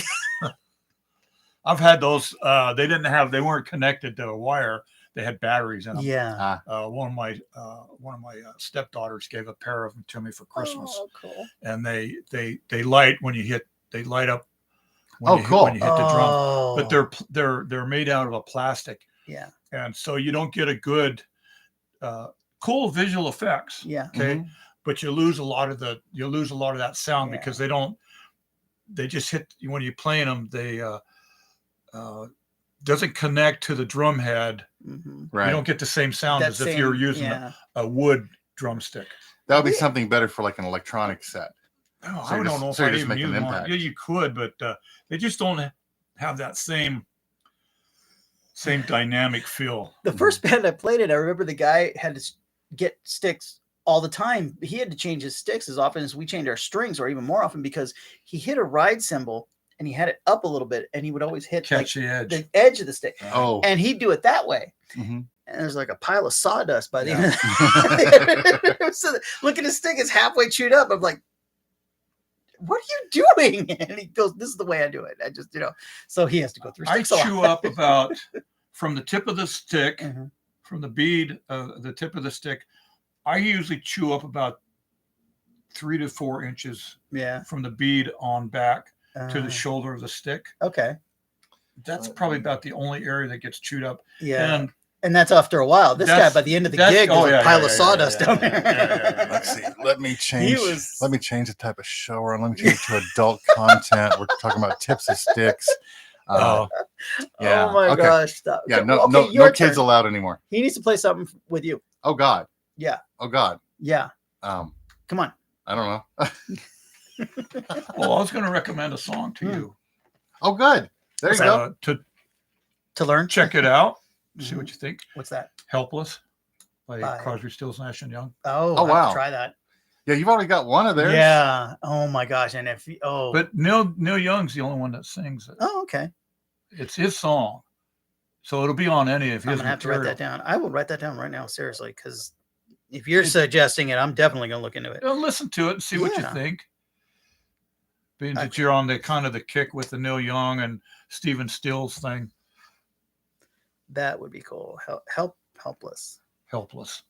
I've had those. They weren't connected to a wire. They had batteries in them.
Yeah.
One of my stepdaughters gave a pair of them to me for Christmas,
Oh, cool.
and they light when you hit. They light up.
Cool.
When you hit the drum,
Oh,
but they're made out of a plastic,
yeah.
and so you don't get a good, cool visual effects.
Yeah.
Okay,
Mhm.
but you lose a lot of that sound
Yeah.
because they just hit when you're playing them. They doesn't connect to the drum head.
Mhm.
Right.
You don't get the same sound
That
as if you're
same-
using
yeah.
a wood drumstick.
That would be something better for like an electronic set.
Oh,
So
I
you're
don't
just-
know if
so you're
I
just
even
making
use
an
one.
impact.
Yeah, you could, but they just don't have that same dynamic feel.
The first band I played in, I remember the guy had to get sticks all the time. He had to change his sticks as often as we changed our strings, or even more often, because he hit a ride cymbal and he had it up a little bit, and he would always hit like
Catch the edge.
the edge of the stick,
Oh,
and he'd do it that way.
mhm.
And there's like a pile of sawdust by the
Yeah.
end. Of it. So look at his stick; it's halfway chewed up. I'm like, "What are you doing?" And he goes, "This is the way I do it. I just, So he has to go through
I
sticks. a lot.
chew up about from the tip of the stick,
Mhm.
from the bead, the tip of the stick. I usually chew up about 3 to 4 inches
Yeah.
from the bead on back to the
Uh,
shoulder of the stick.
okay.
That's probably about the only area that gets chewed up.
Yeah.
And
And that's after a while. This guy,
That's-
by the end of the
that's-
gig,
oh,
was
yeah,
a pile
yeah,
of
yeah,
sawdust
yeah,
down
yeah,
there.
yeah.
Let's see. Let me change.
was-
Let me change the type of show we're on. Let me change to adult content. We're talking about tips of sticks.
Oh,
Yeah.
Oh my
Okay.
gosh. Stop.
Yeah.
Okay,
No.
okay,
no.
your
No kids
turn.
allowed anymore.
He needs to play something with you.
Oh God.
Yeah.
Oh God.
Yeah. Come on.
I don't know.
well, I was going to recommend a song to you
Oh, good. There you go.
to
To learn.
check it out. See
Mhm.
what you think.
What's that?
Helpless by
By-
Crosby, Stills, Nash and Young.
Oh,
Oh,
I'll have
wow.
to try that.
Yeah, you've already got one of theirs.
Yeah. Oh my gosh. And if
But Neil Young's the only one that sings it.
Oh, okay.
It's his song, so it'll be on any of
I'm
his
gonna have to write
material.
that down. I will write that down right now, seriously, because if you're suggesting it, I'm definitely gonna look into it.
Listen to it and see what you
Yeah.
think. Being that
Okay.
you're on the kind of the kick with the Neil Young and Stephen Stills thing,
That would be cool. Helpless.
Helpless.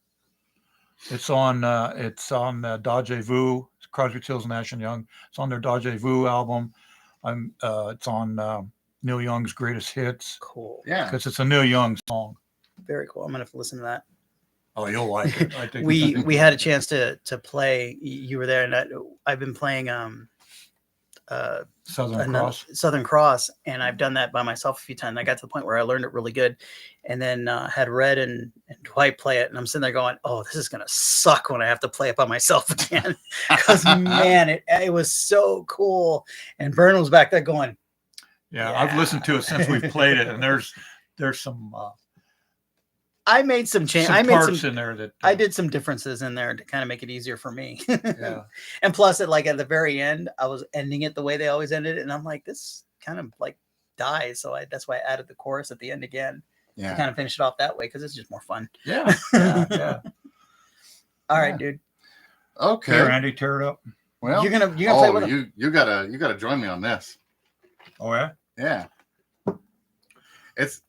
It's on Deja Vu, Crosby, Stills, Nash and Young. It's on their Deja Vu album. It's on Neil Young's Greatest Hits
Cool.
Yeah.
because it's a Neil Young song.
Very cool. I'm gonna have to listen to that.
Oh, you'll like it. I think
We had a chance to play. You were there, and I've been playing
Southern
another-
Cross.
Southern Cross, and I've done that by myself a few times. I got to the point where I learned it really good, and then had Red and Dwight play it, and I'm sitting there going, "Oh, this is gonna suck when I have to play it by myself again," because man, it was so cool. And Bern was back there going,
Yeah, I've listened to it since we've played it, and there's some
"I made some change.
some
I made
parts
some.
in there that
I did some differences in there to kind of make it easier for me."
Yeah.
And plus, at the very end, I was ending it the way they always ended it, and I'm like, this kind of like dies. So that's why I added the chorus at the end again to
Yeah.
kind of finish it off that way because it's just more fun.
Yeah, yeah.
All
Yeah.
right, dude.
Okay.
Here, Andy, tear it up.
Well,
You're gonna play with him.
you gotta join me on this.
Oh yeah.
Yeah. It's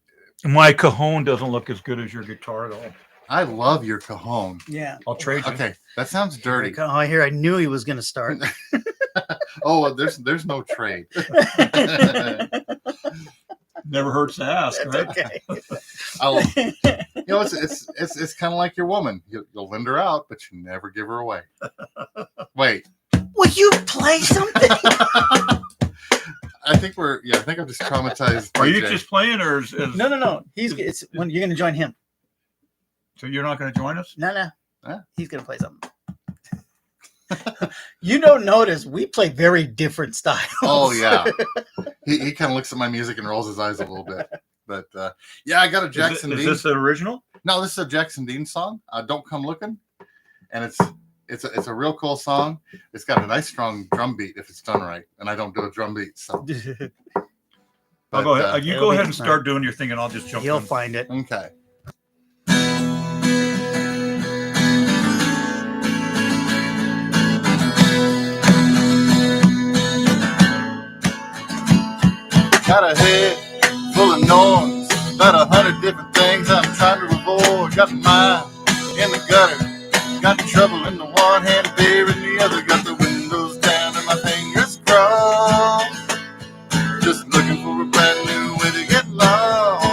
My cajon doesn't look as good as your guitar though.
I love your cajon.
Yeah.
I'll trade you.
Okay, that sounds dirty.
Oh, here I knew he was gonna start.
Oh, there's no trade.
Never hurts to ask,
That's
right?
okay.
It's kind of like your woman. You'll lend her out, but you never give her away. Wait,
Would you play something?
I think I'm just traumatized.
Are you
DJ.
just playing, or is
No. It's when you're gonna join him.
so you're not going to join us?
No.
Huh?
He's gonna play something. You don't notice we play very different styles.
Oh yeah. He kind of looks at my music and rolls his eyes a little bit. But yeah, I got a Jackson
Is
Dean.
this the original?
No, this is a Jackson Dean song. Don't Come Looking, and it's a real cool song. It's got a nice strong drum beat if it's done right, and I don't do a drum beat. So,
I'll go ahead. You
it'll
go
be
ahead and
fine.
start doing your thing, and I'll just jump
He'll
in.
find it.
okay. Got a head full of noise, about 100 different things I'm trying to avoid. Got my mind in the gutter, got trouble in the one hand, beer in the other. Got the windows down and my fingers crossed, just looking for a brand new way to get lost.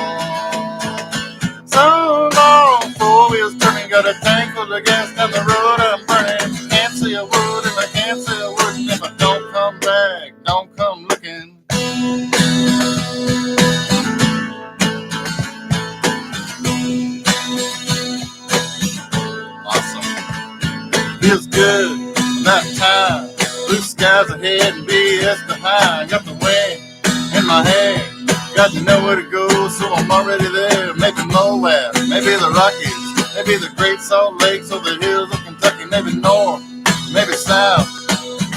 So long, 4 wheels turning, got a tank full of gas down the road I'm burning. Can't say a word and I can't say a word, and if I don't come back, don't come looking. Awesome. Feels good, that time. Blue sky. skies ahead and BS behind. Got the wind in my hand, got nowhere to go, so I'm already there. Maybe Moab, maybe the Rockies, maybe the Great Salt Lakes or the hills of Kentucky, maybe north, maybe south.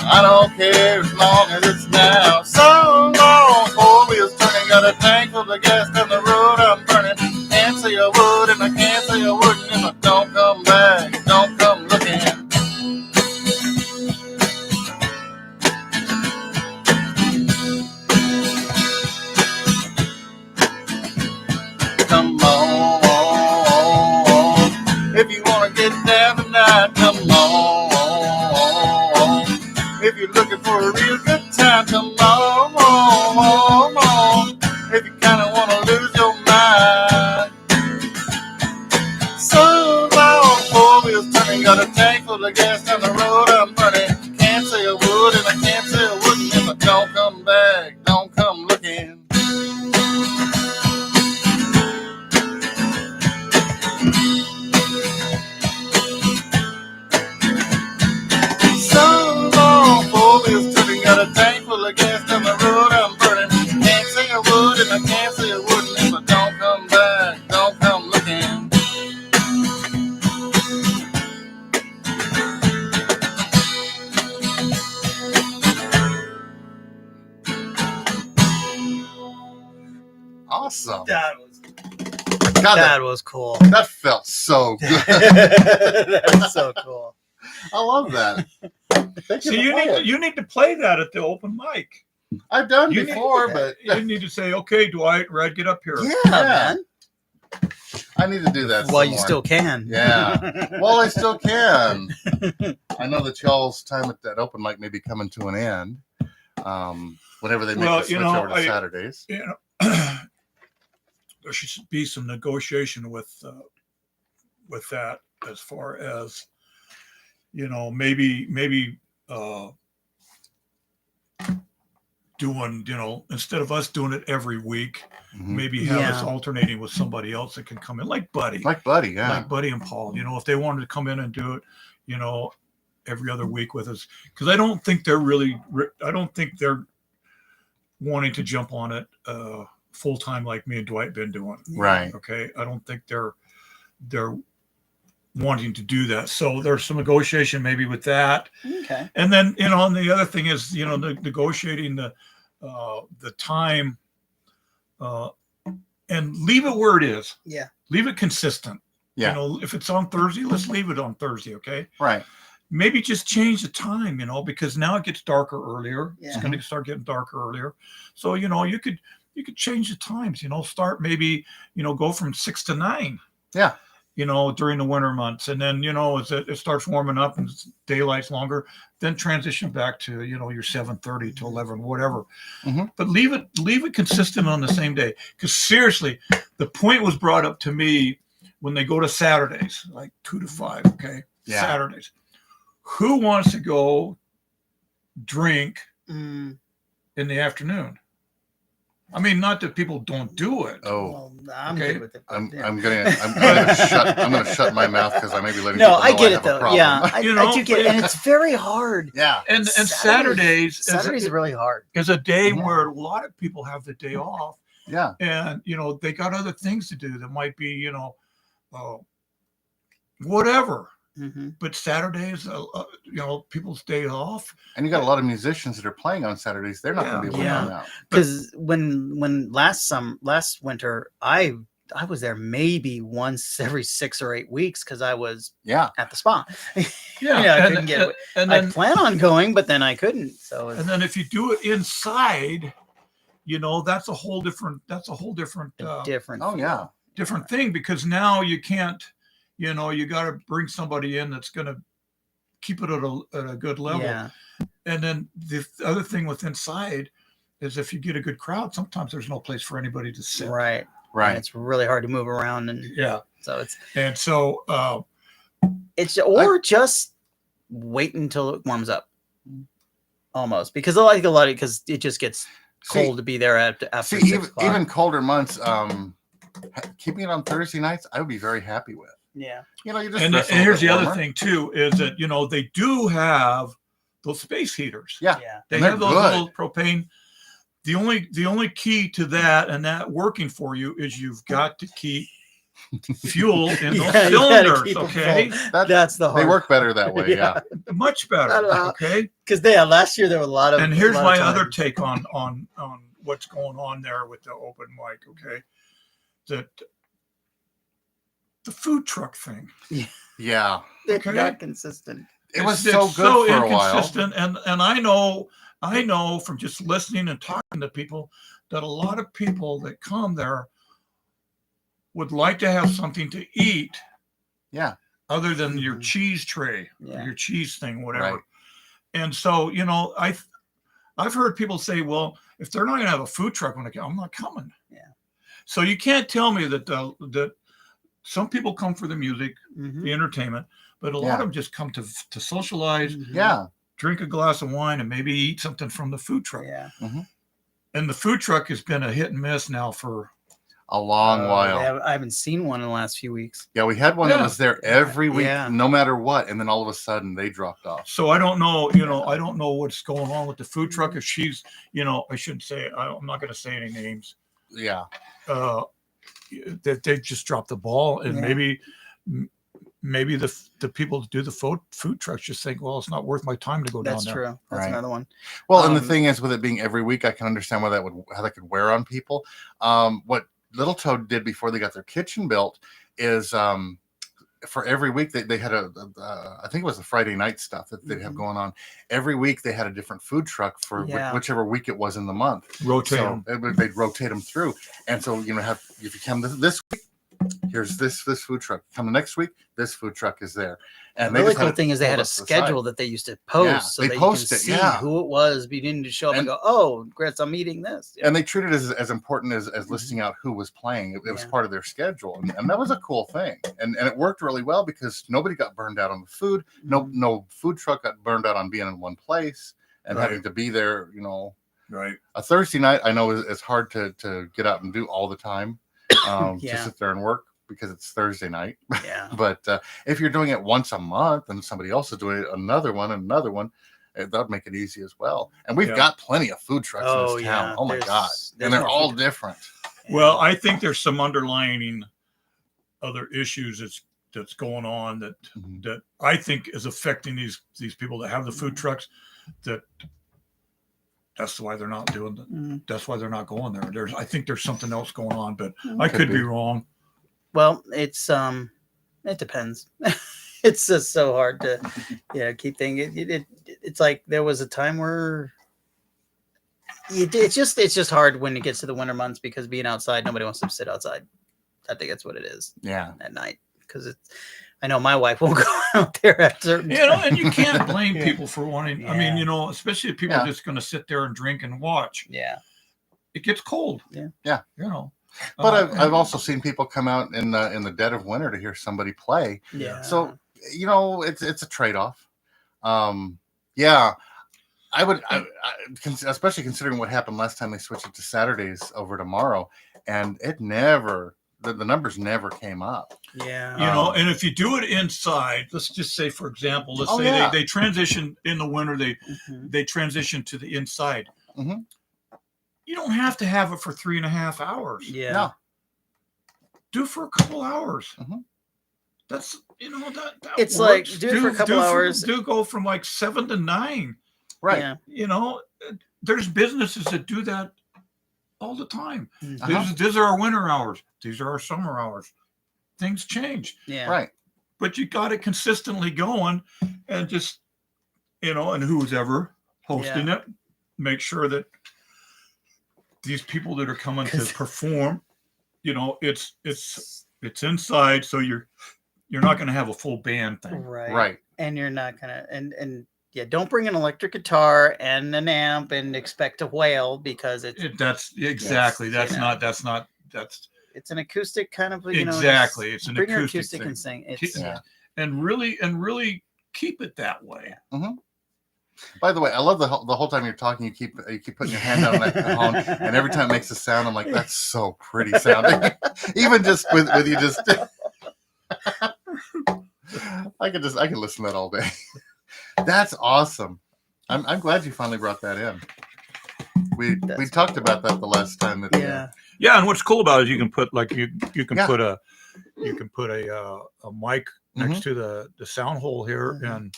I don't care as long as it's now. So long, 4 wheels turning, got a tank full of gas down the road I'm burning. Can't say I would and I can't say I wouldn't if I don't come back, don't come looking. Come on, if you wanna get down tonight, come on. If you're looking for a real good time, come on. If you kinda wanna lose your mind. So long, 4 wheels turning, got a tank full of gas down the road I'm running. Can't say I would and I can't say I wouldn't if I don't come back, don't come looking. So long, 4 wheels turning, got a tank full of gas down the road I'm burning. Can't say I would and I can't say I wouldn't if I don't come back, don't come looking. Awesome. God,
That was cool.
that felt so good.
That's so cool.
I love that. Thank
So
for
you
playing.
need to play that at the open mic.
I've done
You
before,
need,
but
you need to say, okay, Dwight, Red, get up here.
Yeah,
Yeah.
man.
I need to do that.
While
some
you
more.
still can.
Yeah. Well, I still can. I know that y'all's time at that open mic may be coming to an end. Whenever they make
Well,
the switch over to Saturdays.
You know, there should be some negotiation with that, as far as, you know, maybe doing, you know, instead of us doing it every week,
Mhm.
maybe have us
Yeah.
alternating with somebody else that can come in, like Buddy,
Like Buddy, yeah.
like Buddy and Paul. You know, if they wanted to come in and do it, you know, every other week with us, because I don't think they're wanting to jump on it full time like me and Dwight been doing.
Right.
Okay, I don't think they're wanting to do that. So there's some negotiation maybe with that,
Okay.
and then, you know, and the other thing is, you know, negotiating the time, and leave it where it is.
Yeah.
Leave it consistent.
Yeah.
You know, if it's on Thursday, let's leave it on Thursday. Okay.
Right.
Maybe just change the time, you know, because now it gets darker earlier. It's
Yeah.
going to start getting darker earlier. So, you know, you could change the times, you know, start maybe, you know, go from 6 to 9.
Yeah.
You know, during the winter months. And then, you know, as it starts warming up and daylight's longer, then transition back to, you know, your 7:30 to 11, whatever.
Mhm.
But leave it consistent on the same day. Because seriously, the point was brought up to me when they go to Saturdays, like 2 to 5. Okay.
Yeah.
Saturdays. Who wants to go drink
Mm,
in the afternoon? I mean, not that people don't do it.
Oh,
well, I'm
Okay.
good with it.
I'm
yeah.
gonna shut my mouth because I may be letting
No,
people
I
know
get it
have a
though.
problem.
Yeah, I,
You
I
know,
do get it, and it's very hard.
Yeah.
And Saturdays
Saturdays is really hard.
is a day
Yeah.
where a lot of people have the day off,
Yeah.
and, you know, they got other things to do that might be, you know, whatever.
Hmm.
But Saturdays, you know, people's day off.
And you got a lot of musicians that are playing on Saturdays. They're not going to be able to
Yeah.
come out.
Because when last winter, I was there maybe once every 6 or 8 weeks because I was
Yeah.
at the spa.
Yeah,
I
and,
couldn't get.
and
I
then
plan on going, but then I couldn't. So
and then if you do it inside, you know, that's a whole different
different.
Oh, yeah.
different thing, because now you can't, you know, you got to bring somebody in that's going to keep it at a good level.
Yeah.
And then the other thing with inside is if you get a good crowd, sometimes there's no place for anybody to sit.
Right. And
Right.
it's really hard to move around, and
Yeah.
so it's
And
just wait until it warms up. Almost, because I like a lot of, because it just gets cold to be there after
See,
6 o'clock.
even colder months, keeping it on Thursday nights, I would be very happy with.
Yeah.
You know, you just
and
dress a
here's the
little
other
warmer.
thing too, is that, you know, they do have those space heaters.
Yeah.
Yeah.
They
And they're
have those
good.
little propane. The only key to that and that working for you is you've got to keep fuel in those
Yeah, you gotta
cylinders.
keep 'em
Okay,
That,
That's the hard.
they work better that way. Yeah.
much better.
I don't know.
Okay,
Because last year there were a lot of.
and here's
a lot
my
of
other
times.
take on what's going on there with the open mic. Okay, that the food truck thing.
Yeah.
They're
Okay.
not consistent.
It was
It's
so good for a while.
inconsistent, and I know from just listening and talking to people that a lot of people that come there would like to have something to eat
Yeah.
other than your
Mhm.
cheese tray,
Yeah.
your cheese thing, whatever.
Right.
And so, I've heard people say, well, if they're not going to have a food truck when I come, I'm not coming.
Yeah.
So you can't tell me that that some people come for the music,
Mhm.
the entertainment, but a lot
Yeah.
of them just come to socialize,
Mhm.
Yeah.
drink a glass of wine, and maybe eat something from the food truck.
Yeah.
And the food truck has been a hit and miss now for
A long while.
I haven't seen one in the last few weeks.
Yeah, we had one that
Yeah.
was there every week,
Yeah.
no matter what, and then all of a sudden they dropped off.
so I don't know, I don't know what's going on with the food truck. If she's, I shouldn't say, I'm not going to say any names.
Yeah.
That they just dropped the ball, and
Yeah.
maybe the people that do the food trucks just think, well, it's not worth my time to go
That's
down there.
true. That's
Right.
another one.
Well, and the
Um,
thing is, with it being every week, I can understand how that could wear on people. What Little Toad did before they got their kitchen built is for every week they had I think it was the Friday night stuff that they'd have
Mhm.
going on. every week they had a different food truck for
Yeah.
whichever week it was in the month.
Rotate
So
them.
they'd rotate them through, and so if you come this week, here's this food truck. Come the next week, this food truck is there. And
The
they
really
just
cool
had it
thing is they had
pulled
a
up to the side.
schedule that they used to post,
Yeah,
so
they
that
post
you
it,
can see
yeah.
who it was. But you didn't just show up and
And-
go, "Oh, Grits, I'm eating this." Yeah.
And they treated it as important as listing out who was playing. It was
Yeah.
part of their schedule, and that was a cool thing. And it worked really well because nobody got burned out on the food.
Mhm.
No food truck got burned out on being in one place and
Right.
having to be there.
Right.
A Thursday night, I know is hard to get out and do all the time. To
Yeah.
sit there and work because it's Thursday night.
Yeah.
But if you're doing it once a month and somebody else is doing it another one, that'd make it easy as well. And we've
Yeah.
got plenty of food trucks in
Oh,
this town.
yeah.
Oh my
There's-
god!
there's
And they're
more
all
food-
different.
Well, I think there's some underlining other issues that's going on
Mhm.
that I think is affecting these people that have the food trucks. That's why they're not doing it.
Mhm.
That's why they're not going there. I think there's something else going on, but I
Could
could be
be.
wrong.
Well, it depends. It's just so hard to, keep things. It's like there was a time where it's just hard when it gets to the winter months because being outside, nobody wants to sit outside. I think that's what it is
Yeah.
at night because I know my wife won't go out there at certain
And you can't blame
Yeah.
people for wanting. I mean, especially if people
Yeah.
are just going to sit there and drink and watch.
Yeah.
It gets cold.
Yeah.
Yeah.
Uh,
But I've also seen people come out in the dead of winter to hear somebody play.
Yeah.
So it's a trade-off. Yeah, I would, especially considering what happened last time they switched it to Saturdays over tomorrow, and it never the numbers never came up.
Yeah.
and if you do it inside, let's just say, for example, let's
Oh,
say
yeah.
they transition in the winter,
Mhm.
they transition to the inside.
Mhm.
You don't have to have it for 3.5 hours.
Yeah.
No.
Do it for a couple hours.
Mhm.
That's that
It's like,
works.
do it for a couple hours.
Do go from like 7 to 9.
Right.
Yeah.
There's businesses that do that all the time.
Mhm.
These are our winter hours. These are our summer hours. Things change,
Yeah.
Right.
but you got it consistently going, and just and who's ever hosting it, make sure that these people that are coming to
'Cause-
perform, it's inside, so you're not going to have a full band thing.
Right.
Right.
And you're not gonna and yeah, don't bring an electric guitar and an amp and expect to wail because
That's exactly.
Yes,
That's
it's an acoustic kind of
exactly. It's
Just
an
bring your
acoustic
acoustic
thing.
and sing.
Keep-
It's
Yeah.
and really keep it that way.
By the way, I love the whole time you're talking, you keep putting your hand on that cajon, and every time it makes a sound, I'm like, that's so pretty sounding. Even just with you just. I could listen to that all day. That's awesome. I'm glad you finally brought that in. We
That's
talked about that the last time that
Yeah.
Yeah, and what's cool about it is you can put like you can
Yeah.
put a mic next to the sound hole here,
Mhm.
and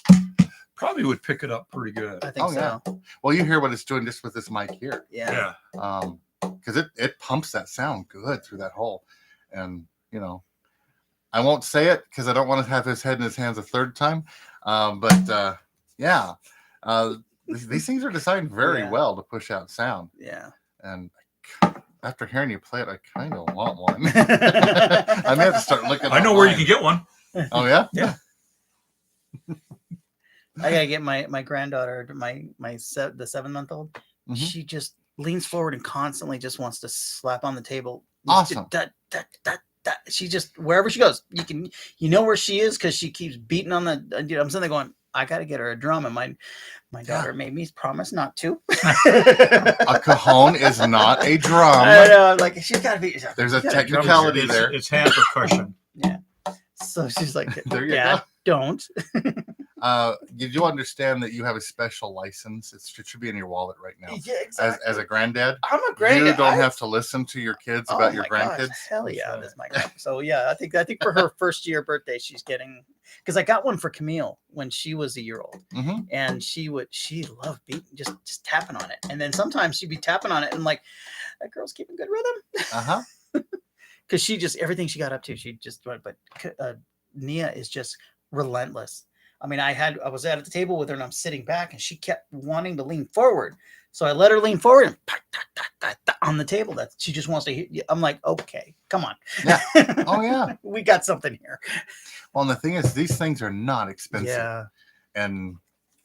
probably would pick it up pretty good.
I think
Oh, yeah.
so.
Well, you hear what it's doing just with this mic here.
Yeah.
Because it pumps that sound good through that hole. And, I won't say it because I don't want to have his head in his hands a third time. But yeah, these things are designed very
Yeah.
well to push out sound.
Yeah.
And after hearing you play it, I kind of want one. I may have to start looking.
I know where you
online.
can get one.
Oh, yeah?
Yeah.
I gotta get my granddaughter, the 7-month-old.
Mhm.
She just leans forward and constantly just wants to slap on the table.
Awesome.
She just wherever she goes, you know where she is because she keeps beating on the. I'm sitting there going, I got to get her a drum, and my daughter made me promise not to.
A cajon is not a drum.
I know, I'm like she's got to be.
There's a
"You gotta
technicality
It's,
there.
it's hand percussion.
So she's like,
There you
Dad, don't.
You do understand that you have a special license. It should be in your wallet right now.
Yeah, exactly.
As a granddad,
I'm a granddad.
you don't have to listen to your kids about your
my gosh,
grandkids.
hell yeah, that's my grandpa. So yeah, I think for her first year birthday, she's getting because I got one for Camille when she was a year old,
Hmm.
and she loved beating just tapping on it, and then sometimes she'd be tapping on it and like that girl's keeping good rhythm
Uh-huh.
because she just everything she got up to she just went. But Nia is just relentless. I mean, I was at the table with her and I'm sitting back and she kept wanting to lean forward. So I let her lean forward and on the table that she just wants to hear. I'm like, okay, come on.
Yeah. Oh, yeah.
We got something here.
Well, and the thing is, these things are not expensive.
Yeah.
And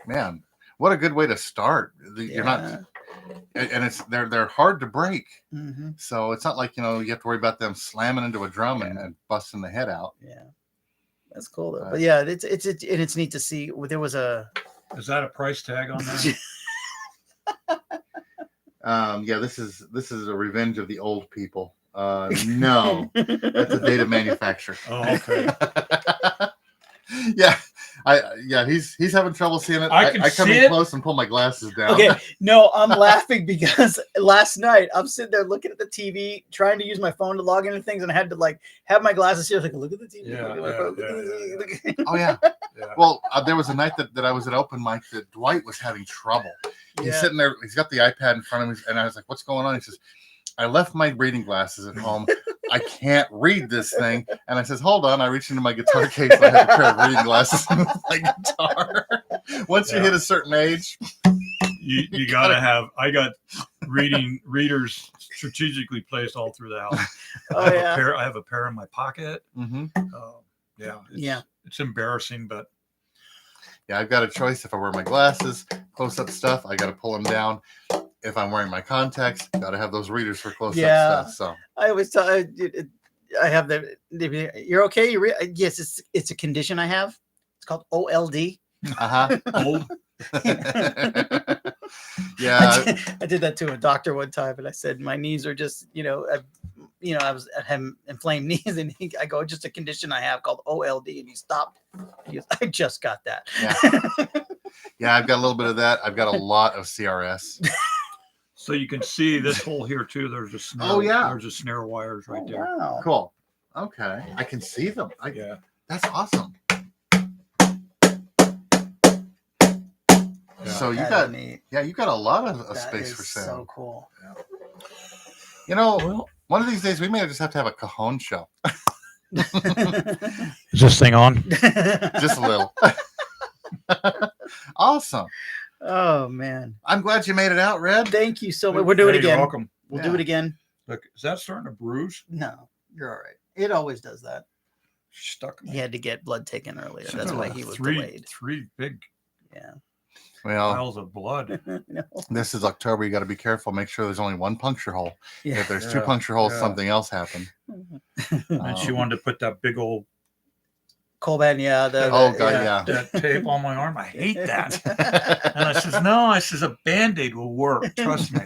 man, what a good way to start. You're not, and they're hard to break.
Mm-hmm.
So it's not like, you have to worry about them slamming into a drum and busting the head out.
Yeah. That's cool though. But yeah, it's neat to see. There was a.
Is that a price tag on that?
Yeah, this is a revenge of the old people. No, that's a date of manufacture.
Oh, okay.
Yeah, he's having trouble seeing it.
I can
come
see
in
it.
close and pull my glasses down.
Okay, no, I'm laughing because last night I'm sitting there looking at the TV, trying to use my phone to log into things, and I had to like have my glasses here, like look at the TV.
Yeah,
look at my phone, look at the TV, look at-
Oh yeah.
Yeah.
Well, there was a night that I was at open mic that Dwight was having trouble. He's
Yeah.
sitting there. He's got the iPad in front of him, and I was like, "What's going on?" He says, "I left my reading glasses at home. I can't read this thing." And I says, "Hold on." I reached into my guitar case. I have a pair of reading glasses and my guitar. Once you hit a certain age,
You gotta have. I got readers strategically placed all through the house.
Oh yeah.
I have a pair in my pocket.
mm-hmm.
It's embarrassing, but
Yeah, I've got a choice. If I wear my glasses, close-up stuff, I got to pull them down. If I'm wearing my contacts, got to have those readers for close-up
Yeah.
stuff. So
I always tell. I have the. You're okay. Yes, it's a condition I have. It's called OLD.
old.
Yeah.
I did that to a doctor one time, and I said my knees are just, I was at him inflamed knees, and I go, just a condition I have called OLD, and he stopped. He goes, I just got that.
Yeah, I've got a little bit of that. I've got a lot of CRS.
So you can see this hole here too. There's a snare.
Oh, yeah.
There's a snare wires right there.
Wow.
Cool. Okay, I can see them.
Yeah.
That's awesome.
Yeah.
So you
That
got
is neat.
you got a lot of
That
space
is
for
so
sound.
cool.
Well,
One of these days we may just have to have a cajon show.
is this thing on?
Just a little. Awesome.
Oh man!
I'm glad you made it out, Red.
Thank you so much. We'll do it
Hey,
again.
You're welcome.
We'll
Yeah.
do it again.
Look, is that starting to bruise?
No, you're all right. It always does that.
Stuck.
He had to get blood taken earlier. That's why he was
three,
delayed.
Three big
Yeah.
Well,
piles of blood.
No.
this is October. You got to be careful. Make sure there's only one puncture hole.
Yeah.
If there's two
Yeah,
puncture holes,
yeah.
something else happened.
And she wanted to put that big old
Coleman, yeah.
Oh, God, yeah.
that tape on my arm. I hate that. And I says, no, a Band-Aid will work. Trust me.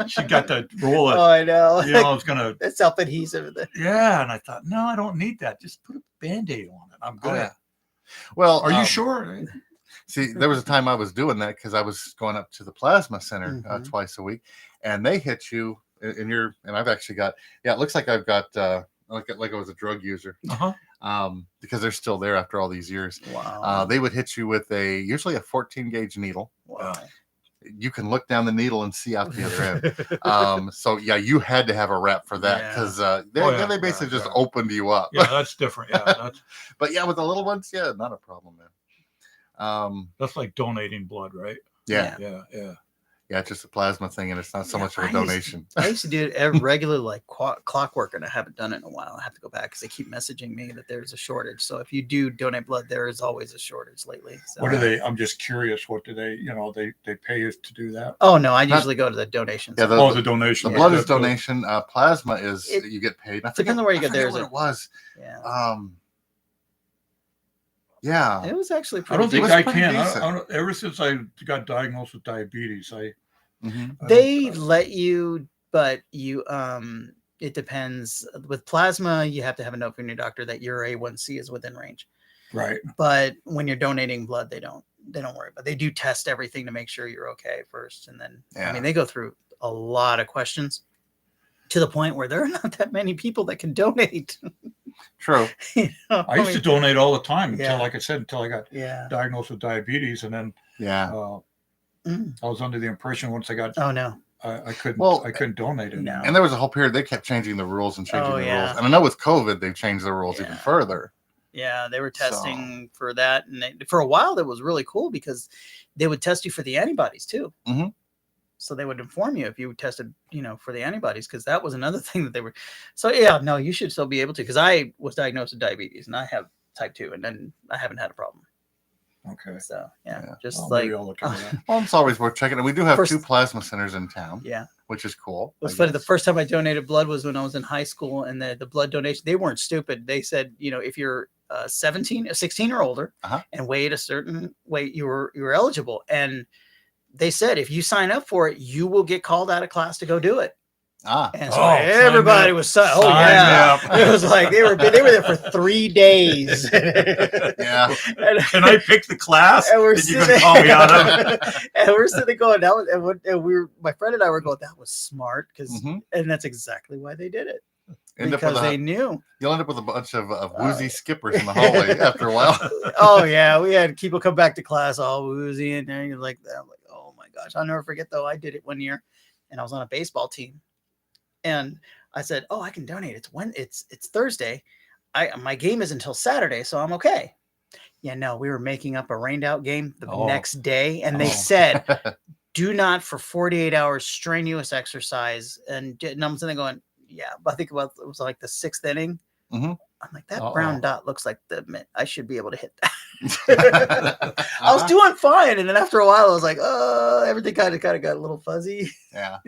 She got that roll
Oh,
of,
I know.
I was going to,
It's self-adhesive.
yeah. And I thought, no, I don't need that. Just put a Band-Aid on it. I'm good.
Oh, yeah. Well,
Are you sure?
See, there was a time I was doing that because I was going up to the plasma center
Mhm.
twice a week, and they hit you in your. And I've actually got. Yeah, it looks like I've got like I was a drug user. Because they're still there after all these years.
Wow.
They would hit you with usually a 14 gauge needle.
Wow.
You can look down the needle and see out the other end. So yeah, you had to have a rep for that because they basically just opened you up.
Yeah, that's different. Yeah, that's
But yeah, with the little ones, yeah, not a problem, man.
that's like donating blood, right?
Yeah,
Yeah.
it's just a plasma thing, and it's not so
Yeah,
much of a
I used-
donation.
I used to do it every regular like clockwork, and I haven't done it in a while. I have to go back because they keep messaging me that there's a shortage. So if you do donate blood, there is always a shortage lately. So.
What do they? I'm just curious. What do they? They pay you to do that?
Oh no, I usually go to the donations.
Yeah,
Oh, the donation.
The
Yeah.
blood is donation. Plasma is you get paid. I
Depends on where you get theirs.
What it was.
Yeah.
Yeah.
It was actually
I
pretty.
don't think
was
I
pretty
can.
decent.
Ever since I got diagnosed with diabetes,
Mhm.
They let you, but you it depends. With plasma, you have to have a note from your doctor that your A1C is within range.
right.
But when you're donating blood, they don't worry about it. They do test everything to make sure you're okay first, and then
Yeah.
I mean they go through a lot of questions to the point where there are not that many people that can donate.
True.
You know,
I used to donate all the time until,
Yeah.
like I said, until I got
Yeah.
diagnosed with diabetes, and then
Yeah.
I was under the impression once I got
Oh no.
I couldn't
Well,
I couldn't donate it.
No.
And there was a whole period they kept changing the rules and changing
Oh,
the
yeah.
rules. And I know with COVID they've changed the rules even
Yeah.
further.
Yeah, they were testing for that, and for a while that was really cool because they would test you for the antibodies too.
Mhm.
So they would inform you if you tested, for the antibodies, because that was another thing that they were. So yeah, no, you should still be able to, because I was diagnosed with diabetes and I have type 2, and then I haven't had a problem.
Okay.
So yeah,
Yeah.
just
Well,
like
maybe I'll look into that.
Well, it's always worth checking. And we do have
First-
2 plasma centers in town,
yeah.
which is cool.
It was
I
funny. The
guess.
first time I donated blood was when I was in high school, and the blood donation, they weren't stupid. They said, if you're 16 or older
Uh-huh.
and weighed a certain weight, you were eligible. And they said, if you sign up for it, you will get called out of class to go do it.
Ah,
And so
Oh, sign me
everybody
up.
was oh
Sign me
yeah,
up.
it was like they were there for 3 days.
yeah.
And-
Can I pick the class
and we're
that you're
sitting,
going to call me out of?
and we're sitting there going, that was, and we were, my friend and I were going, that was smart, because,
Mhm.
and that's exactly why they did it,
End up
because
with
they knew.
you'll end up with a bunch of woozy skippers in the hallway after a while.
Oh yeah, we had people come back to class all woozy, and then you're like, I'm like, oh my gosh, I'll never forget though. I did it one year, and I was on a baseball team, and I said, oh, I can donate. It's Thursday. My game is until Saturday, so I'm okay. Yeah, no, we were making up a rained out game the
Oh.
next day, and they
Oh.
said, do not for 48 hours strenuous exercise. And I'm sitting there going, yeah, but I think it was like the 6th inning.
Mhm.
I'm like, that
Uh-oh.
brown dot looks like the mint. I should be able to hit that. I was doing fine, and then after a while, I was like, oh, everything kind of got a little fuzzy.
Yeah.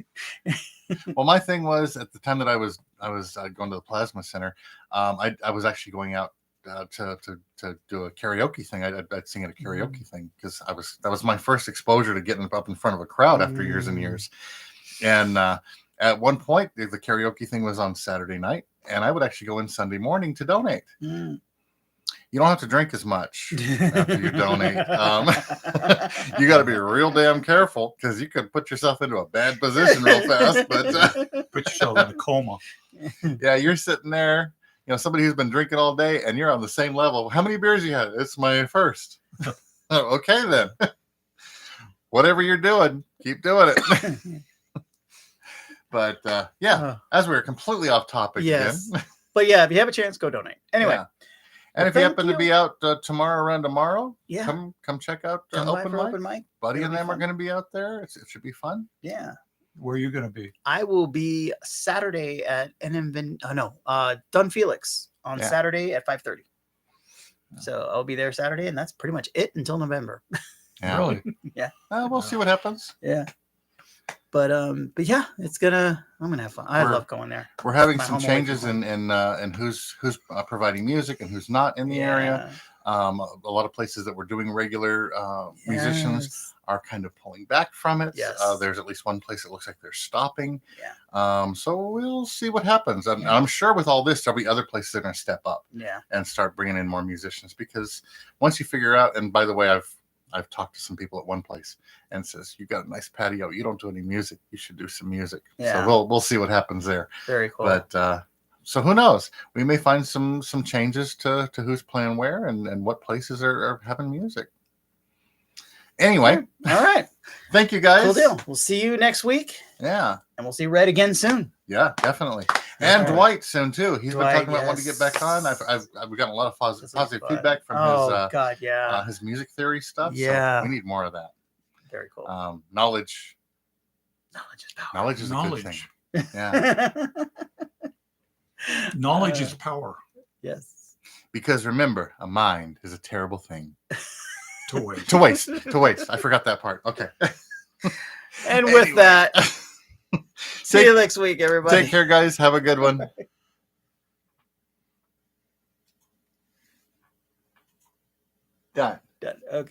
Well, my thing was at the time that I was going to the plasma center. I was actually going out to do a karaoke thing. I'd sing at a karaoke thing because that was my first exposure to getting up in front of a crowd after years and years. And at one point, the karaoke thing was on Saturday night, and I would actually go in Sunday morning to donate.
Mm.
You don't have to drink as much after you donate. You got to be real damn careful because you could put yourself into a bad position real fast. But
Put yourself in a coma.
yeah, you're sitting there, somebody who's been drinking all day, and you're on the same level. How many beers you had? It's my first. Okay, then. Whatever you're doing, keep doing it. But yeah, as we were completely off topic
Yes.
again.
But yeah, if you have a chance, go donate. Anyway,
Yeah. And
Well,
if you
thank
happen to
you.
be out tomorrow around tomorrow,
yeah,
come check out
come by
open
for
mic.
open mic.
Buddy
It'll
and
be
them are
fun.
going to be out there. It should be fun.
Yeah,
Where are you going to be?
I will be Saturday at Dun Felix on
Yeah.
Saturday at 5:30. So I'll be there Saturday, and that's pretty much it until November.
Yeah.
Really?
We'll see what happens.
Yeah. But yeah, I'm gonna have fun. I
We're-
love going there.
We're having
My
some
home away from
changes
home.
in who's providing music and who's not in the area. A lot of places that were doing regular musicians
Yes.
are kind of pulling back from it.
Yes.
There's at least one place that looks like they're stopping.
Yeah.
So we'll see what happens. And
Yeah.
I'm sure with all this, there'll be other places that are going to step up
Yeah.
and start bringing in more musicians because once you figure out, and by the way, I've talked to some people at one place and says, "You got a nice patio. You don't do any music. You should do some music."
Yeah.
So we'll see what happens there.
Very cool.
But so who knows? We may find some changes to who's playing where and what places are having music. Anyway,
all right.
thank you guys.
Cool deal. We'll see you next week,
Yeah.
and we'll see Red again soon.
Yeah, definitely. And
All right.
Dwight soon too. He's
Dwight,
been talking about wanting to get back on.
yes.
I've gotten a lot of
This is
positive
fun.
feedback from
God, yeah.
his music theory stuff.
Yeah.
So we need more of that.
Very cool.
Knowledge.
Knowledge is power.
Knowledge is a good thing.
Knowledge.
Yeah.
Knowledge is power.
Yes.
Because remember, a mind is a terrible thing
To waste.
to waste. To waste. I forgot that part. Okay.
And with
Anyway.
that, see
Take-
you next week, everybody.
Take care, guys. Have a good one. Done.
Done. Okay.